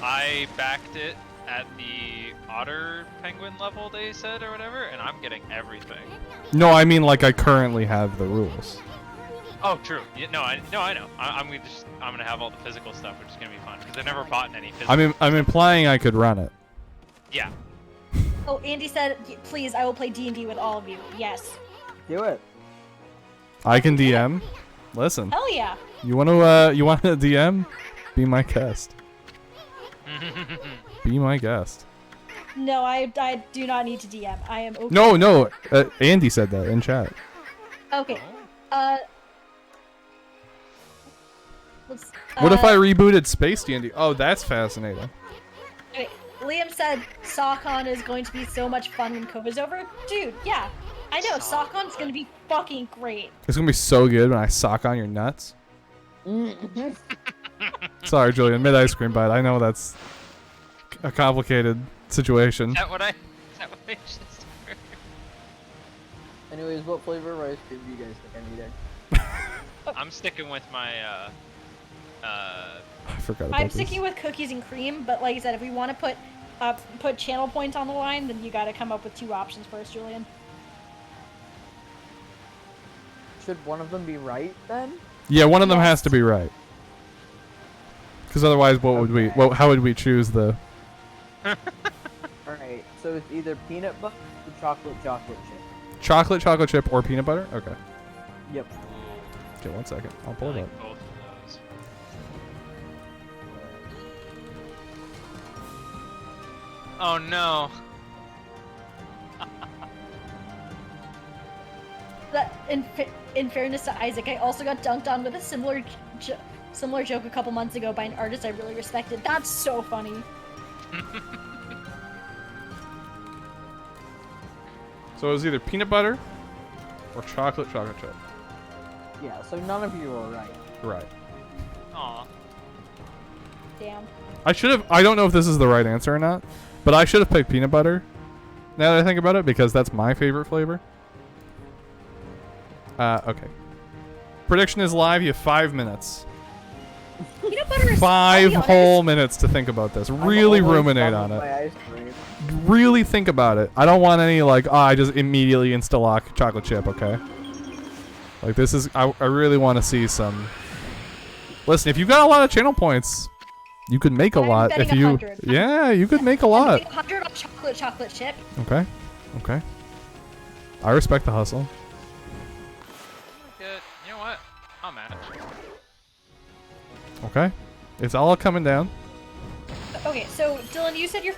I backed it at the otter penguin level they said or whatever, and I'm getting everything. No, I mean like I currently have the rules. Oh, true. Yeah, no, I know. I'm gonna have all the physical stuff, which is gonna be fun because I've never bought any physical. I'm implying I could run it. Yeah. oh, Andy said, please, I will play D&D with all of you. Yes. Do it. I can DM. Listen, Hell yeah. you want to DM? Be my guest. Be my guest. No, I do not need to DM. I am okay. No. Andy said that in chat. Okay. Oh. Let's, What if I rebooted Space D&D? Oh, that's fascinating. Okay, Liam said SawCon is going to be so much fun when COVID's over. Dude, yeah. I know, SawCon's going to be fucking great. It's gonna be so good when I sock on your nuts. Sorry, Julian. Mid ice cream bite. I know that's a complicated situation. Is that what I just heard? Anyways, what flavor of ice cream do you guys think I'm eating? I'm sticking with my I forgot about I'm this. sticking with cookies and cream, but like I said, if we want to put channel points on the line, then you got to come up with 2 options first, Julian. Should one of them be right then? Yeah, one of them Yes. has to be right. Because otherwise, what would we? Okay. Well, how would we choose the? Alright, so it's either peanut butter or chocolate chip. Chocolate chip, or peanut butter? Okay. Yep. Okay, 1 second. I'll I pull it like up. both of those. Oh no. That in fairness to Isaac, I also got dunked on with a similar joke a couple months ago by an artist I really respected. That's so funny. So it was either peanut butter or chocolate chip. Yeah, so none of you are right. Right. Aw. Damn. I should have. I don't know if this is the right answer or not, but I should have picked peanut butter. Now that I think about it, because that's my favorite flavor. Okay. Prediction is live. You have 5 minutes. Peanut butter is 5 I'll be honest, whole minutes to think about this. Really I'm always ruminate done on with it. my ice cream. Really think about it. I don't want any like, oh, I just immediately insta-lock chocolate chip, okay? Like this is, I really want to see some. Listen, if you got a lot of channel points, you could make a I'm lot. betting If you, 100. yeah, you could make a I'm lot. betting 100 on chocolate chip. Okay, okay. I respect the hustle. Good. You know what? I'll manage. Okay, it's all coming down. Okay, so Dylan, you said your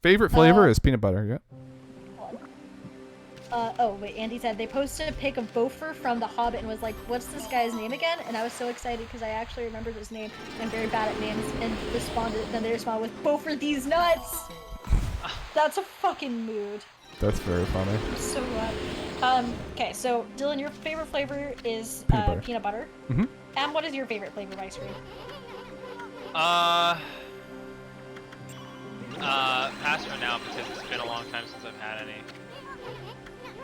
Favorite flavor is peanut butter. Yeah. oh wait, Andy said they posted a pic of Bofer from The Hobbit and was like, "What's this guy's name again?" And I was so excited because I actually remembered his name. And I'm very bad at names, and then they responded with Bofer these nuts. That's a fucking mood. That's very funny. I'm so glad. Okay, so Dylan, your favorite flavor is Peanut butter. peanut butter. Mhm. And what is your favorite flavor of ice cream? Pass for now because it's been a long time since I've had any.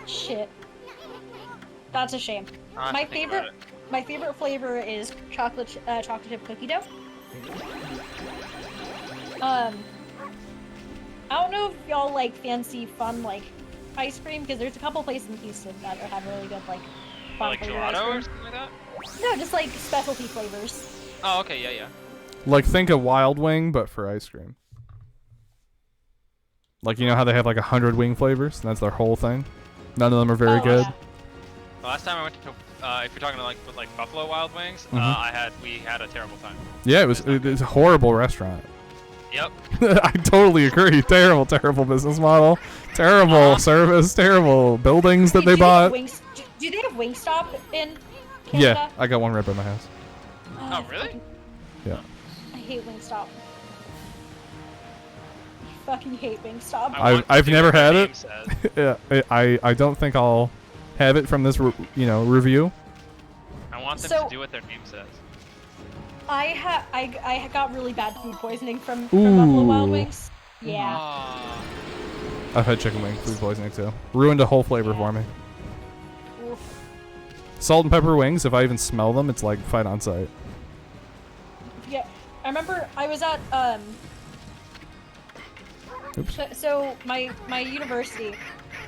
Shit. That's a shame. I'll have My to think about favorite, my favorite flavor is chocolate chip cookie dough. I don't know if y'all like fancy fun like ice cream because there's a couple places in Houston that have really good like fun Like flavored ice gelato or cream. something like that? No, just like specialty flavors. Oh, okay, yeah. Like think of Wild Wing, but for ice cream. Like you know how they have like 100 wing flavors, and that's their whole thing. None of them are very Oh, good. The last time I went to, if you're talking to like Buffalo Wild Wings, Mhm. we had a terrible time. Yeah, it was a horrible restaurant. Yep. I totally agree. Terrible business model. Terrible service. Terrible buildings that they bought. Do they have Wingstop in Canada? Yeah, I got one right by my house. Oh, really? Yeah. I hate Wingstop. I fucking hate Wingstop. I've never had it. Yeah, I don't think I'll have it from this review. I want them to do what their name says. I got really bad food poisoning from Buffalo Wild Wings. Yeah. I've had chicken wing food poisoning too. Ruined a whole flavor for me. Oof. Salt and pepper wings, if I even smell them, it's like fight on sight. Yeah, I remember I was at Oops. So my university,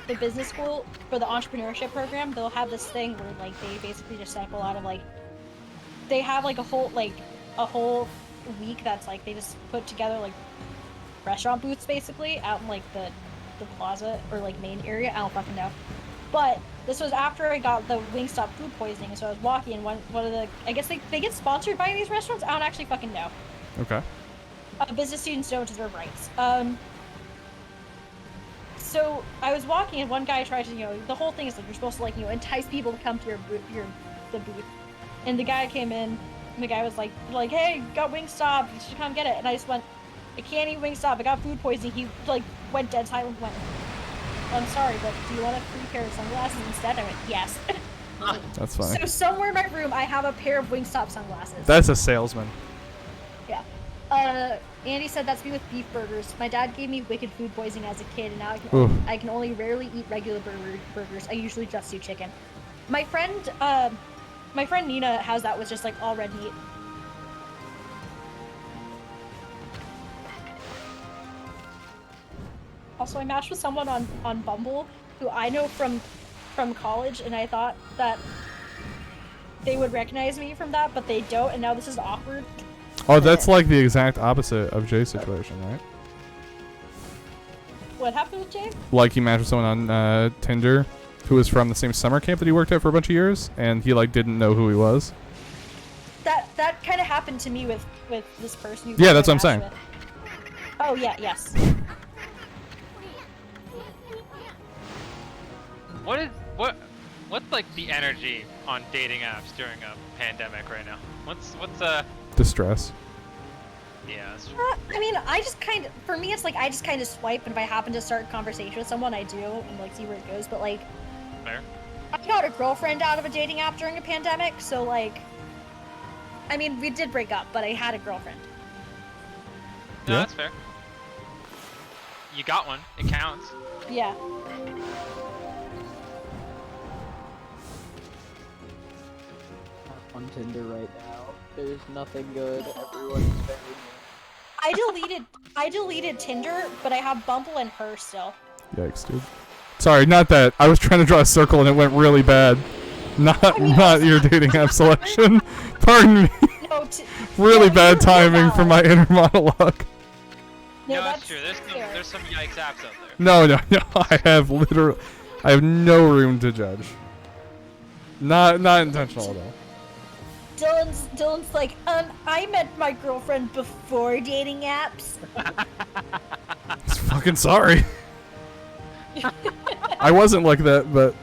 the business school for the entrepreneurship program, they'll have this thing where like they basically just sample out of like they have like a whole week that's like they just put together like restaurant booths basically out in like the plaza or like main area. I don't fucking know. But this was after I got the Wingstop food poisoning, so I was walking and one of the I guess they get sponsored by these restaurants. I don't actually fucking know. Okay. Business students don't deserve rights. So I was walking and one guy tried to, the whole thing is like you're supposed to like, entice people to come to the booth. And the guy came in and the guy was like, hey, got Wingstop, you should come get it. And I just went, I can't eat Wingstop, I got food poisoning. He like went dead silent and went, I'm sorry, but do you want a free pair of sunglasses instead? I went, yes. That's funny. So somewhere in my room I have a pair of Wingstop sunglasses. That's a salesman. Yeah. Andy said that's me with beef burgers. My dad gave me wicked food poisoning as a kid, and now I can only rarely eat regular burgers. I usually just do chicken. My friend Nina has that with just like all red meat. Also, I matched with someone on Bumble who I know from college, and I thought that they would recognize me from that, but they don't, and now this is awkward. Oh, that's like the exact opposite of Jay's situation, right? What happened with Jay? Like he matched with someone on Tinder who was from the same summer camp that he worked at for a bunch of years, and he like didn't know who he was. That kind of happened to me with this person. Yeah, that's what I'm saying. With. Oh yeah, yes. What's like the energy on dating apps during a pandemic right now? What's Distress. Yeah. That's I mean, for me, it's like I just kind of swipe, and if I happen to start a conversation with someone, I do, and like see where it goes. But like, fair. I got a girlfriend out of a dating app during a pandemic, so like, I mean, we did break up, but I had a girlfriend. No, Yeah. that's fair. You got one. It counts. Yeah. On Tinder right now. There's nothing good. Everyone's very I deleted Tinder, but I have Bumble and Her still. Yikes, dude. Sorry, not that. I was trying to draw a circle and it went really bad. Not your dating app selection. Pardon me. No, really bad timing for my inner monologue. No, that's true. There's some yikes apps out there. No. I have no room to judge. Not intentional at all. Dylan's like, I met my girlfriend before dating apps. Fucking sorry. I wasn't like that, but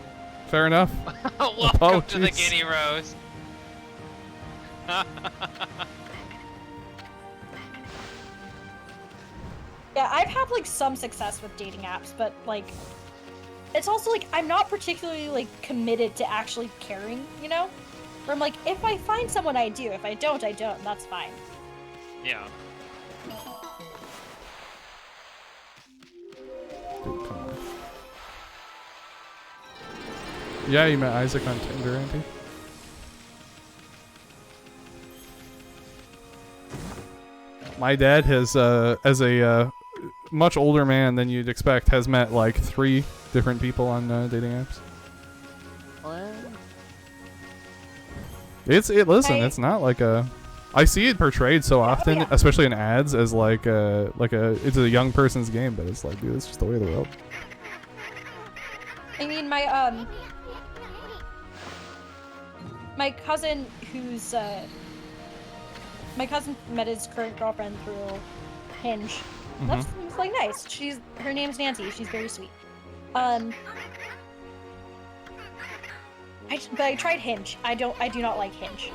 fair enough. Welcome to the Guinea Rose. Yeah, I've had like some success with dating apps, but like, it's also like I'm not particularly like committed to actually caring, Where I'm like, if I find someone, I do. If I don't, I don't. And that's fine. Yeah. Yeah, you met Isaac on Tinder, Andy? My dad has, as a much older man than you'd expect, has met like 3 different people on dating apps. Listen, it's not like a. I see it portrayed so often, especially in ads, as like it's a young person's game, but it's like, dude, it's just the way of the world. I mean, my cousin, my cousin met his current girlfriend through Hinge. That's like nice. Her name's Nancy. She's very sweet. But I tried Hinge. I do not like Hinge.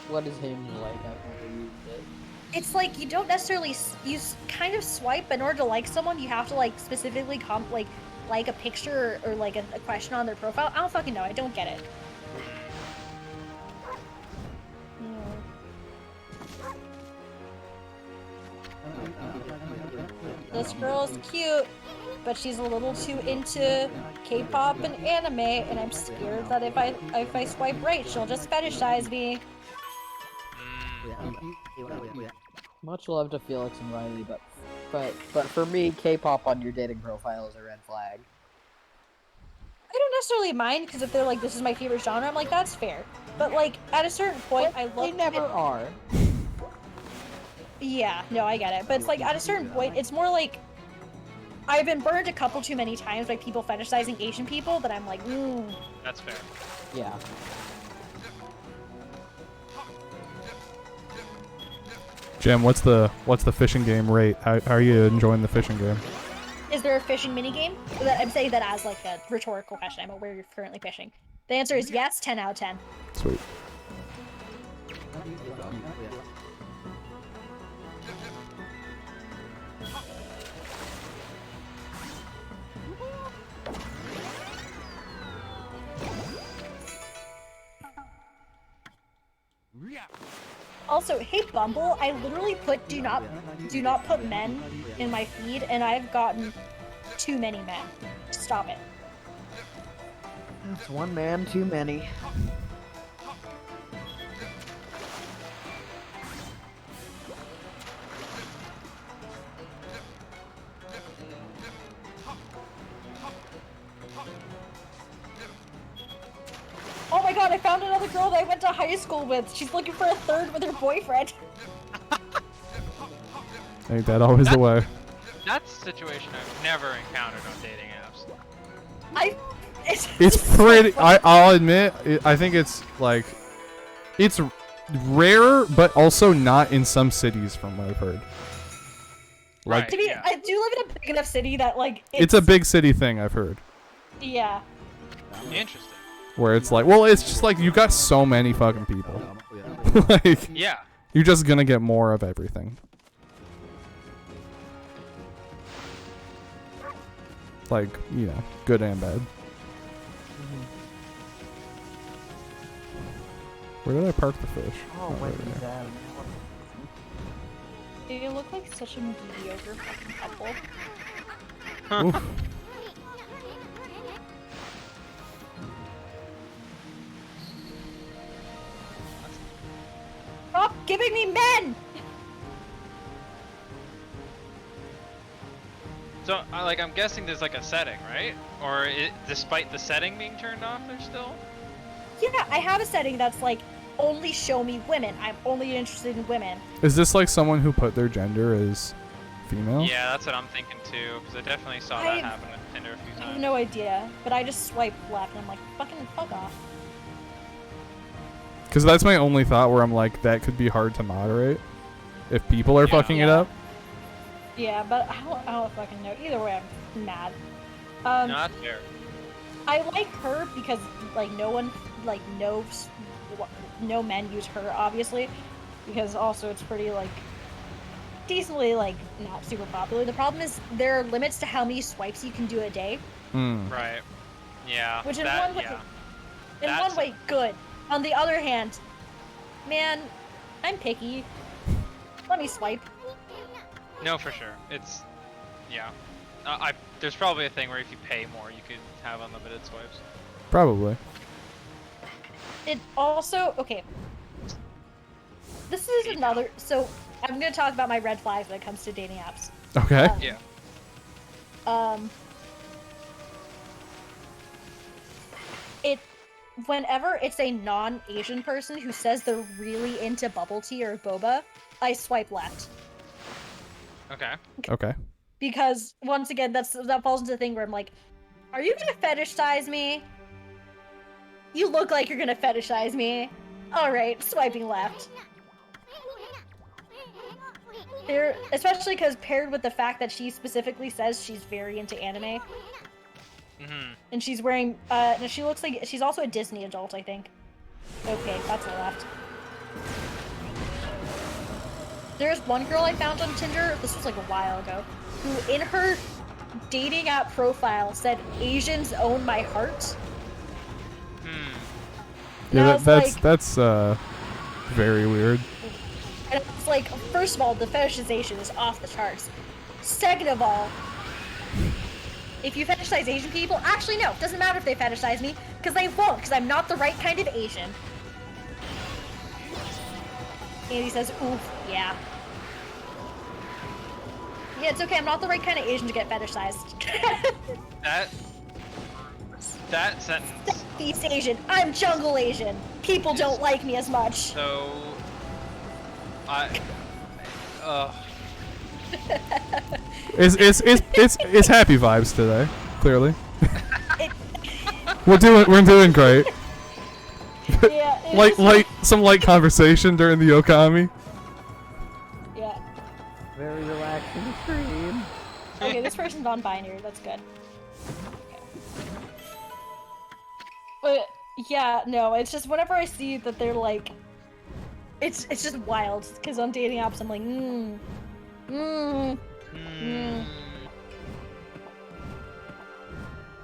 What is Hinge like? I've never used it. It's like you don't necessarily kind of swipe, but in order to like someone, you have to like specifically like a picture or like a question on their profile. I don't fucking know. I don't get it. This girl is cute, but she's a little too into K-pop and anime, and I'm scared that if I swipe right, she'll just fetishize me. Much love to Felix and Riley, but for me, K-pop on your dating profile is a red flag. I don't necessarily mind, because if they're like, this is my favorite genre, I'm like, that's fair. But like, at a certain point, I love They never are. Yeah, no, I get it. But it's like, at a certain point, it's more like, I've been burned a couple too many times by people fetishizing Asian people that I'm like, That's fair. Yeah. Jim, what's the fishing game rate? How are you enjoying the fishing game? Is there a fishing minigame? I'm saying that as like a rhetorical question. I'm aware you're currently fishing. The answer is yes, 10 out of 10. Sweet. Also, hey Bumble, I literally put do not put men in my feed, and I've gotten too many men. Stop it. That's one man too many. Oh my god, I found another girl that I went to high school with. She's looking for a third with her boyfriend. Ain't that always the way? That's a situation I've never encountered on dating apps. It's pretty. I'll admit. I think it's like, it's rare, but also not in some cities, from what I've heard. Like, Right, yeah. I do live in a big enough city that like it's a big city thing, I've heard. Yeah. Interesting. Where it's like, well, it's just like you got so many fucking people. Like, Yeah. you're just gonna get more of everything. Like, you know, good and bad. Where did I park the fish? Oh, right Wendy's here. out. They look like such a mediocre fucking couple. Oof. Stop giving me men! So, I'm guessing there's like a setting, right? Or despite the setting being turned off, there's still? Yeah, I have a setting that's like, only show me women. I'm only interested in women. Is this like someone who put their gender as female? Yeah, that's what I'm thinking too, because I definitely saw that happen on Tinder a few I have times. no idea, but I just swipe left and I'm like, fucking fuck off. Because that's my only thought, where I'm like, that could be hard to moderate if people are fucking it Yeah. up. Yeah, but I don't fucking know. Either way, I'm mad. No, that's fair. I like her because like no one like knows, no men use her obviously, because also it's pretty like decently like not super popular. The problem is there are limits to how many swipes you can do a day, Right. Yeah. which in that, one way, yeah. in one way good. On the other hand, man, I'm picky. Let me swipe. No, for sure. It's, yeah. There's probably a thing where if you pay more, you could have unlimited swipes. Probably. It also, okay. This is another, so I'm gonna talk about my red flags when it comes to dating apps. Okay. Yeah. Whenever it's a non-Asian person who says they're really into bubble tea or boba, I swipe left. Okay. Okay. Because once again, that falls into the thing where I'm like, are you gonna fetishize me? You look like you're gonna fetishize me. Alright, swiping left. Especially because paired with the fact that she specifically says she's very into anime. And she's wearing, she looks like she's also a Disney adult, I think. Okay, that's a left. There's one girl I found on Tinder, this was like a while ago, who in her dating app profile said, "Asians own my heart." Yeah, that's very weird. And it's like, first of all, the fetishization is off the charts. Second of all, if you fetishize Asian people, actually no, it doesn't matter if they fetishize me, because they won't, because I'm not the right kind of Asian. Andy says, oof, yeah. Yeah, it's okay, I'm not the right kind of Asian to get fetishized. That sentence. Southeast Asian, I'm jungle Asian. People don't like me as much. So, It's happy vibes today, clearly. We're doing great. Yeah. Some light conversation during the Okami. Yeah. Very relaxing stream. Okay, this person's non-binary. That's good. But yeah, no, it's just whenever I see that they're like, it's just wild. Because on dating apps, I'm like,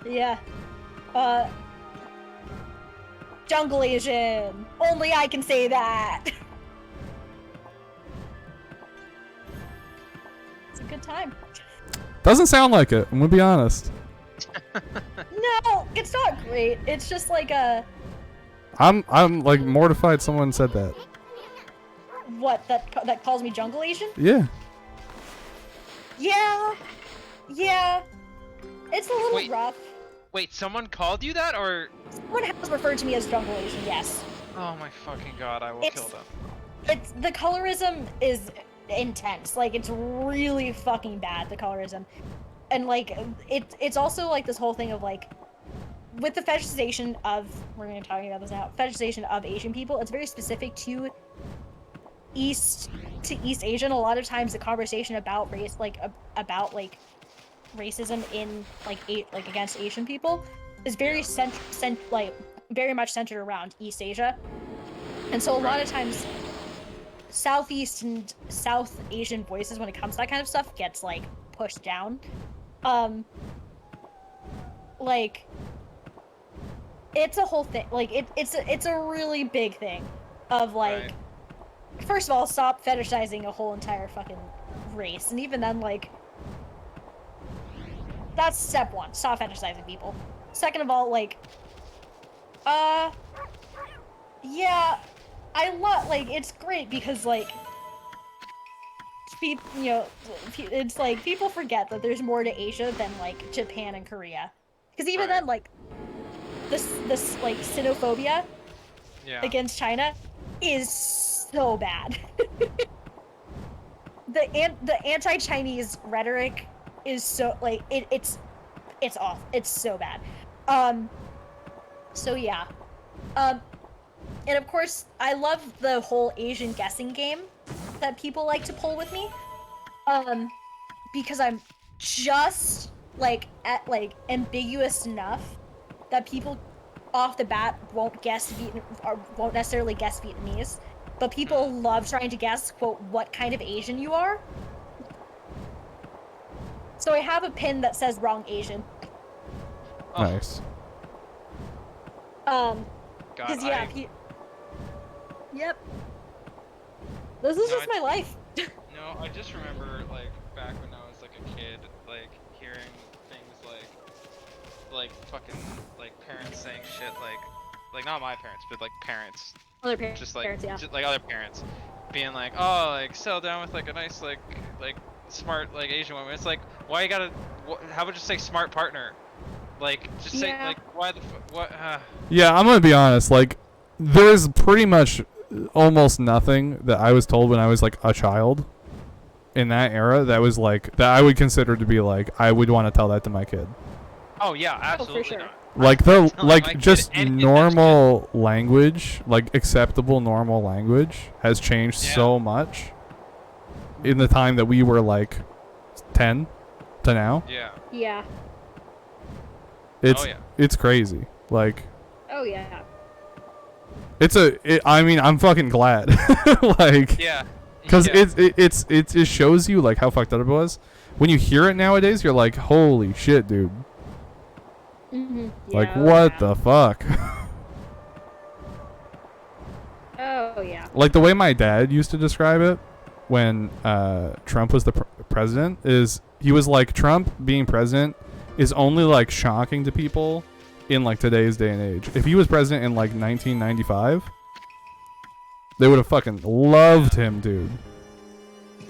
yeah. Jungle Asian. Only I can say that. It's a good time. Doesn't sound like it. I'm gonna be honest. No, it's not great. It's just like a. I'm like mortified someone said that. What, that calls me jungle Asian? Yeah. Yeah. It's a little rough. Wait, someone called you that, or? Someone has referred to me as jungle Asian, yes. Oh my fucking god, I will kill them. It's the colorism is intense. Like, it's really fucking bad, the colorism. And like, it's also like this whole thing of like, with the fetishization of, we're gonna talk about this now, fetishization of Asian people, it's very specific to East Asian. A lot of times the conversation about race, about racism in like against Asian people is very very much centered around East Asia. And so a lot of times Southeast and South Asian voices when it comes to that kind of stuff gets like pushed down. Like, it's a whole thing. Like, it's a really big thing of like, first of all, stop fetishizing a whole entire fucking race. And even then, like, that's step one. Stop fetishizing people. Second of all, like, yeah, I love, like, it's great because, like, it's like, people forget that there's more to Asia than, like, Japan and Korea. Because even then, like, this like, xenophobia against China is so bad. The anti-Chinese rhetoric is so, like, it's off. It's so bad. So yeah. And of course, I love the whole Asian guessing game that people like to pull with me. Because I'm just ambiguous enough that people off the bat won't necessarily guess Vietnamese, but people love trying to guess, quote, what kind of Asian you are. So I have a pin that says wrong Asian. Nice. Because yeah, yep. This is just my life. No, I just remember, like, back when I was, like, a kid, like, hearing things like fucking, like, parents saying shit, like, not my parents, but, like, parents. Other parents, just, like, yeah. just, like, other parents. Being like, oh, like, settle down with, like, a nice, like, smart, like, Asian woman. It's like, why you gotta, how about just say smart partner? Like, just say, like, why the what, Yeah, I'm gonna be honest, like, there's pretty much almost nothing that I was told when I was, like, a child in that era that was, like, that I would consider to be, like, I would want to tell that to my kid. Oh, yeah, absolutely for sure. not. Like, just kid normal language, like, acceptable normal language has changed so much. in the time that we were like 10 to now. Yeah. Yeah. It's crazy. Like, Oh yeah. I mean, I'm fucking glad. Like, Yeah. because Yeah. it shows you like how fucked up it was. When you hear it nowadays, you're like, holy shit, dude. Mm-hmm. Like, what the fuck? Oh yeah. Like the way my dad used to describe it when Trump was the president is he was like, Trump being president is only like shocking to people in like today's day and age. If he was president in like 1995, they would have fucking loved him, dude. Yeah,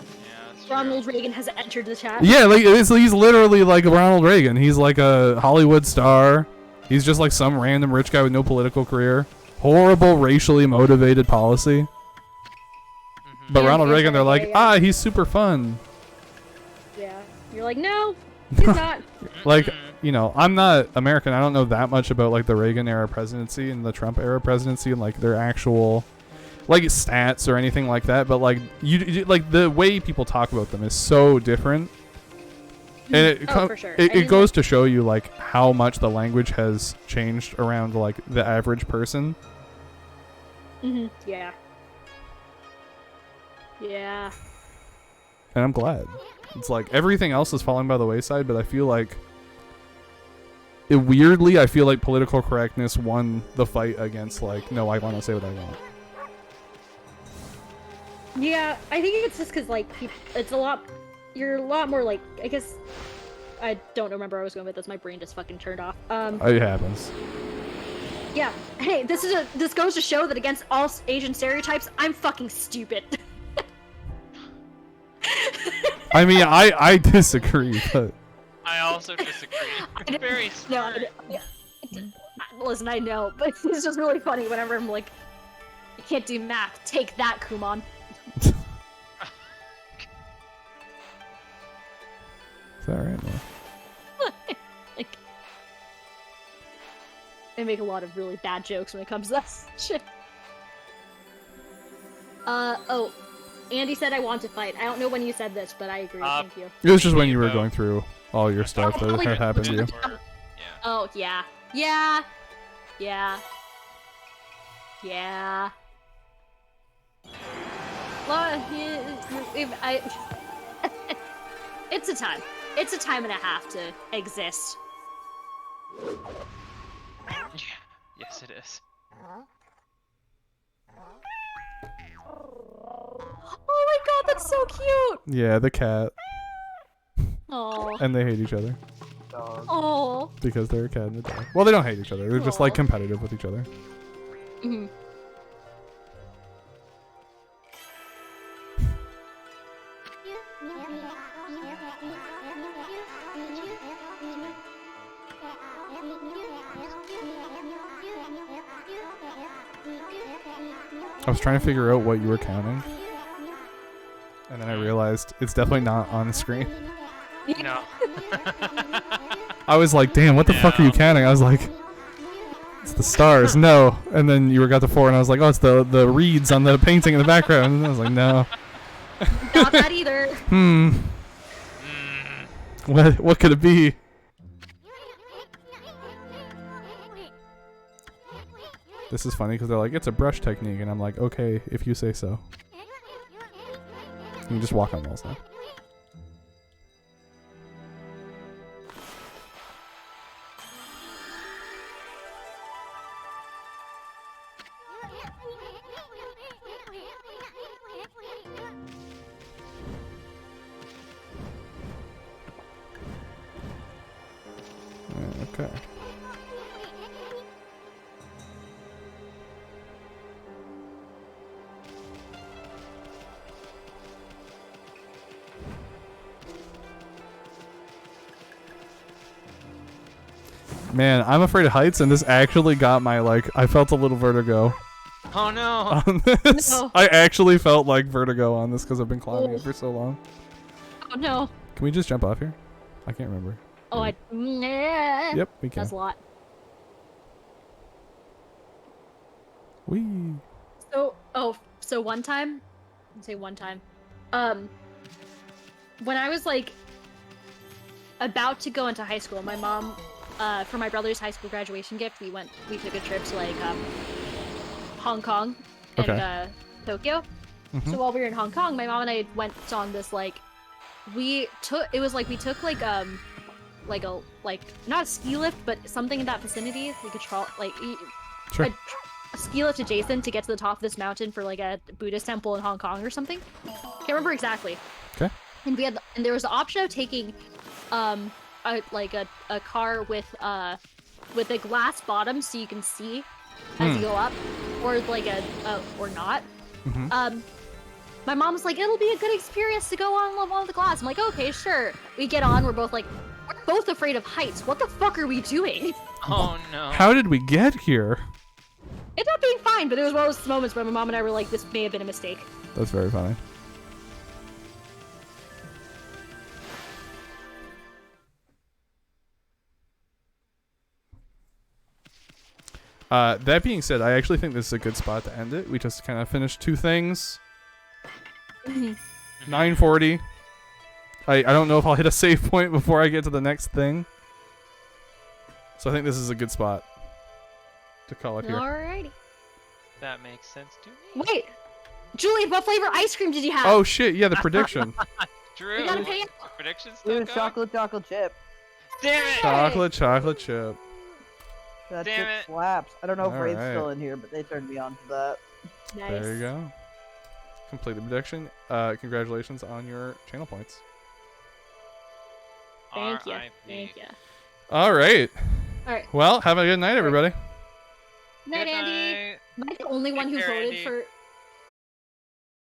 that's true. Ronald Reagan has entered the chat. Yeah, like he's literally like Ronald Reagan. He's like a Hollywood star. He's just like some random rich guy with no political career. Horrible racially motivated policy. But Yeah, Ronald yeah, Reagan, they're like, yeah. he's super fun. Yeah. You're like, no, he's not. Like, you know, I'm not American. I don't know that much about like the Reagan era presidency and the Trump era presidency and like their actual like stats or anything like that. But like you like the way people talk about them is so different. And For sure. it goes to show you like how much the language has changed around like the average person. Yeah. Yeah. And I'm glad. It's like everything else is falling by the wayside, but I feel like I feel like political correctness won the fight against like, no, I want to say what I want. Yeah, I think it's just because like you're a lot more like, I guess I don't remember where I was going with this. My brain just fucking turned off. It happens. Yeah. Hey, this goes to show that against all Asian stereotypes, I'm fucking stupid. I mean, I disagree, but I also disagree. Very No, smart. listen, I know, but it's just really funny whenever I'm like, I can't do math. Take that, Kumon. is that right? No. Like, I make a lot of really bad jokes when it comes to that shit. Oh, Andy said I want to fight. I don't know when you said this, but I agree. Thank you. It was just when you were going through all your stuff that probably had happened to you. Yeah. Oh, yeah. Yeah. Yeah. Yeah. Well, it's a time. It's a time and a half to exist. Yeah. Yes, it is. Oh my god, that's so cute! Yeah, the cat. Oh. And they hate each other Oh. because they're a cat and a dog. Well, they don't hate each other. They're just like competitive with each other. Mm-hmm. I was trying to figure out what you were counting, and then I realized it's definitely not on the screen. No. I was like, damn, what the fuck are you counting? I was like, it's the stars. No. And then you got to 4, and I was like, oh, it's the reeds on the painting in the background. And I was like, no. Not that either. What could it be? This is funny because they're like, it's a brush technique, and I'm like, okay, if you say so. You can just walk on walls now. Okay. Man, I'm afraid of heights, and this actually got my, like, I felt a little vertigo Oh no. on this. No. I actually felt like vertigo on this because I've been climbing it for so long. Oh no. Can we just jump off here? I can't remember. Oh, nah. Yep, we can. That's a lot. Whee. So one time, I'll say one time, when I was like about to go into high school, my mom, for my brother's high school graduation gift, we took a trip to like Hong Kong and Okay. Tokyo. Mhm. So while we were in Hong Kong, my mom and I went on this like we took like a not a ski lift but something in that vicinity, like Sure. a ski lift adjacent to get to the top of this mountain for like a Buddhist temple in Hong Kong or something. Can't remember exactly. Okay. And there was the option of taking a car with a glass bottom so you can see as you go up, or like or not. Mhm. My mom's like, it'll be a good experience to go on one of the glass. I'm like, okay, sure. We get on. We're both afraid of heights. What the fuck are we doing? Oh no. How did we get here? Ended up being fine, but it was one of those moments where my mom and I were like, this may have been a mistake. That's very funny. That being said, I actually think this is a good spot to end it. We just kind of finished two things. 9:40. I don't know if I'll hit a save point before I get to the next thing. So I think this is a good spot to call it here. Alrighty. That makes sense to me. Wait, Julian, what flavor ice cream did you have? Oh shit, yeah, the prediction. Drew, You gotta pay it. predictions It still was going? chocolate chip. Damn it! chocolate chip. That Damn chip it. slaps. I don't know if All Raid's right. still in here, but they turned me on to that. Nice. There you go. Completed prediction. Congratulations on your channel points. Thank you. R.I.P.. Thank you. All right. Alright. Well, have a good night, everybody. Night, Good Andy. night. Am I the only one who care, voted Andy. for